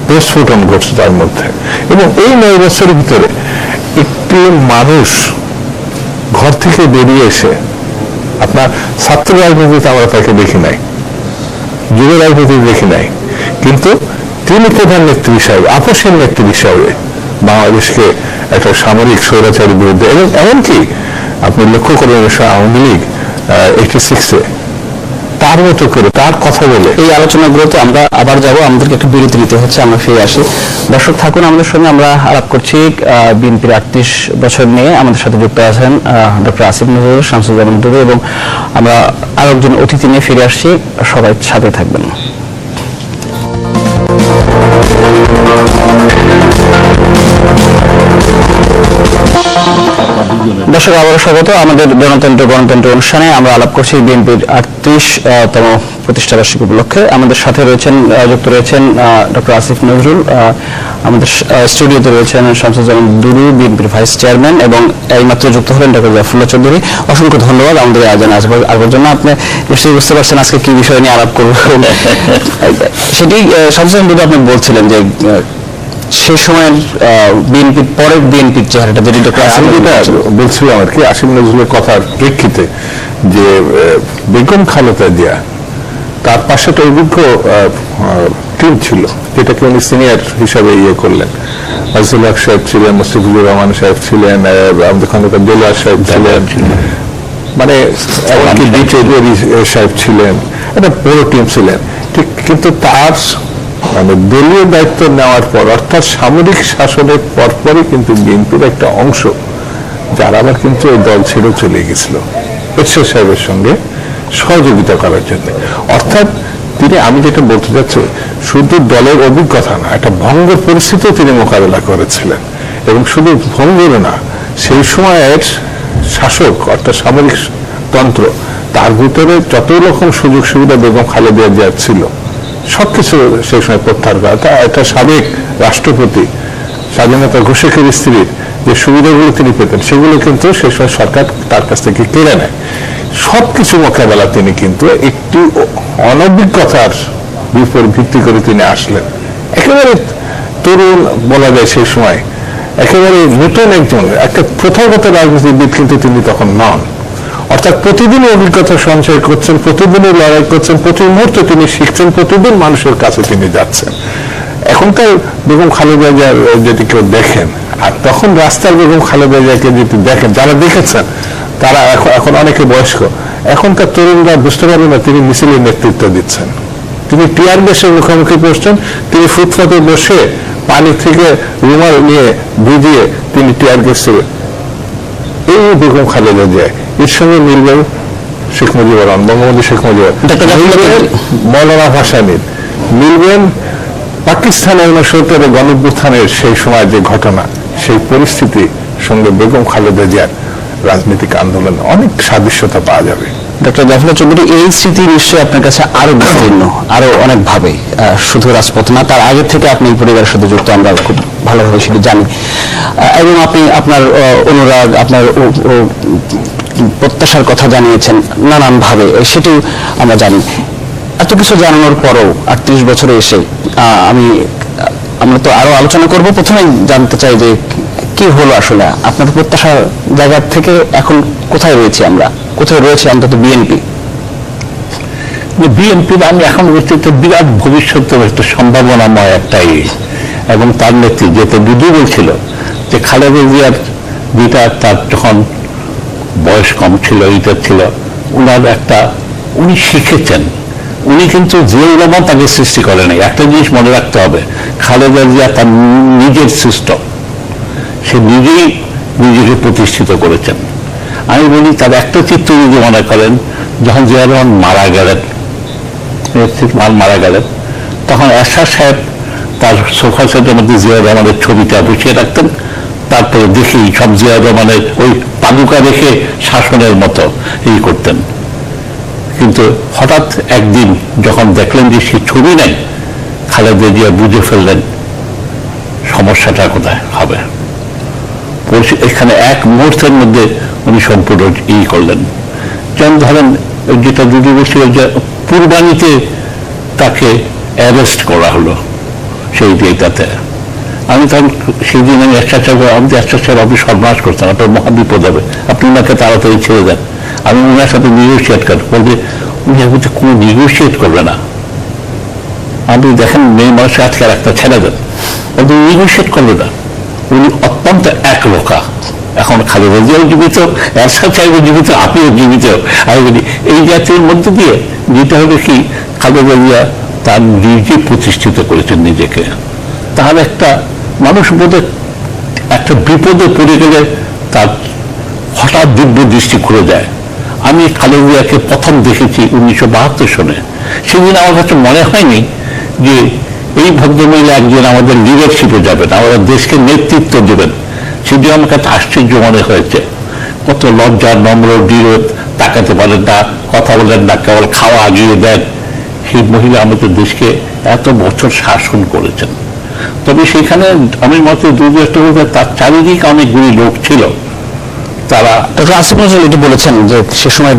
Speaker 2: প্রস্ফুটন ঘটছে তার মধ্যে। এবং এই 9 বছরের ভিতরে একটি মানুষ ঘর থেকে বেরিয়ে এসে, আপনার ছাত্র রাজনীতিতে আমরা তাকে দেখি নাই, যুব রাজনীতিতে দেখি নাই, কিন্তু তিনি প্রধান নেত্রী হিসাবে, আপসের নেত্রী হিসাবে বাংলাদেশকে একটা সামরিক স্বৈরাচারের বিরুদ্ধে, এবং এমনকি আপনি লক্ষ্য করবেন আওয়ামী লীগ 86-এ তার মতো করে তার কথা বলে।
Speaker 1: এই আলোচনাগুলোতে আমরা আবার যাব, আমাদেরকে একটু বিরতি নিতে হচ্ছে, আমরা ফিরে আসি। দর্শক থাকুন আমাদের সঙ্গে, আমরা আলাপ করছি বিএনপির 38 বছর নিয়ে। আমাদের সাথে যুক্ত আছেন ডক্টর আসিফ নজরুল, শামসুজ্জামান দুদু, এবং আমরা আরো একজন অতিথি নিয়ে ফিরে আসছি। সবাই সাথে থাকবেন। দর্শক আবারও স্বাগত আমাদের গণতন্ত্র অনুষ্ঠানে। আমরা আলাপ করছি বিএনপির 38তম প্রতিষ্ঠাবার্ষিকী উপলক্ষে। আমাদের সাথে রয়েছেন, যুক্ত রয়েছেন ডক্টর আসিফ নজরুল, আমাদের স্টুডিওতে রয়েছেন শামসুজ্জামান দুদু, বিএনপির ভাইস চেয়ারম্যান, এবং এইমাত্র যুক্ত হলেন ডক্টর জাফরুল্লাহ চৌধুরী। অসংখ্য ধন্যবাদ আমাদের আয়োজনে আসবার জন্য। আপনি নিশ্চয়ই বুঝতে পারছেন আজকে কি বিষয় নিয়ে আলাপ করব। সেটি শামসুজ্জামান দুদু আপনি বলছিলেন যে সেই সময়ের বিএনপির পরের বিএনপির চেহারাটা, যেটি
Speaker 2: বলছিলাম আর কি আসিফ নজরুলের কথার প্রেক্ষিতে, যে বেগম খালেদা জিয়া তার পাশে একটা অভিজ্ঞ টিম ছিল, যেটাকে উনি সিনিয়র হিসাবে করলেন। আজিজুল হক সাহেব ছিলেন, মুস্তাফিজুর রহমান সাহেব ছিলেন, আমাদের খন্দকার দেলোয়ার সাহেব ছিলেন, মানে এমনকি ডি চৌধুরী সাহেব ছিলেন, একটা বড় টিম ছিলেন। ঠিক, কিন্তু তার মানে দলীয় দায়িত্ব নেওয়ার পর, অর্থাৎ সামরিক শাসনের পরপরই কিন্তু বিএনপির একটা অংশ যারা আবার কিন্তু ওই দল ছেড়ে চলে গেছিল এরশাদ সাহেবের সঙ্গে সহযোগিতা করার জন্য। অর্থাৎ তিনি, আমি যেটা বলতে চাচ্ছি, শুধু দলের অভিজ্ঞতা না, একটা ভঙ্গ পরিস্থিতিও তিনি মোকাবেলা করেছিলেন। এবং শুধু ভঙ্গের না, সেই সময়ের শাসক অর্থাৎ সামরিক তন্ত্র, তার ভিতরে যত রকম সুযোগ সুবিধা বেগম খালেদা জিয়ার ছিল সবকিছু সেই সময় প্রত্যাহার করা। একটা সাবেক রাষ্ট্রপতি, স্বাধীনতা ঘোষকের স্ত্রীর যে সুবিধাগুলো তিনি পেতেন, সেগুলো কিন্তু সেই সময় সরকার তার কাছ থেকে কেড়ে নেয়। সবকিছু মোকাবেলা তিনি কিন্তু একটি অনভিজ্ঞতার উপর ভিত্তি করে তিনি আসলেন। একেবারে তরুণ বলা যায় সেই সময়, একেবারে নতুন একজন, একটা প্রথাগত রাজনীতিবিদ কিন্তু তিনি তখন নন। অর্থাৎ প্রতিদিনই অভিজ্ঞতা সঞ্চয় করছেন, প্রতিদিনই লড়াই করছেন, প্রতি মুহূর্তে তিনি শিখছেন, প্রতিদিন মানুষের কাছে তিনি যাচ্ছেন। এখনকার বেগম খালেদা জিয়ার যদি কেউ দেখেন, আর তখন রাস্তার বেগম খালেদা জিয়াকে যদি দেখেন, যারা দেখেছেন তারা এখন অনেকে বয়স্ক, এখনকার তরুণরা বুঝতে পারবে না তিনি মিছিলের নেতৃত্ব দিচ্ছেন, তিনি টিয়ার গ্যাসের মুখোমুখি পড়ছেন, তিনি ফুটপাতে বসে পানি থেকে রুমাল নিয়ে ভিজিয়ে তিনি টিয়ার গ্যাসে। এই বেগম খালেদা জিয়া, এর সঙ্গে মিলবেন শেখ মুজিবুর রহমান, বঙ্গবন্ধু শেখ মুজিবুর, মৌলানা ভাসানীর, মিলবেন পাকিস্তানের 69 গণঅভ্যুত্থানের সেই সময় যে ঘটনা, সেই পরিস্থিতি সঙ্গে বেগম খালেদা জিয়ার রাজনৈতিক আন্দোলন অনেক সাদৃশ্যতা পাওয়া যাবে।
Speaker 1: ডক্টর জাফরুল্লাহ চৌধুরী, এই স্মৃতি নিশ্চয়ই আপনার কাছে আরো বিস্তীর্ণ, আরো অনেক ভাবে, শুধু রাজপথ না, তার আগে থেকে আপনি পরিবারের সাথে যুক্ত, আমরা খুব ভালোভাবে সেটা জানি। এবং আপনি আপনার অনুরাগ, আপনার প্রত্যাশার কথা জানিয়েছেন নানান ভাবে, সেটিও আমরা জানি। এত কিছু জানানোর পরও 38 বছরে এসে আমরা তো আরো আলোচনা করব। প্রথমেই জানতে চাই যে কি হলো আসলে? আপনার প্রত্যাশার জায়গা থেকে এখন কোথায় রয়েছে আমরা, কোথায় রয়েছে অন্তত বিএনপি?
Speaker 4: বিএনপির আমি এখন ব্যক্তিতে বিরাট ভবিষ্যতের একটা সম্ভাবনাময় একটাই, এবং তার নেতৃত্বে যেটা দুদু বলছিল যে খালেদা জিয়ার যেটা তার যখন বয়স কম ছিল এইটা ছিল উনার একটা, উনি শিখেছেন, উনি কিন্তু জিয়াউর রহমান তাকে সৃষ্টি করে নাই। একটা জিনিস মনে রাখতে হবে, খালেদা জিয়া তার নিজের সিস্টেম, সে নিজেই নিজেকে প্রতিষ্ঠিত করেছেন। আমি বলি তার একটা চিত্র যদি মনে করেন, যখন জিয়াউর রহমান মারা গেলেন তখন এরশাদ সাহেব তার সোফা সেটের মধ্যে জিয়াউর রহমানের ছবিটা বসিয়ে রাখতেন, তারপরে দেখি সব জিয়াউর রহমানের ওই পাদুকা রেখে শাসনের মতো এই করতেন। কিন্তু হঠাৎ একদিন যখন দেখলেন যে সে ছবি নাই, খালেদা জিয়া বুঝে ফেললেন সমস্যাটা কোথায় হবে। এখানে এক মুহূর্তের মধ্যে উনি সম্পূর্ণ করলেন। যেমন ধরেন যেটা দুটি বছর যে কুরবানিতে তাকে অ্যারেস্ট করা হলো, সেই ডেটাতে আমি তখন সেদিন আমি এক্সট্রা আপনি সর্বনাশ করতেন, আপনার মহাবিপদ হবে, আপনি ওনাকে তাড়াতাড়ি ছেড়ে দেন। আমি ওনার সাথে নিগোসিয়েট করি, বলতে উনি এখন কোনো নিগোসিয়েট করবে না। আপনি দেখেন মেয়ে মানুষের আজকে একটা ছেড়ে দেন, কিন্তু নিগোসিয়েট করবে না, উনি অত্যন্ত একরোখা। এখন খালেদা জিয়াও জীবিত, এরশাদ সাহেবও জীবিত, আপনিও জীবিত। আমি বলি এই জাতির মধ্যে দিয়ে যেটা হবে কি, খালেদা জিয়া তার নিজে প্রতিষ্ঠিত করেছেন নিজেকে। তার একটা মানুষ বোধহয় একটা বিপদে পড়ে গেলে তার হঠাৎ দিব্য দৃষ্টি খুলে যায়। আমি খালেদা জিয়াকে প্রথম দেখেছি 1972 সনে। সেদিন আমার কাছে মনে হয়নি যে এই ভদ্রমহিলা একজন আমাদের লিডারশিপে যাবেন, আমাদের দেশকে নেতৃত্ব দেবেন। সেদিন আমার কাছে আশ্চর্য মনে হয়েছে, কত লজ্জা, নম্র, দৃঢ়, তাকাতে পারেন না, কথা বলেন না, কেবল খাওয়া আগিয়ে দেন। সেই মহিলা আমাদের দেশকে এত বছর শাসন করেছেন। তবে সেখানে আমি মতে দুর্যোগটা বলতে তার চারিদিকে অনেকগুলি লোক ছিল, তারা
Speaker 1: আসিফ নজরুল এটা বলেছেন যে সে সময়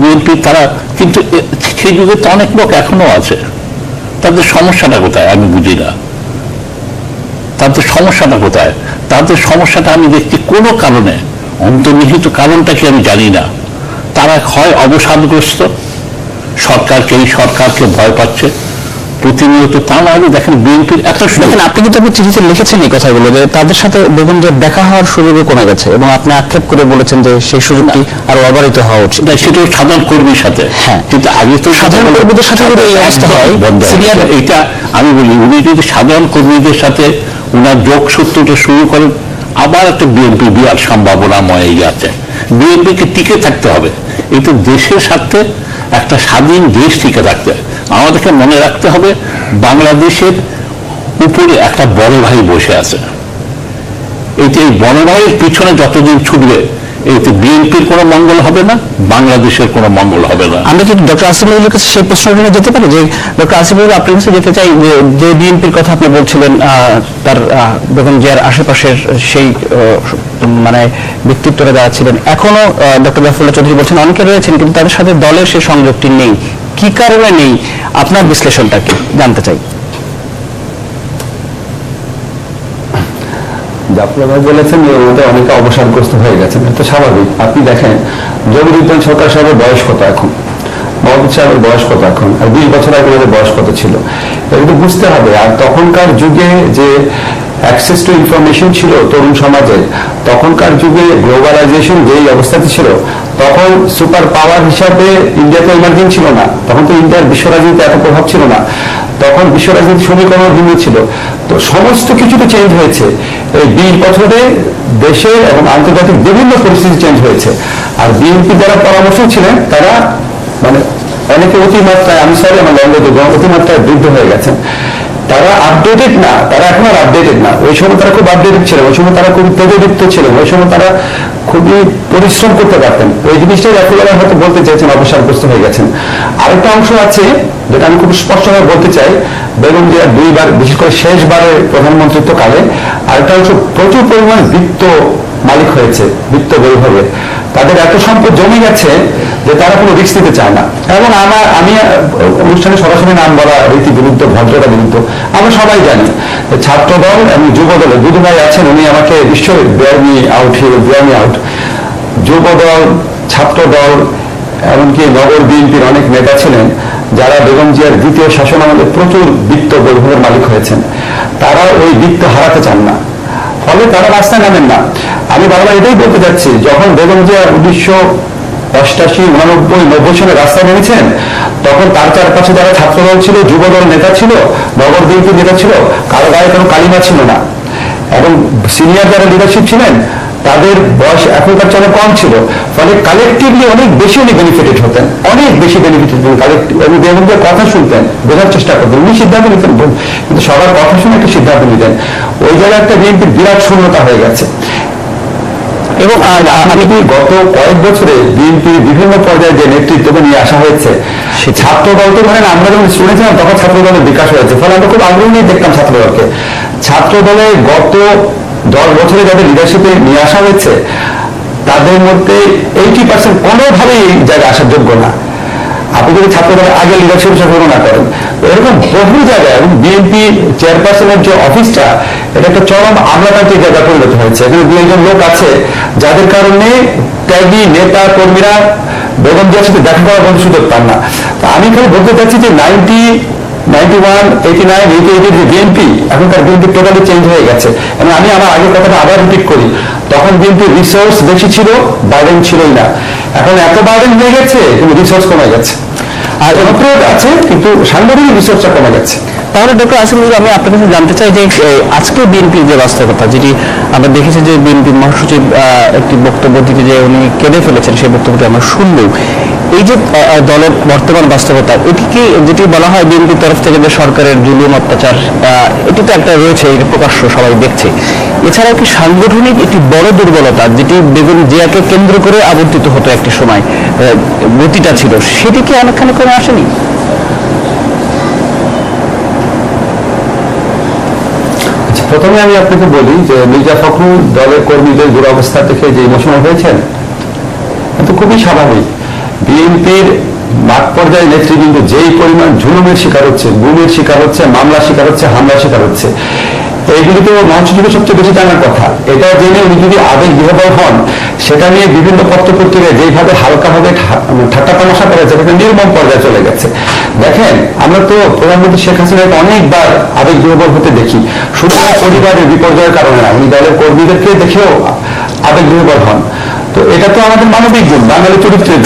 Speaker 4: বিএনপি তারা, কিন্তু সেই যুগে তো অনেক লোক এখনো আছে। তাদের সমস্যাটা কোথায় আমি বুঝি না, তাদের সমস্যাটা কোথায়? তাদের সমস্যাটা আমি দেখছি কোনো কারণে, অন্তর্নিহিত কারণটা কি আমি জানি না। তারা হয় অবসাদগ্রস্ত, এই সরকারকে ভয় পাচ্ছে প্রতিনিয়ত। তা না হলে দেখেন বিএনপির এত
Speaker 1: দেখেন, আপনি কিন্তু আপনি চিঠিতে লিখেছেন এই কথাগুলো, যে তাদের সাথে দেখুন যে দেখা হওয়ার সুযোগও কমে গেছে, এবং আপনি আক্ষেপ করে বলেছেন যে সেই সুযোগটি আরো অবারিত হওয়া উচিত।
Speaker 4: সেটা সাধারণ কর্মীর সাথে,
Speaker 1: হ্যাঁ,
Speaker 4: কিন্তু আগে তো
Speaker 1: সাধারণ কর্মীদের সাথে যদি এই অবস্থা হয়,
Speaker 4: সিরিয়াল এটা আমি বলি, উনি যদি সাধারণ কর্মীদের সাথে উনার যোগসূত্রটা শুরু করেন, আবার একটা বিএনপি বিরাট সম্ভাবনাময় আছে। বিএনপিকে টিকে থাকতে হবে, এই তো দেশের স্বার্থে একটা স্বাধীন দেশ টিকে থাকতে আমাদেরকে মনে রাখতে হবে বাংলাদেশের উপরে একটা বড় ভাই বসে আছে। এইটা এই বড় ভাইয়ের পিছনে যতদিন ছুটবে, এতে বিএনপির কোনো মঙ্গল হবে না, বাংলাদেশের কোনো মঙ্গল হবে না।
Speaker 1: আমরা কি ডক্টর আসিফ নজরুলের কাছে সেই প্রশ্নটা যেতে পারি যে ডক্টর আসিফ নজরুল আপনার কাছে যেতে চাই, যে বিএনপির কথা আপনি বলছিলেন, তার বেগম জিয়ার আশেপাশের সেই মানে ব্যক্তিত্বরা যারা ছিলেন, এখনো ডক্টর জাফরুল্লাহ চৌধুরী বলছেন অনেকে রয়েছেন, কিন্তু তাদের সাথে দলের সেই সংযোগটি নেই। কি কারণে নেই? আপনার বিশ্লেষণটা কি জানতে চাই।
Speaker 3: জাফর ভাই বলেছেন যে ওদের অনেকে অবসাদগ্রস্ত হয়ে গেছেন, এটা স্বাভাবিক। আপনি দেখেন জমিরুদ্দিন সরকার সাহেবের বয়স কত এখন, মহবুব সাহেবের বয়স কত এখন, আর 20 বছর আগে ওদের বয়স কত ছিল, এগুলো বুঝতে হবে। আর তখনকার যুগে যে অ্যাক্সেস টু ইনফরমেশন ছিল তরুণ সমাজের, তখনকার যুগে গ্লোবালাইজেশন যেই অবস্থাতে ছিল, তখন সুপার পাওয়ার হিসাবে ইন্ডিয়া তো ইমার্জিং ছিল না, তখন তো ইন্ডিয়ার বিশ্ব রাজনীতিতে এত প্রভাব ছিল না, তখন বিশ্ব রাজনীতির সমীকরণ ভিন্ন ছিল। তো সমস্ত কিছু তো চেঞ্জ হয়েছে এই 20 বছরে, দেশে এবং আন্তর্জাতিক বিভিন্ন পরিস্থিতি চেঞ্জ হয়েছে। আর বিএনপি যারা পরামর্শ ছিলেন তারা মানে অনেকে অতিমাত্রায়, আমি সরি আমার অতিমাত্রায় বৃদ্ধ হয়ে গেছেন। তারা আপডেটেড না, তারা এখন আর আপডেটেড না। ওই সময় তারা খুব আপডেটেড ছিলেন, ওই সময় তারা খুব তেজদীপ্ত ছিলেন, ওই সময় তারা খুবই পরিশ্রম করতে পারতেন। ওই জিনিসটাই একেবারে হয়তো বলতে চাইছেন অবসাদগ্রস্ত হয়ে গেছেন। আরেকটা অংশ আছে যেটা আমি খুব স্পষ্টভাবে বলতে চাই, বেগম জিয়া 2 বার, বিশেষ করে শেষবারের প্রধানমন্ত্রিত্ব কালে আরেকটা অংশ প্রচুর পরিমাণ বিত্ত মালিক হয়েছে, বিত্ত বৈভবে। তাদের এত সম্পদ জমে গেছে যে তারা কোনো রিস্ক নিতে চায় না। এবং আমি অনুষ্ঠানে সরাসরি নাম বলা রীতি বিরুদ্ধ, ভদ্রতা বিরুদ্ধ। আমরা সবাই জানি ছাত্র দল এবং যুব দলে দুদু ভাই আছেন, উনি আমাকে নিশ্চয়ই বেয়ার মি আউট। যুব দল, ছাত্র দল, এমনকি নগর বিএনপির অনেক নেতা ছিলেন যারা বেগম জিয়ার দ্বিতীয় শাসন আমাদের প্রচুর বিত্ত বৈভবের মালিক হয়েছেন। তারা ওই বিত্ত হারাতে চান না, ফলে তারা রাস্তায় নামেন না। আমি বারবার এটাই বলতে চাচ্ছি, যখন বেগম জিয়া 1988, 89, 90 সালে রাস্তায় নেমেছেন, তখন তার চারপাশে যারা ছাত্রদল ছিল, যুবদল নেতা ছিল, নগর বিএনপির নেতা ছিল, কারো গায়ে কোনো কালিমা ছিল না। এবং সিনিয়র যারা লিডারশিপ ছিলেন তাদের বয়স এখনকার চেয়ে কম ছিল, ফলে কালেকটিভলি অনেক বেশি উনি বেনিফিটেড হতেন, অনেক বেশি বেনিফিটেড হতেন কালেকটিভ। এবং বেগম জিয়ার কথা শুনতেন, বোঝার চেষ্টা করতেন, উনি সিদ্ধান্ত নিতেন, কিন্তু সবার কথা শুনে একটা সিদ্ধান্ত নিতেন। ওই জায়গায় একটা বিএনপির বিরাট শূন্যতা হয়ে গেছে। এবং আমি গত কয়েক বছরে বিএনপির বিভিন্ন পর্যায়ে যে নেতৃত্ব নিয়ে আসা হয়েছে, ছাত্র দলকে ধরেন আমরা যখন স্টুডেন্ট ছিলাম তখন ছাত্র দলের বিকাশ হয়েছে, ফলে আমরা খুব আগ্রহ নিয়ে দেখতাম ছাত্র দলকে। ছাত্র দলে গত 10 বছরে যাদের লিডারশিপে নিয়ে আসা হয়েছে তাদের মধ্যে 80% কোনোভাবেই এই জায়গায় আসার যোগ্য না। আপনি যদি ছাত্র দলের আগে লিডারশিপ হিসেবে গণনা করেন, এরকম বহু জায়গায়। এবং বিএনপি চেয়ারপারসনের যে অফিসটা, এটা একটা চরম আমলাতান্ত্রিক জায়গা পরিণত হয়েছে। এখানে 2-1 লোক আছে যাদের কারণে ত্যাগী নেতা কর্মীরা বেগম জিয়ার সাথে দেখা করার কোনো সুযোগ পান না। তো আমি খালি বলতে চাচ্ছি যে 91, 89, 88 যে বিএনপি, এখনকার বিএনপি টোটালি চেঞ্জ হয়ে গেছে। এবং আমি আমার আগের কথাটা আবার রিপিট করি, তখন বিএনপির রিসোর্স বেশি ছিল, বার্ডেন ছিলই না। এখন এত বার্ডেন হয়ে গেছে কিন্তু রিসোর্স কমে গেছে, আর জনপ্রিয়তা আছে কিন্তু সাংগঠনিক রিসোর্সটা কমে গেছে।
Speaker 1: তাহলে ডক্টর আসিফুল, আমি আপনার কাছে জানতে চাই যে আজকে বিএনপির যে বাস্তবতা, যেটি আমরা দেখেছি যে বিএনপির মহাসচিব একটি বক্তব্য দিতে যে উনি কেঁদে ফেলেছেন, সেই বক্তব্যটি আমরা শুনবো। এই যে দলের বর্তমান বাস্তবতা, এটি কি যেটি বলা হয় বিএনপির তরফ থেকে যে সরকারের জুলুম অত্যাচার, এটি তো একটা রয়েছে, এটা প্রকাশ্য সবাই দেখছে। এছাড়াও কি সাংগঠনিক একটি বড় দুর্বলতা, যেটি বেগম জিয়াকে কেন্দ্র করে আবর্তিত হতো একটি সময়, গতিটা ছিল, সেটি কি অনেকখানি কমে আসেনি?
Speaker 3: প্রথমে আমি আপনাকে বলি যে মির্জা ফখরুল দলের কর্মীদের দুরবস্থা দেখে যে ইমোশনাল হয়েছেন, কিন্তু খুবই স্বাভাবিক। বিএনপির মাঠ পর্যায়ে নেতৃবৃন্দ যেই পরিমাণ জুলুমের শিকার হচ্ছে, গুমের শিকার হচ্ছে, মামলার শিকার হচ্ছে, হামলার শিকার হচ্ছে, এইগুলি তো মহাসচিবের সবচেয়ে বেশি জানার কথা। এটা জেনে উনি যদি আবেগ বিহ্বল হন, সেটা নিয়ে বিভিন্ন পত্রপত্রিকায় যেইভাবে হালকাভাবে ঠাট্টা তামাশা করা যায়, এটা নির্মম পর্যায়ে চলে গেছে। দেখেন, আমরা তো প্রধানমন্ত্রী শেখ হাসিনাকে অনেকবার আবেগ বিহ্বল হতে দেখি, শুধু পরিবারের বিপর্যয়ের কারণে না, উনি দলের কর্মীদেরকে দেখেও আবেগ বিহ্বল হন। তো এটা তো আমাদের মানবিক গুণ, বাঙালি চরিত্রের।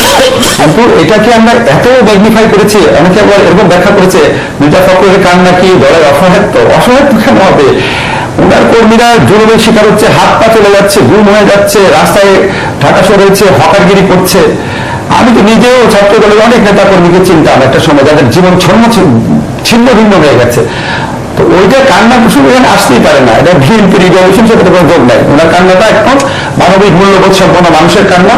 Speaker 3: কিন্তু এটাকে আমরা এত ম্যাগনিফাই করেছি, অনেকে আবার এরকম ব্যাখ্যা করেছে মির্জা ফখরুলের কান্না কি দলের অসহায়ত্ব। অসহায়ত্ব কেন হবে? ওনার কর্মীরা জুলুমের শিকার হচ্ছে, হাত পা চলে যাচ্ছে, গুম হয়ে যাচ্ছে, রাস্তায় ঢাকা শহরে হচ্ছে, হকারগিরি করছে। আমি তো নিজেও ছাত্র দলের অনেক নেতা কর্মীকে চিনতাম একটা সময়, যাদের জীবন ছিন্ন ভিন্ন হয়ে গেছে। তো ওইটা কান্না শুধু এখানে আসতেই পারে না, এটা বিএনপির রিভলিউশন সাথে কোনো যোগ নাই। ওনার কান্নাটা একদম মানবিক মূল্যবোধ সম্পন্ন মানুষের কান্না।